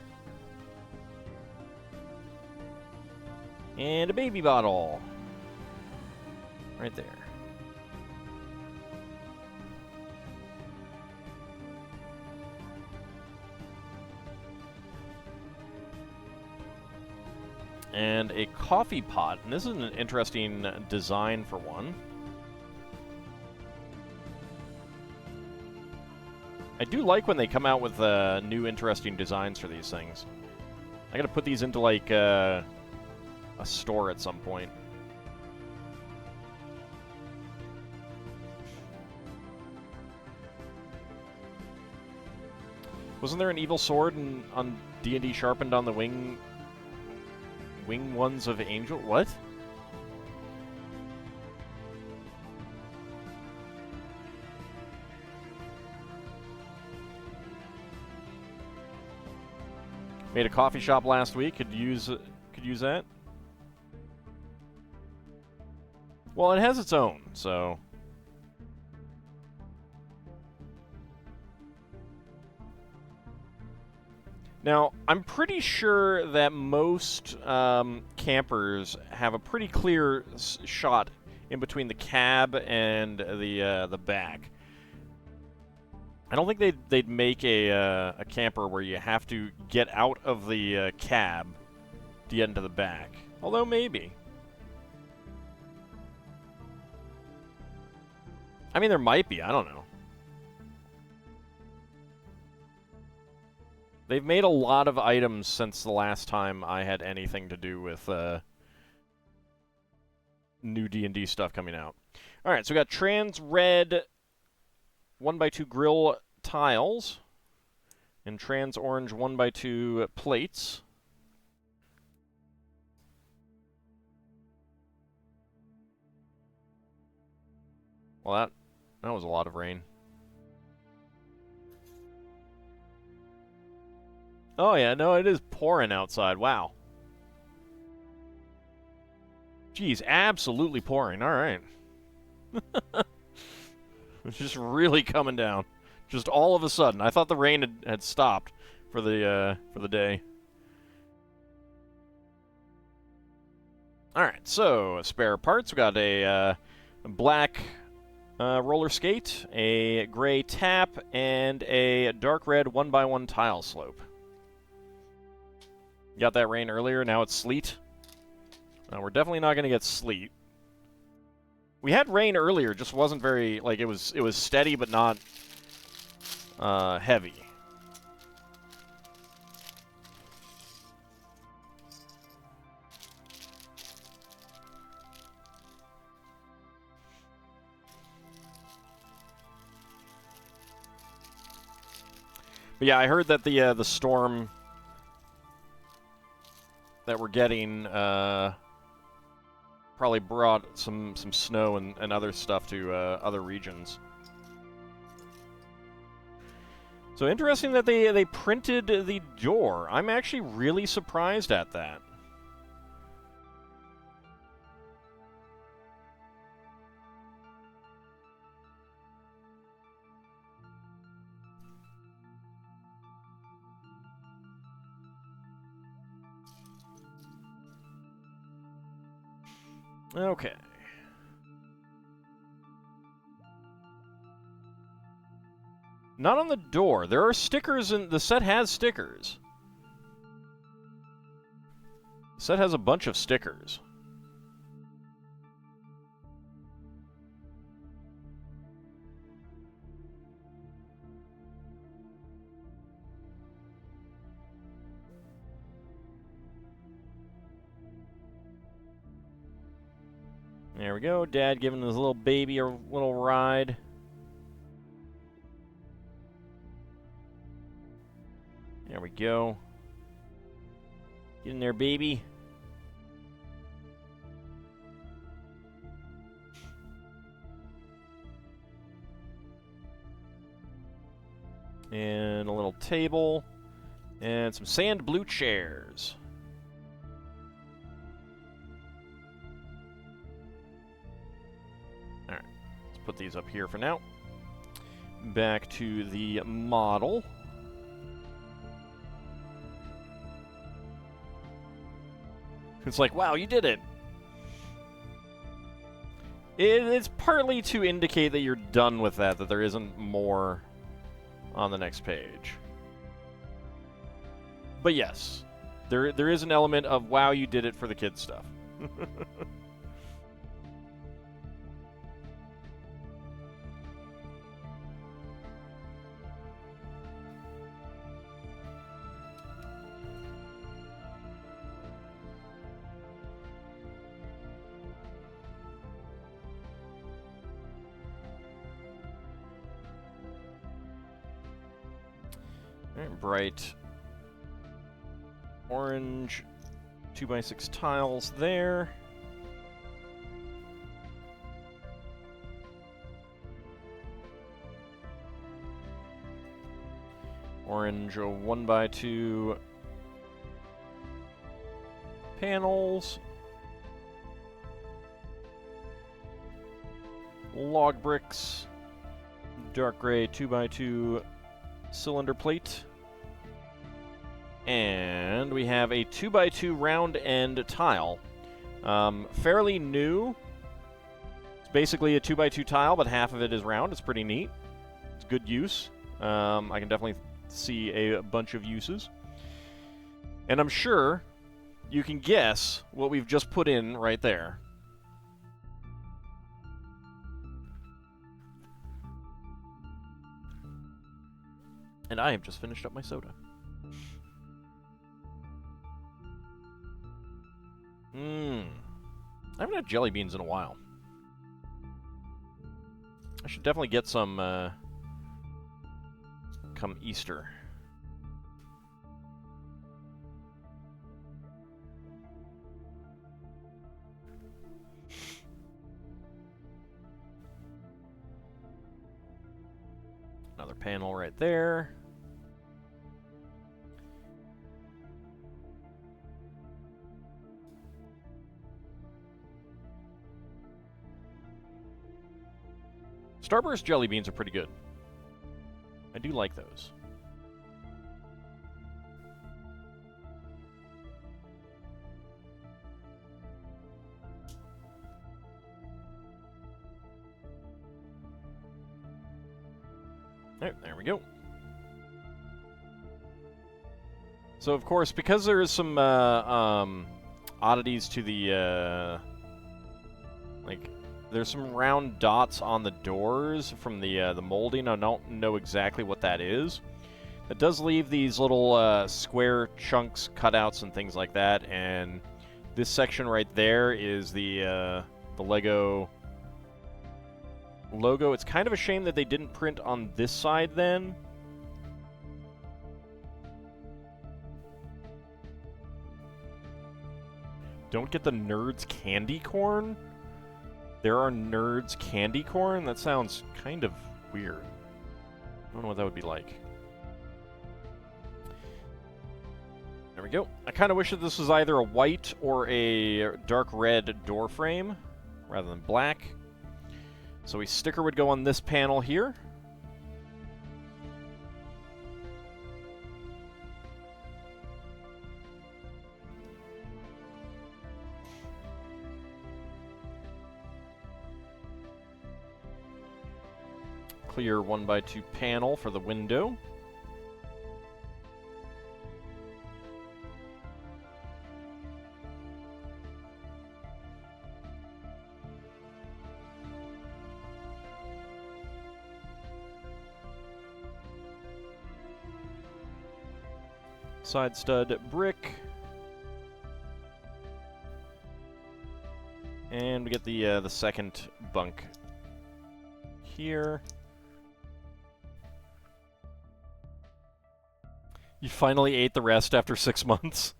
And a baby bottle. Right there. And a coffee pot. And this is an interesting design for one. I do like when they come out with new interesting designs for these things. I gotta put these into, like, a store at some point. Wasn't there an evil sword on D&D sharpened on the wing ones of Angel? What? Made a coffee shop last week. Could use that. Well, it has its own, so. Now, I'm pretty sure that most campers have a pretty clear shot in between the cab and the back. I don't think they'd make a camper where you have to get out of the cab to get into the back. Although maybe. I mean, there might be. I don't know. They've made a lot of items since the last time I had anything to do with new D&D stuff coming out. All right, so we got trans red 1x2 grill tiles and trans orange 1x2 plates. Well, that was a lot of rain. Oh yeah, no, it is pouring outside. Wow. Geez, absolutely pouring. All right. It's just really coming down. Just all of a sudden. I thought the rain had stopped for the day. All right, so spare parts. We got a black roller skate, a gray tap, and a dark red 1x1 tile slope. Got that rain earlier, now it's sleet. We're definitely not going to get sleet. We had rain earlier, just wasn't very, like, it was steady but not heavy. But yeah, I heard that the storm that we're getting probably brought some snow and other stuff to other regions. So interesting that they printed the door. I'm actually really surprised at that. Okay. Not on the door. There are stickers, and the set has stickers. The set has a bunch of stickers. There we go. Dad giving his little baby a little ride. There we go. Get in there, baby. And a little table. And some sand blue chairs. Alright. Let's put these up here for now. Back to the model. It's like, wow, you did it. It's partly to indicate that you're done with that there isn't more on the next page. But yes, there is an element of, wow, you did it for the kids stuff. Alright, bright orange 2x6 tiles there. Orange 1x2 panels. Log bricks. Dark gray 2x2 cylinder plate. And we have a 2x2 round end tile. Fairly new. It's basically a 2x2 tile, but half of it is round. It's pretty neat. It's good use. I can definitely see a bunch of uses. And I'm sure you can guess what we've just put in right there. And I have just finished up my soda. I haven't had jelly beans in a while. I should definitely get some come Easter. Another panel right there. Starburst jelly beans are pretty good. I do like those. Alright, there we go. So, of course, because there is some oddities to the, there's some round dots on the doors from the molding. I don't know exactly what that is. It does leave these little square chunks, cutouts, and things like that. And this section right there is the Lego logo. It's kind of a shame that they didn't print on this side then. Don't get the Nerds candy corn? There are Nerds candy corn? That sounds kind of weird. I don't know what that would be like. There we go. I kind of wish that this was either a white or a dark red door frame rather than black. So a sticker would go on this panel here. Clear 1x2 panel for the window. Side stud brick. And we get the second bunk here. You finally ate the rest after 6 months.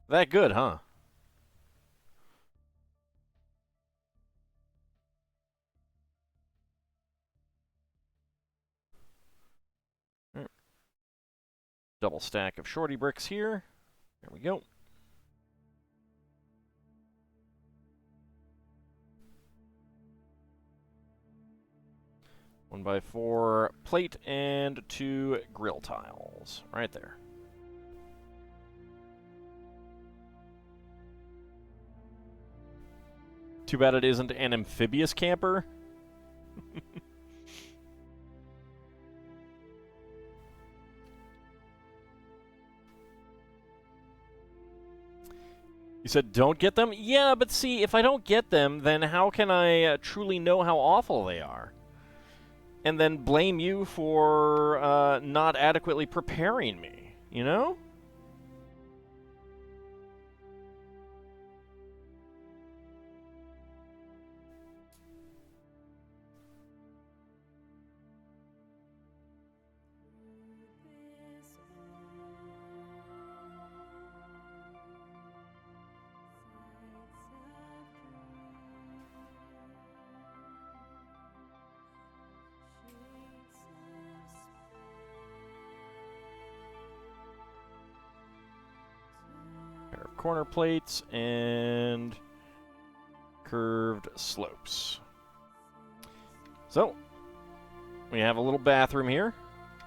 That good, huh? Double stack of shorty bricks here. There we go. One by 4 plate and 2 grill tiles. Right there. Too bad it isn't an amphibious camper. You said don't get them? Yeah, but see, if I don't get them, then how can I truly know how awful they are? And then blame you for not adequately preparing me, you know? corner plates and curved slopes. So, we have a little bathroom here.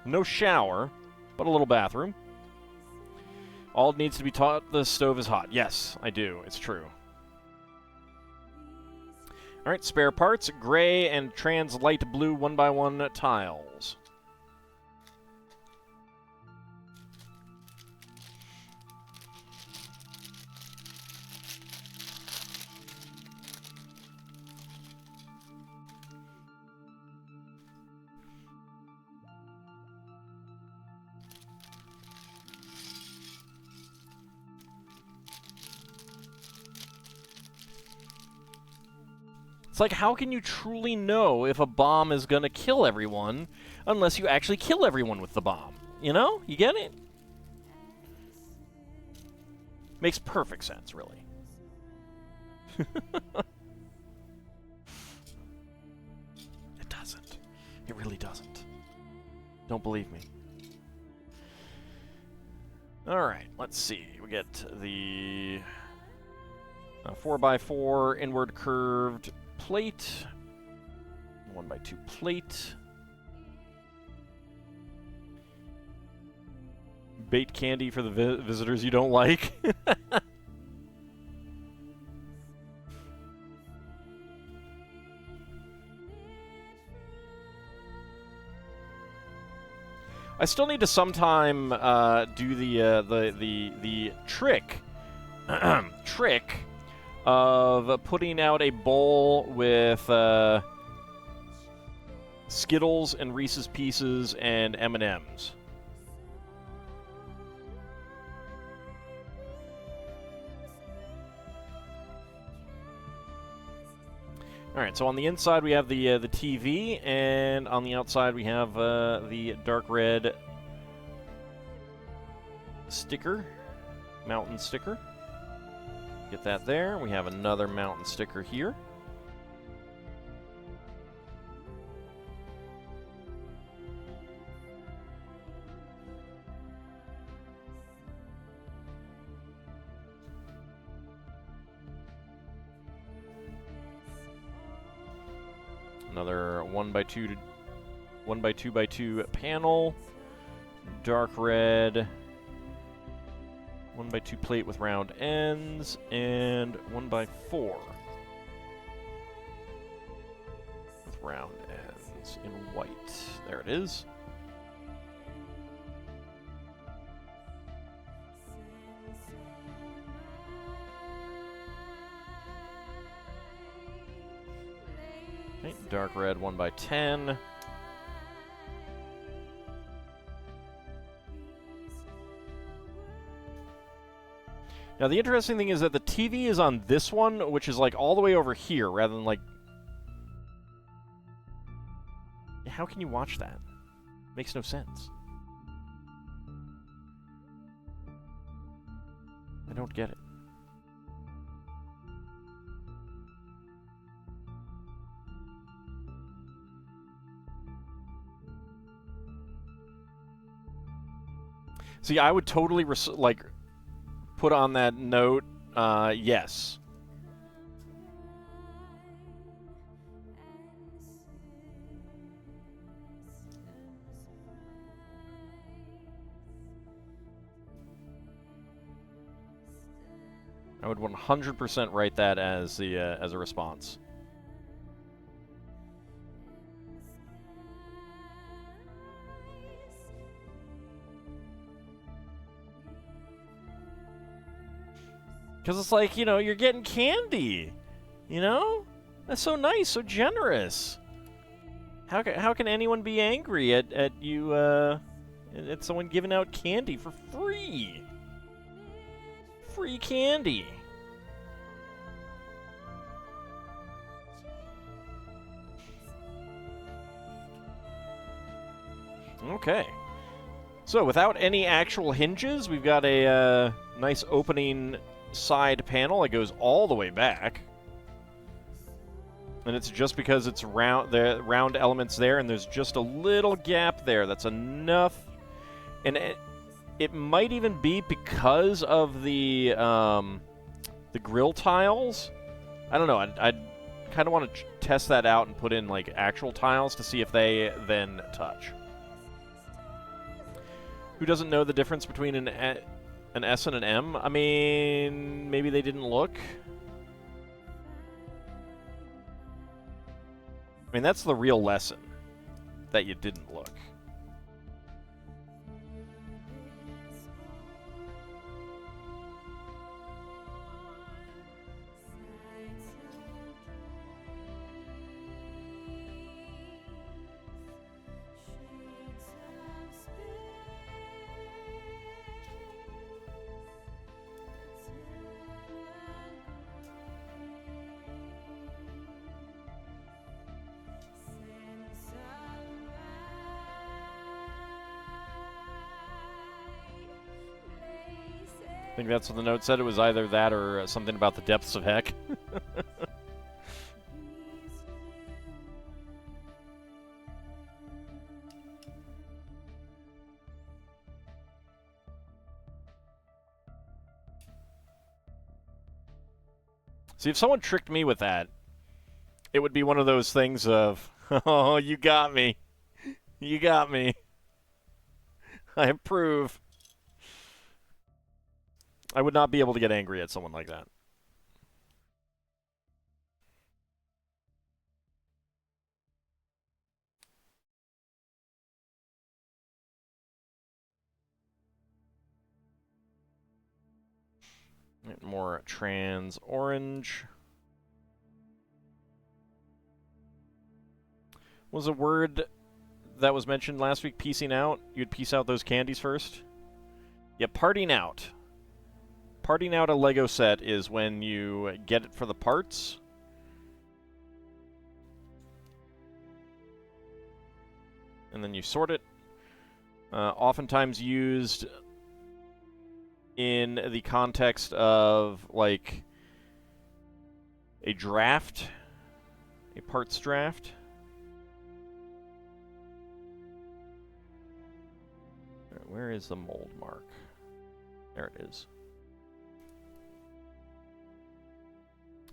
No shower, but a little bathroom. All needs to be taught the stove is hot. Yes, I do. It's true. All right, spare parts, gray and trans light blue 1x1 tiles. It's like, how can you truly know if a bomb is going to kill everyone unless you actually kill everyone with the bomb? You know? You get it? Makes perfect sense, really. It doesn't. It really doesn't. Don't believe me. Alright, let's see. We get the 4x4 inward curved plate, 1x2 plate, bait candy for the visitors you don't like. I still need to sometime do the trick of putting out a bowl with Skittles and Reese's Pieces and M&Ms. All right, so on the inside we have the TV, and on the outside we have the dark red sticker, mountain sticker. Get that there. We have another mountain sticker here. Another 1x2x2 panel. Dark red 1x2 plate with round ends, and 1x4 with round ends in white. There it is. Okay, dark red 1x10. Now, the interesting thing is that the TV is on this one, which is, like, all the way over here, rather than, like... How can you watch that? Makes no sense. I don't get it. See, I would totally, like... put on that note, yes. I would 100% write that as a response. Because it's like, you know, you're getting candy. You know? That's so nice, so generous. How can anyone be angry at you, at someone giving out candy for free? Free candy. Okay. So, without any actual hinges, we've got a nice opening side panel that goes all the way back, and it's just because it's round, the round elements there, and there's just a little gap there. That's enough, and It might even be because of the grill tiles. I don't know. I'd kind of want to test that out and put in like actual tiles to see if they then touch. Who doesn't know the difference between an S and an M? I mean, maybe they didn't look. I mean, that's the real lesson, that you didn't look. I think that's what the note said. It was either that or something about the depths of heck. See, if someone tricked me with that, it would be one of those things of, oh, you got me. You got me. I approve. I would not be able to get angry at someone like that. More trans orange. Was a word that was mentioned last week, piecing out? You'd piece out those candies first? Yeah, parting out. Parting out a Lego set is when you get it for the parts. And then you sort it. Oftentimes used in the context of, like, a draft. A parts draft. Where is the mold mark? There it is.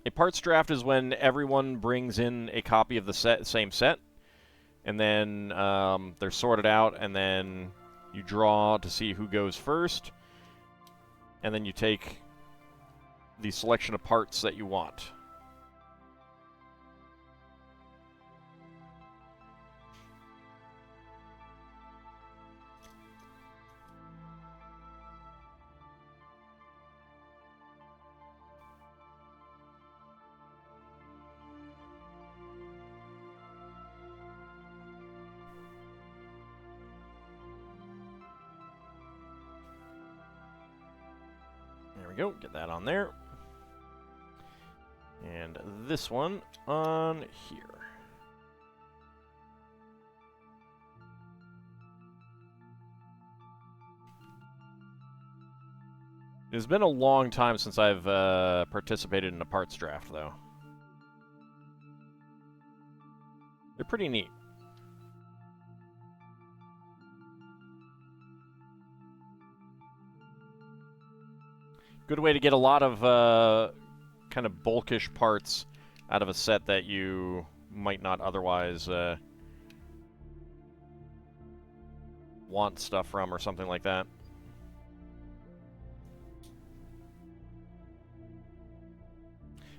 A parts draft is when everyone brings in a copy of the same set, and then they're sorted out, and then you draw to see who goes first, and then you take the selection of parts that you want. There we go, get that on there. And this one on here. It's been a long time since I've participated in a parts draft, though. They're pretty neat. Good way to get a lot of kind of bulkish parts out of a set that you might not otherwise want stuff from or something like that.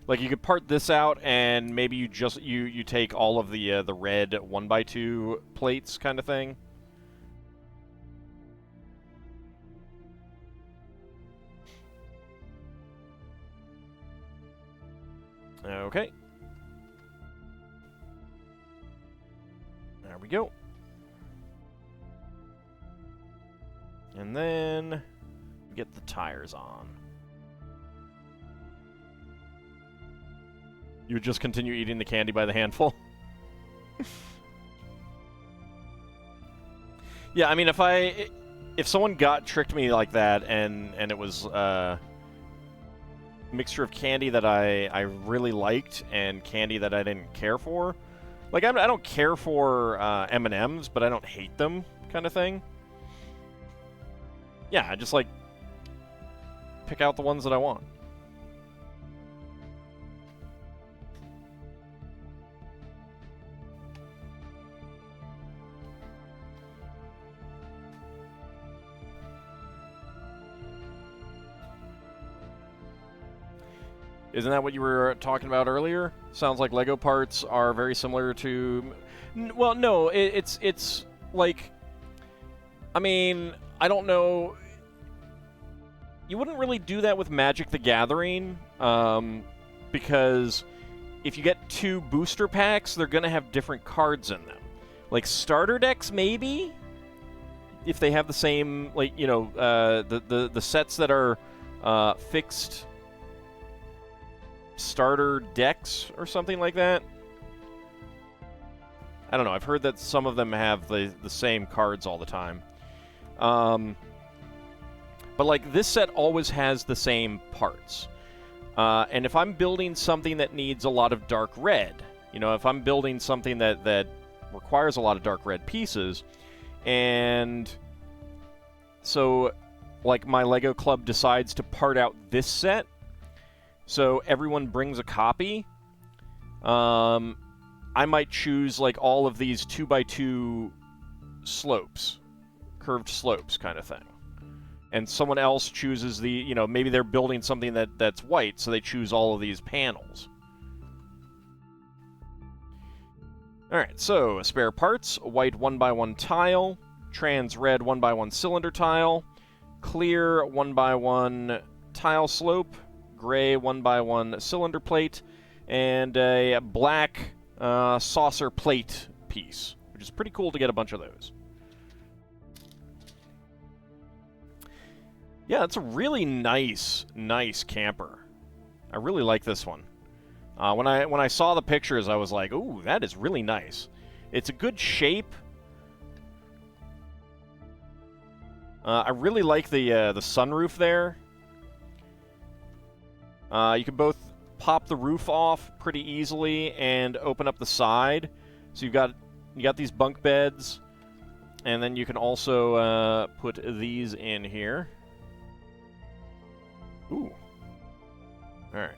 Like, you could part this out and maybe you just you take all of the red 1x2 plates kind of thing. Okay. There we go. And then get the tires on. You would just continue eating the candy by the handful? Yeah, I mean, if someone tricked me like that and it was mixture of candy that I really liked and candy that I didn't care for. Like, I don't care for M&Ms, but I don't hate them, kind of thing. Yeah, I just, like, pick out the ones that I want. Isn't that what you were talking about earlier? Sounds like Lego parts are very similar to... Well, no, it's like... I mean, I don't know... You wouldn't really do that with Magic the Gathering, because if you get 2 booster packs, they're going to have different cards in them. Like, starter decks, maybe? If they have the same, like, you know, the sets that are fixed... starter decks or something like that. I don't know. I've heard that some of them have the same cards all the time. But like this set always has the same parts. And if I'm building something that needs a lot of dark red, you know, if I'm building something that requires a lot of dark red pieces, and so like my Lego club decides to part out this set, so everyone brings a copy. I might choose like all of these 2x2 slopes, curved slopes kind of thing. And someone else chooses the, you know, maybe they're building something that's white, so they choose all of these panels. Alright, so spare parts, white 1x1 tile, trans red 1x1 cylinder tile, clear 1x1 tile slope, gray 1x1 cylinder plate, and a black saucer plate piece, which is pretty cool to get a bunch of those. Yeah, it's a really nice camper. I really like this one. When I saw the pictures, I was like, ooh, that is really nice. It's a good shape. I really like the sunroof there. You can both pop the roof off pretty easily and open up the side. So you got these bunk beds, and then you can also put these in here. Ooh. All right.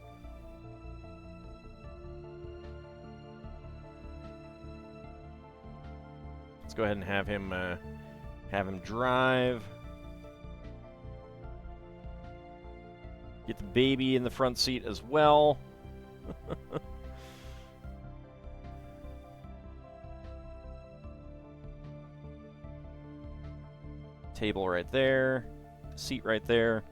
Let's go ahead and have him drive. Get the baby in the front seat as well. Table right there. Seat right there.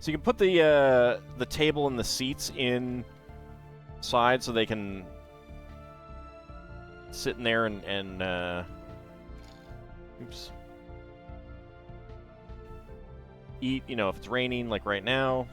So you can put the table and the seats inside so they can sit in there and oops. Eat, you know, if it's raining like right now.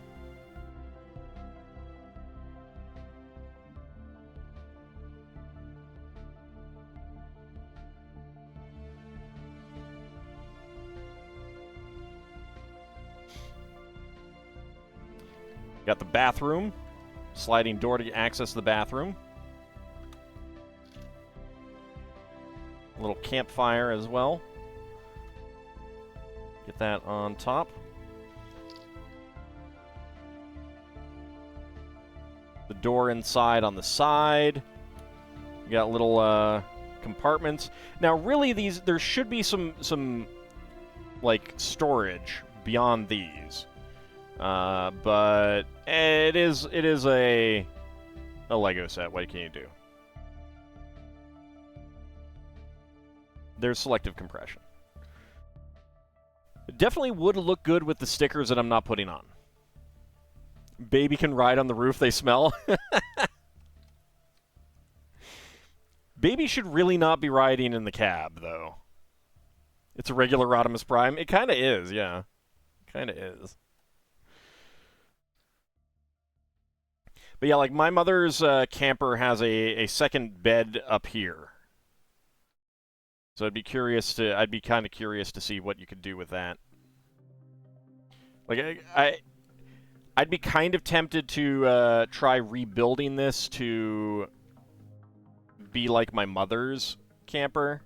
Got the bathroom, sliding door to access the bathroom. A little campfire as well. Get that on top. The door inside on the side. You got little compartments. Now, really, there should be some like storage beyond these. But it is a Lego set. What can you do? There's selective compression. It definitely would look good with the stickers that I'm not putting on. Baby can ride on the roof, they smell. Baby should really not be riding in the cab, though. It's a regular Rodimus Prime. It kind of is, yeah. Kind of is. But yeah, like my mother's camper has a second bed up here. So I'd be kind of curious to see what you could do with that. Like I'd be kind of tempted to try rebuilding this to be like my mother's camper.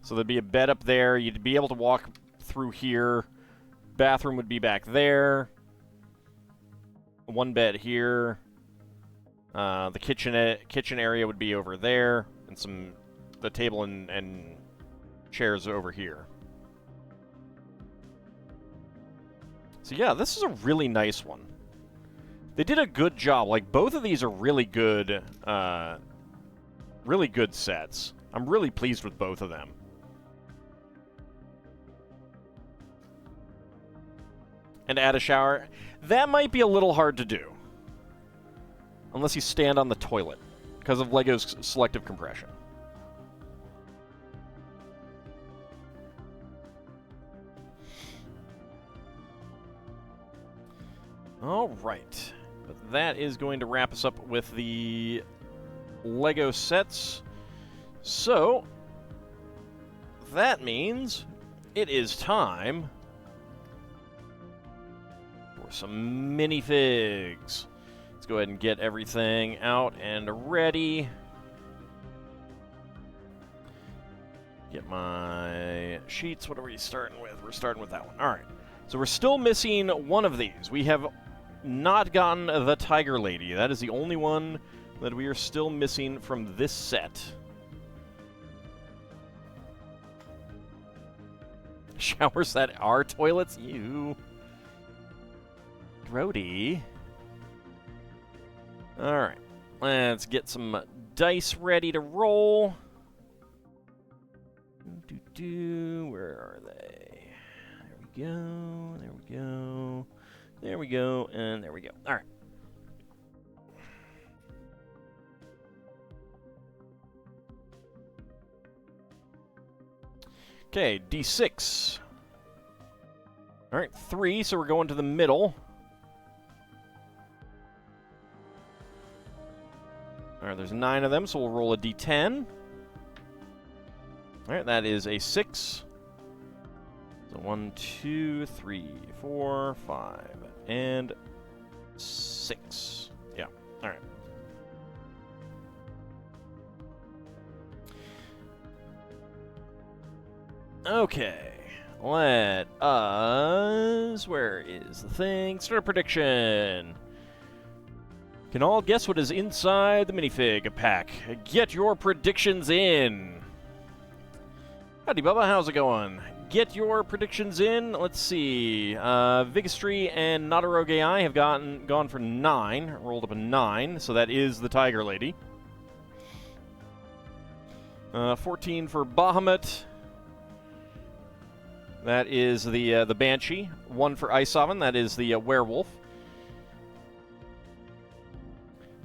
So there'd be a bed up there. You'd be able to walk through here. Bathroom would be back there. One bed here. The kitchen area would be over there, and the table and chairs over here. So yeah, this is a really nice one. They did a good job. Like, both of these are really good sets. I'm really pleased with both of them. And add a shower. That might be a little hard to do. Unless you stand on the toilet, because of LEGO's selective compression. Alright. But that is going to wrap us up with the LEGO sets. So, that means it is time for some minifigs. Let's go ahead and get everything out and ready. Get my sheets. What are we starting with? We're starting with that one. All right. So we're still missing one of these. We have not gotten the Tiger Lady. That is the only one that we are still missing from this set. Showers that are toilets? Ew. Grody. Alright, let's get some dice ready to roll. Where are they? There we go, there we go, there we go, and there we go. Alright. Okay, D6. Alright, 3, so we're going to the middle. Alright, there's 9 of them, so we'll roll a d10. Alright, that is a 6. So 1, 2, 3, 4, 5, and 6. Yeah, alright. Okay, let us... Where is the thing? Start a prediction. Can all guess what is inside the minifig pack? Get your predictions in. Howdy, Bubba. How's it going? Get your predictions in. Let's see. Vigistry and Notaroge AI have gone for 9. Rolled up a 9, so that is the Tiger Lady. 14 for Bahamut. That is the Banshee. 1 for Ice Oven. That is the Werewolf.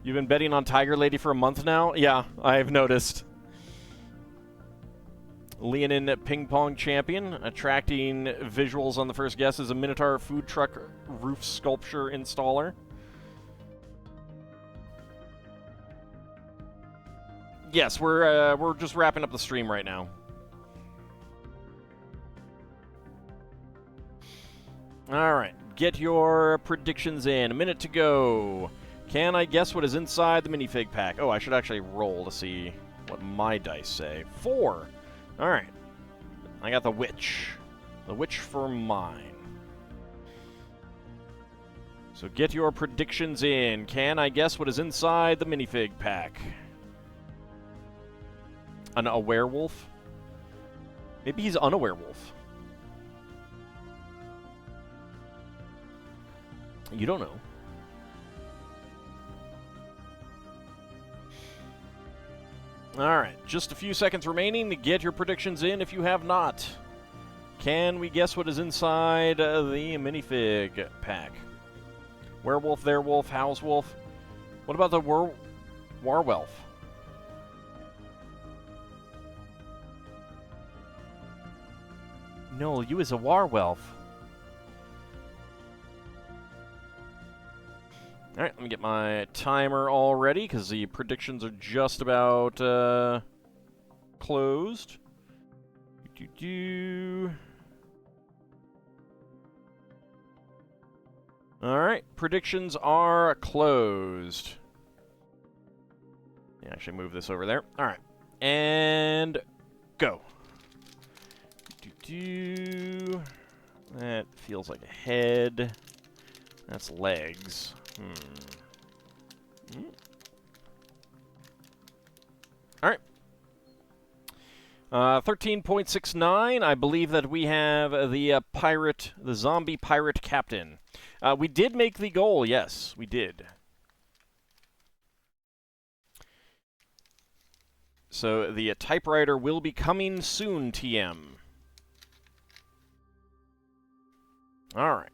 You've been betting on Tiger Lady for a month now? Yeah, I've noticed. Leonin Ping Pong Champion, attracting visuals on the first guess, is a Minotaur food truck roof sculpture installer. Yes, we're just wrapping up the stream right now. All right, get your predictions in. A minute to go. Can I guess what is inside the minifig pack? Oh, I should actually roll to see what my dice say. 4. All right. I got the witch. The witch for mine. So get your predictions in. Can I guess what is inside the minifig pack? A werewolf? Maybe he's a werewolf. You don't know. Alright, just a few seconds remaining to get your predictions in if you have not. Can we guess what is inside the minifig pack? Werewolf, Theirwolf, Housewolf. What about the Warwolf? No, you is a Warwolf. Alright, let me get my timer all ready, because the predictions are just about closed. Alright, predictions are closed. Yeah, actually move this over there. Alright, and go. feels like a head. That's legs. Alright. 13.69. I believe that we have the zombie pirate captain. We did make the goal, yes, we did. So the typewriter will be coming soon, TM. Alright.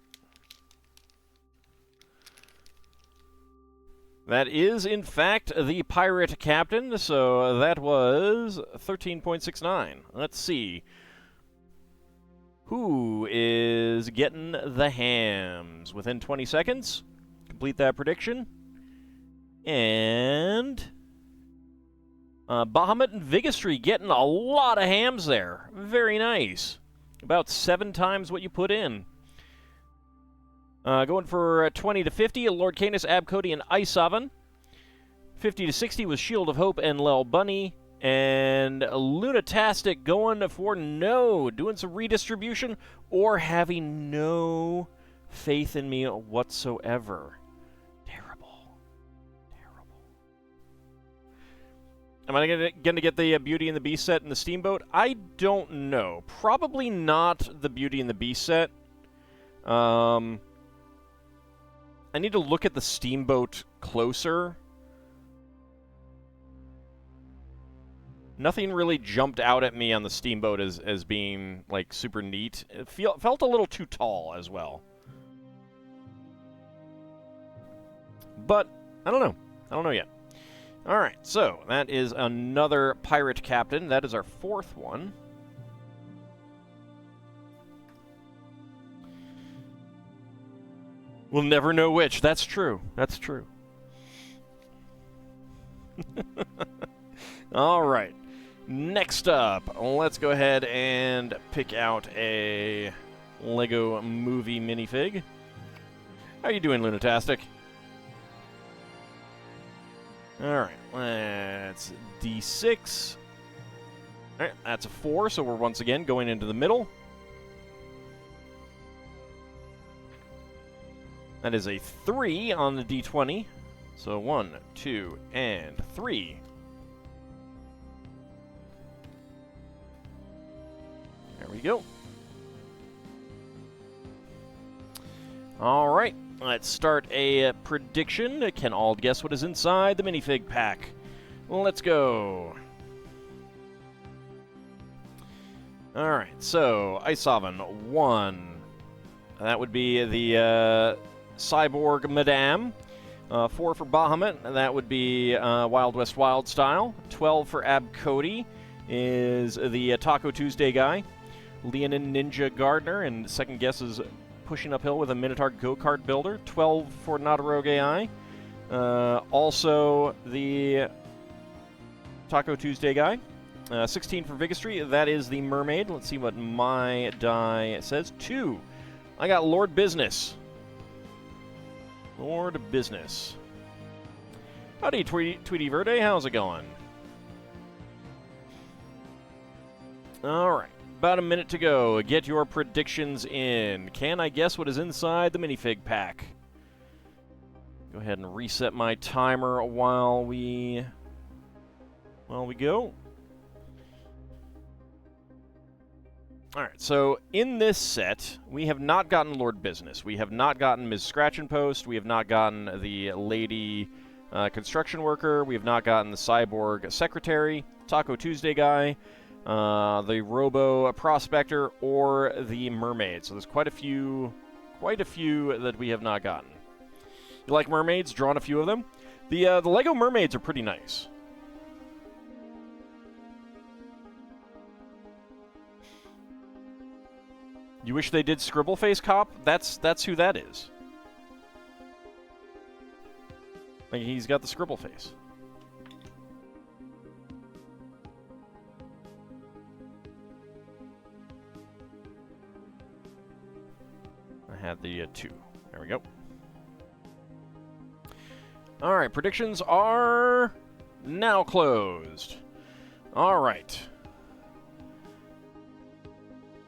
That is, in fact, the pirate captain, so that was 13.69. Let's see. Who is getting the hams? Within 20 seconds. Complete that prediction. And Bahamut and Vigistry getting a lot of hams there. Very nice. About 7 times what you put in. Going for 20 to 50, Lord Canis, Abcody, and Ice Oven. 50 to 60 was Shield of Hope and Lel Bunny. And Lunatastic going for no. Doing some redistribution or having no faith in me whatsoever. Terrible. Terrible. Am I going to get the Beauty and the Beast set in the Steamboat? I don't know. Probably not the Beauty and the Beast set. I need to look at the Steamboat closer. Nothing really jumped out at me on the Steamboat as being, like, super neat. It felt a little too tall as well. But, I don't know. I don't know yet. Alright, so that is another pirate captain. That is our 4th one. We'll never know which. That's true. That's true. All right. Next up, let's go ahead and pick out a Lego Movie minifig. How you doing, Lunatastic? All right. That's D6. All right, that's a 4, so we're once again going into the middle. That is a 3 on the D20. So 1, 2, and 3. There we go. All right, let's start a prediction. Can all guess what is inside the minifig pack? Let's go. All right, so Ice Oven 1. That would be the Cyborg Madame. 4 for Bahamut, and that would be Wild West Wild style. 12 for Abcody is the Taco Tuesday guy. Leonin Ninja Gardener, and second guess is pushing uphill with a Minotaur Go-Kart Builder. 12 for Nadaroge Eye. Also the Taco Tuesday guy. 16 for Vigistry, that is the Mermaid. Let's see what my die says. 2. I got Lord Business. Lord Business. Howdy, Tweety Verde. How's it going? All right. About a minute to go. Get your predictions in. Can I guess what is inside the minifig pack? Go ahead and reset my timer while we go. Alright, so in this set, we have not gotten Lord Business. We have not gotten Ms. Scratch and Post. We have not gotten the Lady Construction Worker. We have not gotten the Cyborg Secretary, Taco Tuesday guy, the Robo Prospector, or the Mermaid. So there's quite a few that we have not gotten. You like mermaids? Drawn a few of them. The Lego mermaids are pretty nice. You wish they did Scribbleface Cop? That's who that is. Like, he's got the scribble face. I had the 2. There we go. Alright, predictions are now closed. Alright.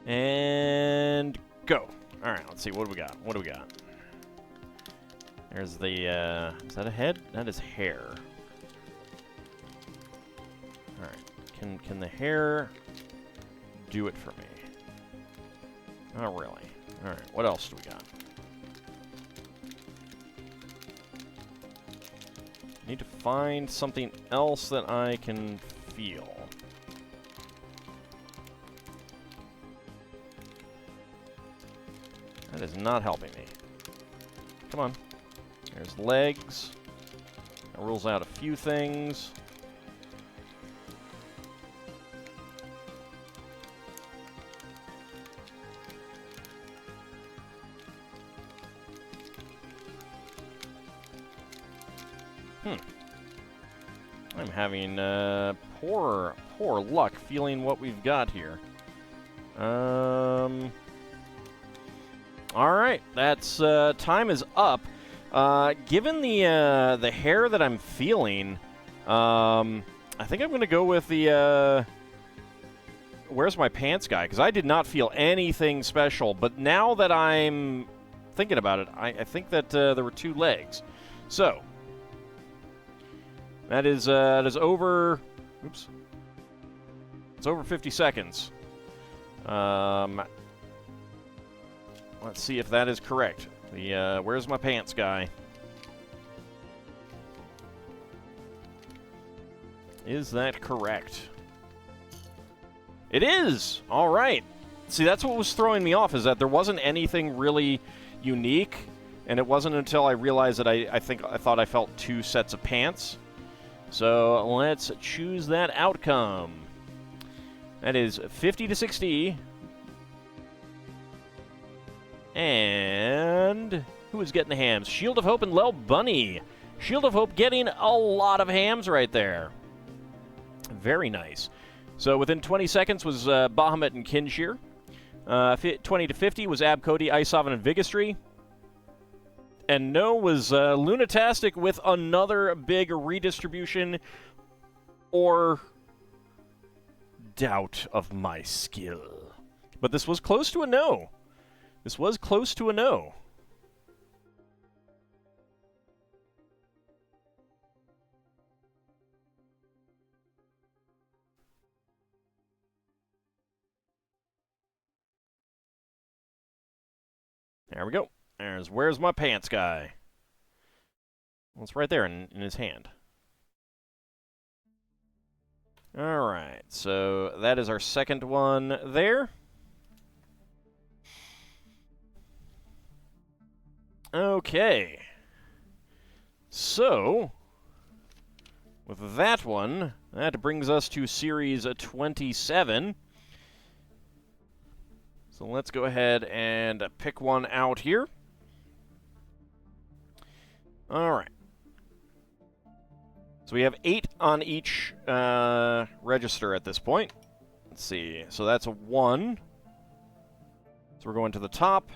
And go. All right, let's see. What do we got? What do we got? There's the, is that a head? That is hair. All right. Can the hair do it for me? Not really. All right, what else do we got? Need to find something else that I can feel. That is not helping me. Come on. There's legs. That rules out a few things. I'm having poor luck feeling what we've got here. All right, that's time is up. Given the hair that I'm feeling, I think I'm going to go with the where's my pants guy, because I did not feel anything special. But now that I'm thinking about it, I think that there were 2 legs. So that is over. Oops. It's over 50 seconds. Let's see if that is correct. The where's my pants guy? Is that correct? It is! All right. See, that's what was throwing me off, is that there wasn't anything really unique, and it wasn't until I realized that I thought I felt 2 sets of pants. So let's choose that outcome. That is 50 to 60. And who is getting the hams? Shield of Hope and Lel Bunny. Shield of Hope getting a lot of hams right there. Very nice. So within 20 seconds was Bahamut and Kinshir. 20 to 50 was Abcody, Isovan, and Vigistry. And no was Lunatastic with another big redistribution or doubt of my skill. But this was close to a no. This was close to a no. There we go. There's where's my pants guy. Well, it's right there in his hand. All right, so that is our second one there. Okay. So, with that one, that brings us to Series 27. So let's go ahead and pick one out here. All right. So we have 8 on each register at this point. Let's see. So that's a 1. So we're going to the top.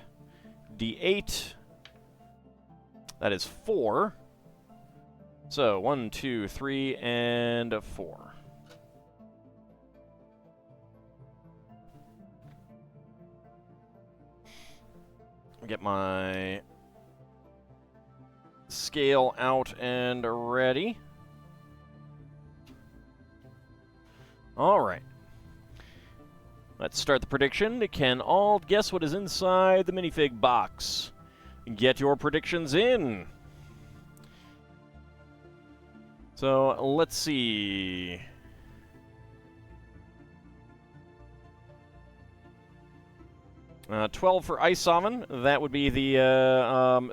D8. That is 4. So 1, 2, 3, and 4. Get my scale out and ready. All right. Let's start the prediction. Can all guess what is inside the minifig box? Get your predictions in. So, let's see. Uh, 12 for Isovan. That would be the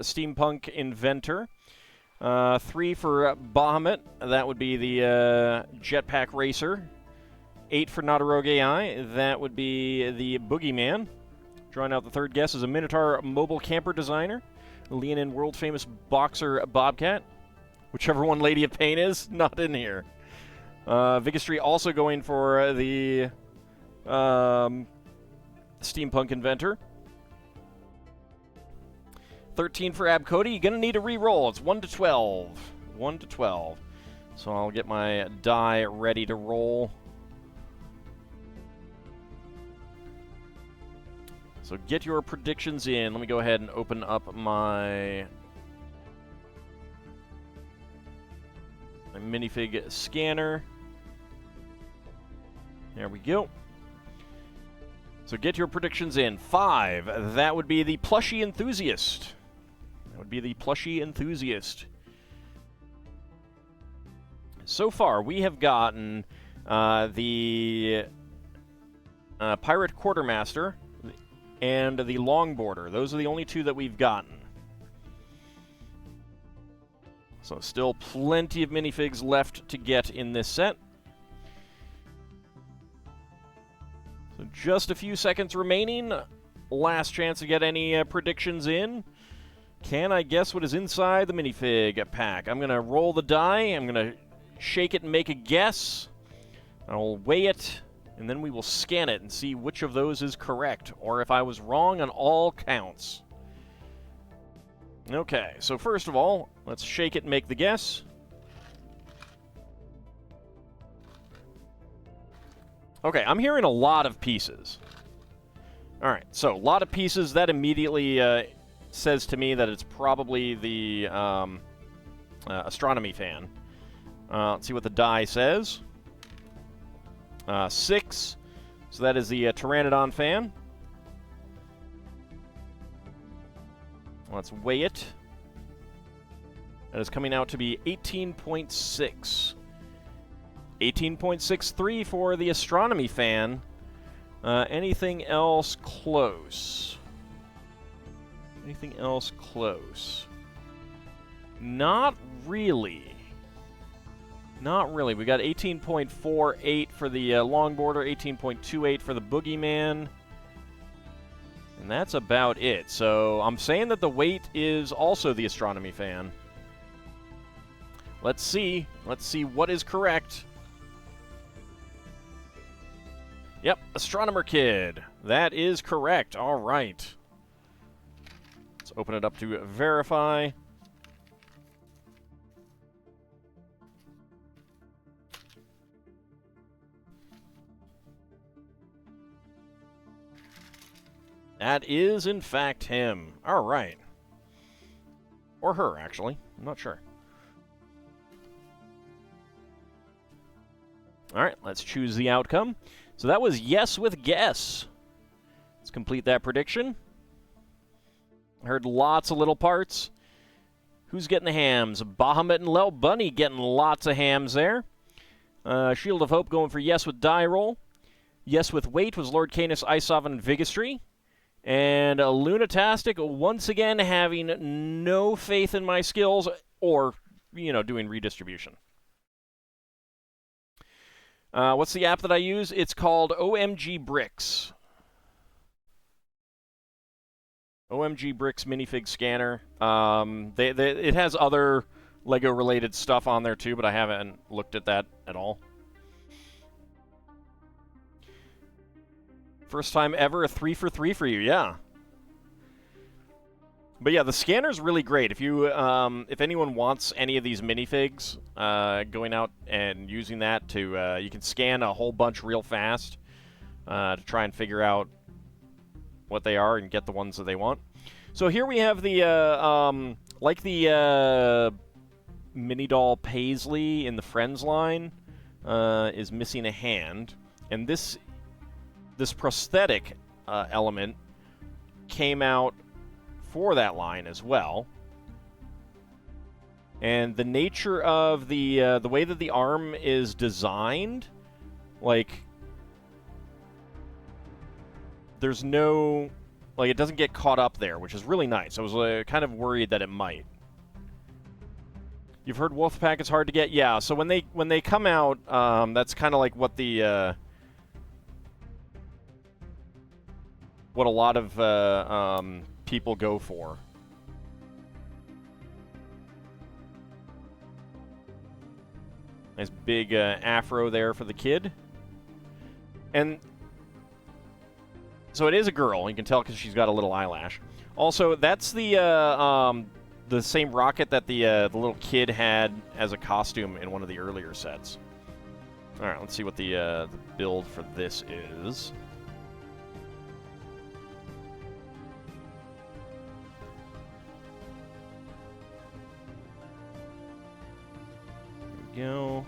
steampunk inventor. 3 for Bahamut. That would be the jetpack racer. 8 for Nadaroge AI. That would be the boogeyman. Drawing out the third guess is a Minotaur mobile camper designer. Leonin world-famous boxer Bobcat. Whichever one Lady of Pain is, not in here. Vigistry also going for the steampunk inventor. 13 for Abcody. You're going to need a re-roll. It's 1 to 12. 1 to 12. So I'll get my die ready to roll. So get your predictions in. Let me go ahead and open up my minifig scanner. There we go. So get your predictions in. 5, that would be the Plushie Enthusiast. That would be the Plushie Enthusiast. So far, we have gotten the Pirate Quartermaster and the Longboarder. Those are the only 2 that we've gotten. So still plenty of minifigs left to get in this set. So just a few seconds remaining. Last chance to get any predictions in. Can I guess what is inside the minifig pack? I'm going to roll the die. I'm going to shake it and make a guess. I'll weigh it, and then we will scan it and see which of those is correct, or if I was wrong on all counts. Okay, so first of all, let's shake it and make the guess. Okay, I'm hearing a lot of pieces. Alright, so a lot of pieces. That immediately says to me that it's probably the astronomy fan. Let's see what the die says. 6. So that is the Pteranodon fan. Let's weigh it. That is coming out to be 18.6. 18.63 for the astronomy fan. Anything else close? Anything else close? Not really. Not really. We got 18.48 for the Longboarder, 18.28 for the Boogeyman. And that's about it. So I'm saying that the weight is also the astronomy fan. Let's see. Let's see what is correct. Yep, Astronomer Kid. That is correct. All right. Let's open it up to verify. That is, in fact, him. All right. Or her, actually. I'm not sure. All right, let's choose the outcome. So that was yes with guess. Let's complete that prediction. I heard lots of little parts. Who's getting the hams? Bahamut and Lel Bunny getting lots of hams there. Shield of Hope going for yes with die roll. Yes with weight was Lord Canis, Isov, and Vigistry. And Lunatastic, once again, having no faith in my skills or, doing redistribution. What's the app that I use? It's called OMG Bricks. OMG Bricks Minifig Scanner. It has other LEGO-related stuff on there, too, but I haven't looked at that at all. First time ever, a 3 for 3 for you, yeah. But yeah, the scanner's really great. If you, if anyone wants any of these minifigs, going out and using that to, you can scan a whole bunch real fast to try and figure out what they are and get the ones that they want. So here we have the, like the mini doll Paisley in the Friends line is missing a hand, and this prosthetic element came out for that line as well. And the nature of the way that the arm is designed, like, there's no, like, it doesn't get caught up there, which is really nice. I was kind of worried that it might. You've heard Wolfpack is hard to get? Yeah, so when they come out, that's kind of like what the what a lot of people go for. Nice big afro there for the kid. And so it is a girl. You can tell because she's got a little eyelash. Also, that's the same rocket that the little kid had as a costume in one of the earlier sets. All right, let's see what the build for this is. we go.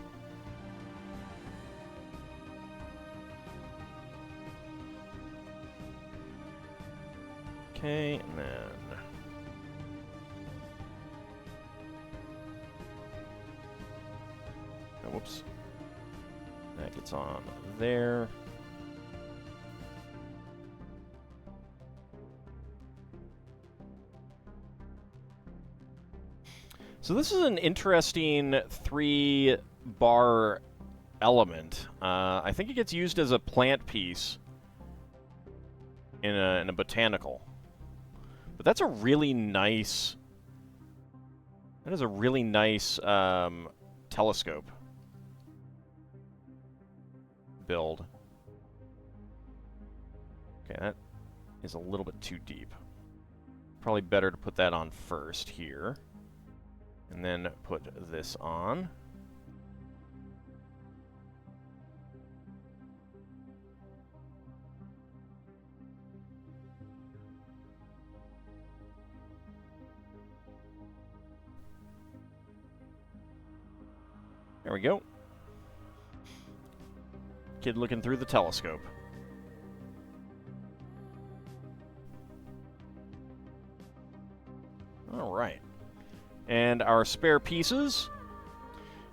Okay, and then... Oh, whoops. That gets on there. So this is an interesting 3-bar element. I think it gets used as a plant piece in a botanical. But that's a really nice... That is a really nice telescope build. Okay, that is a little bit too deep. Probably better to put that on first here. And then put this on. There we go. Kid looking through the telescope. All right. And our spare pieces.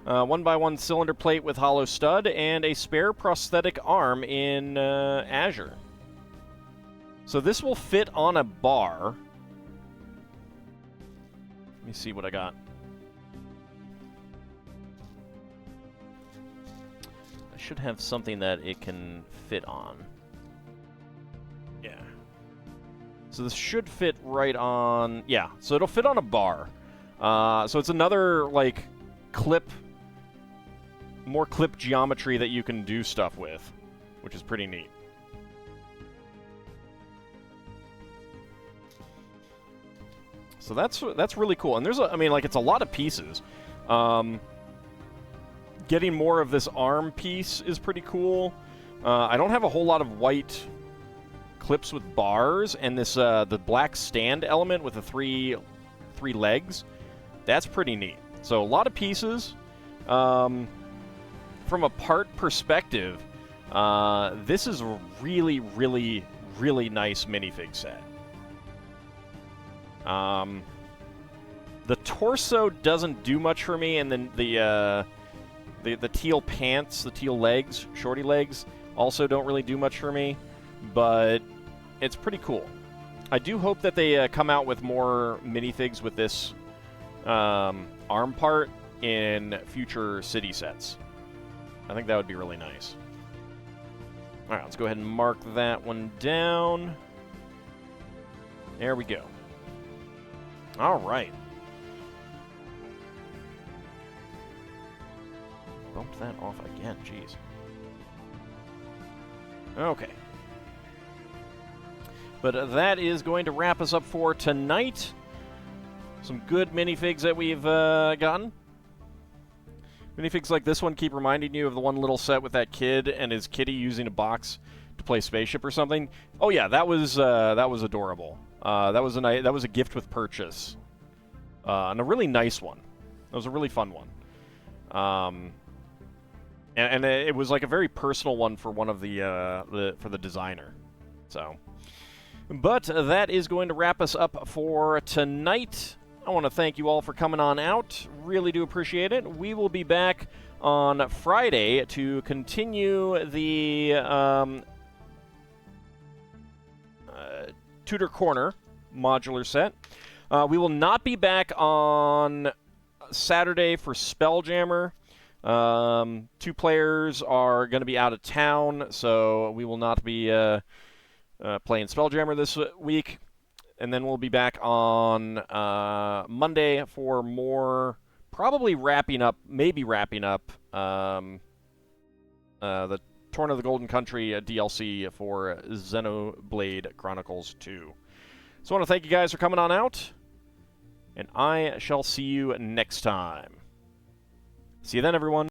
1x1 cylinder plate with hollow stud and a spare prosthetic arm in Azure. So this will fit on a bar. Let me see what I got. I should have something that it can fit on. Yeah. So this should fit right on... Yeah, so it'll fit on a bar. So it's another, like, more clip geometry that you can do stuff with, which is pretty neat. So that's really cool. And there's I mean, like, it's a lot of pieces. Getting more of this arm piece is pretty cool. I don't have a whole lot of white clips with bars, and this the black stand element with the three legs. That's pretty neat. So a lot of pieces. From a part perspective, this is a really, really, really nice minifig set. The torso doesn't do much for me, and then the teal pants, the teal legs, shorty legs, also don't really do much for me, but it's pretty cool. I do hope that they come out with more minifigs with this arm part in future city sets. I think that would be really nice. Alright, let's go ahead and mark that one down. There we go. Alright. Bumped that off again, jeez. Okay. But that is going to wrap us up for tonight. Some good minifigs that we've gotten. Minifigs like this one keep reminding you of the one little set with that kid and his kitty using a box to play spaceship or something. Oh yeah, that was adorable. That was a gift with purchase, and a really nice one. That was a really fun one. And it was like a very personal one for one of for the designer. So, but that is going to wrap us up for tonight. I want to thank you all for coming on out. Really do appreciate it. We will be back on Friday to continue the Tudor Corner modular set. We will not be back on Saturday for Spelljammer. 2 players are going to be out of town, so we will not be playing Spelljammer this week. And then we'll be back on Monday for more, probably maybe wrapping up the Torn of the Golden Country DLC for Xenoblade Chronicles 2. So I want to thank you guys for coming on out, and I shall see you next time. See you then, everyone.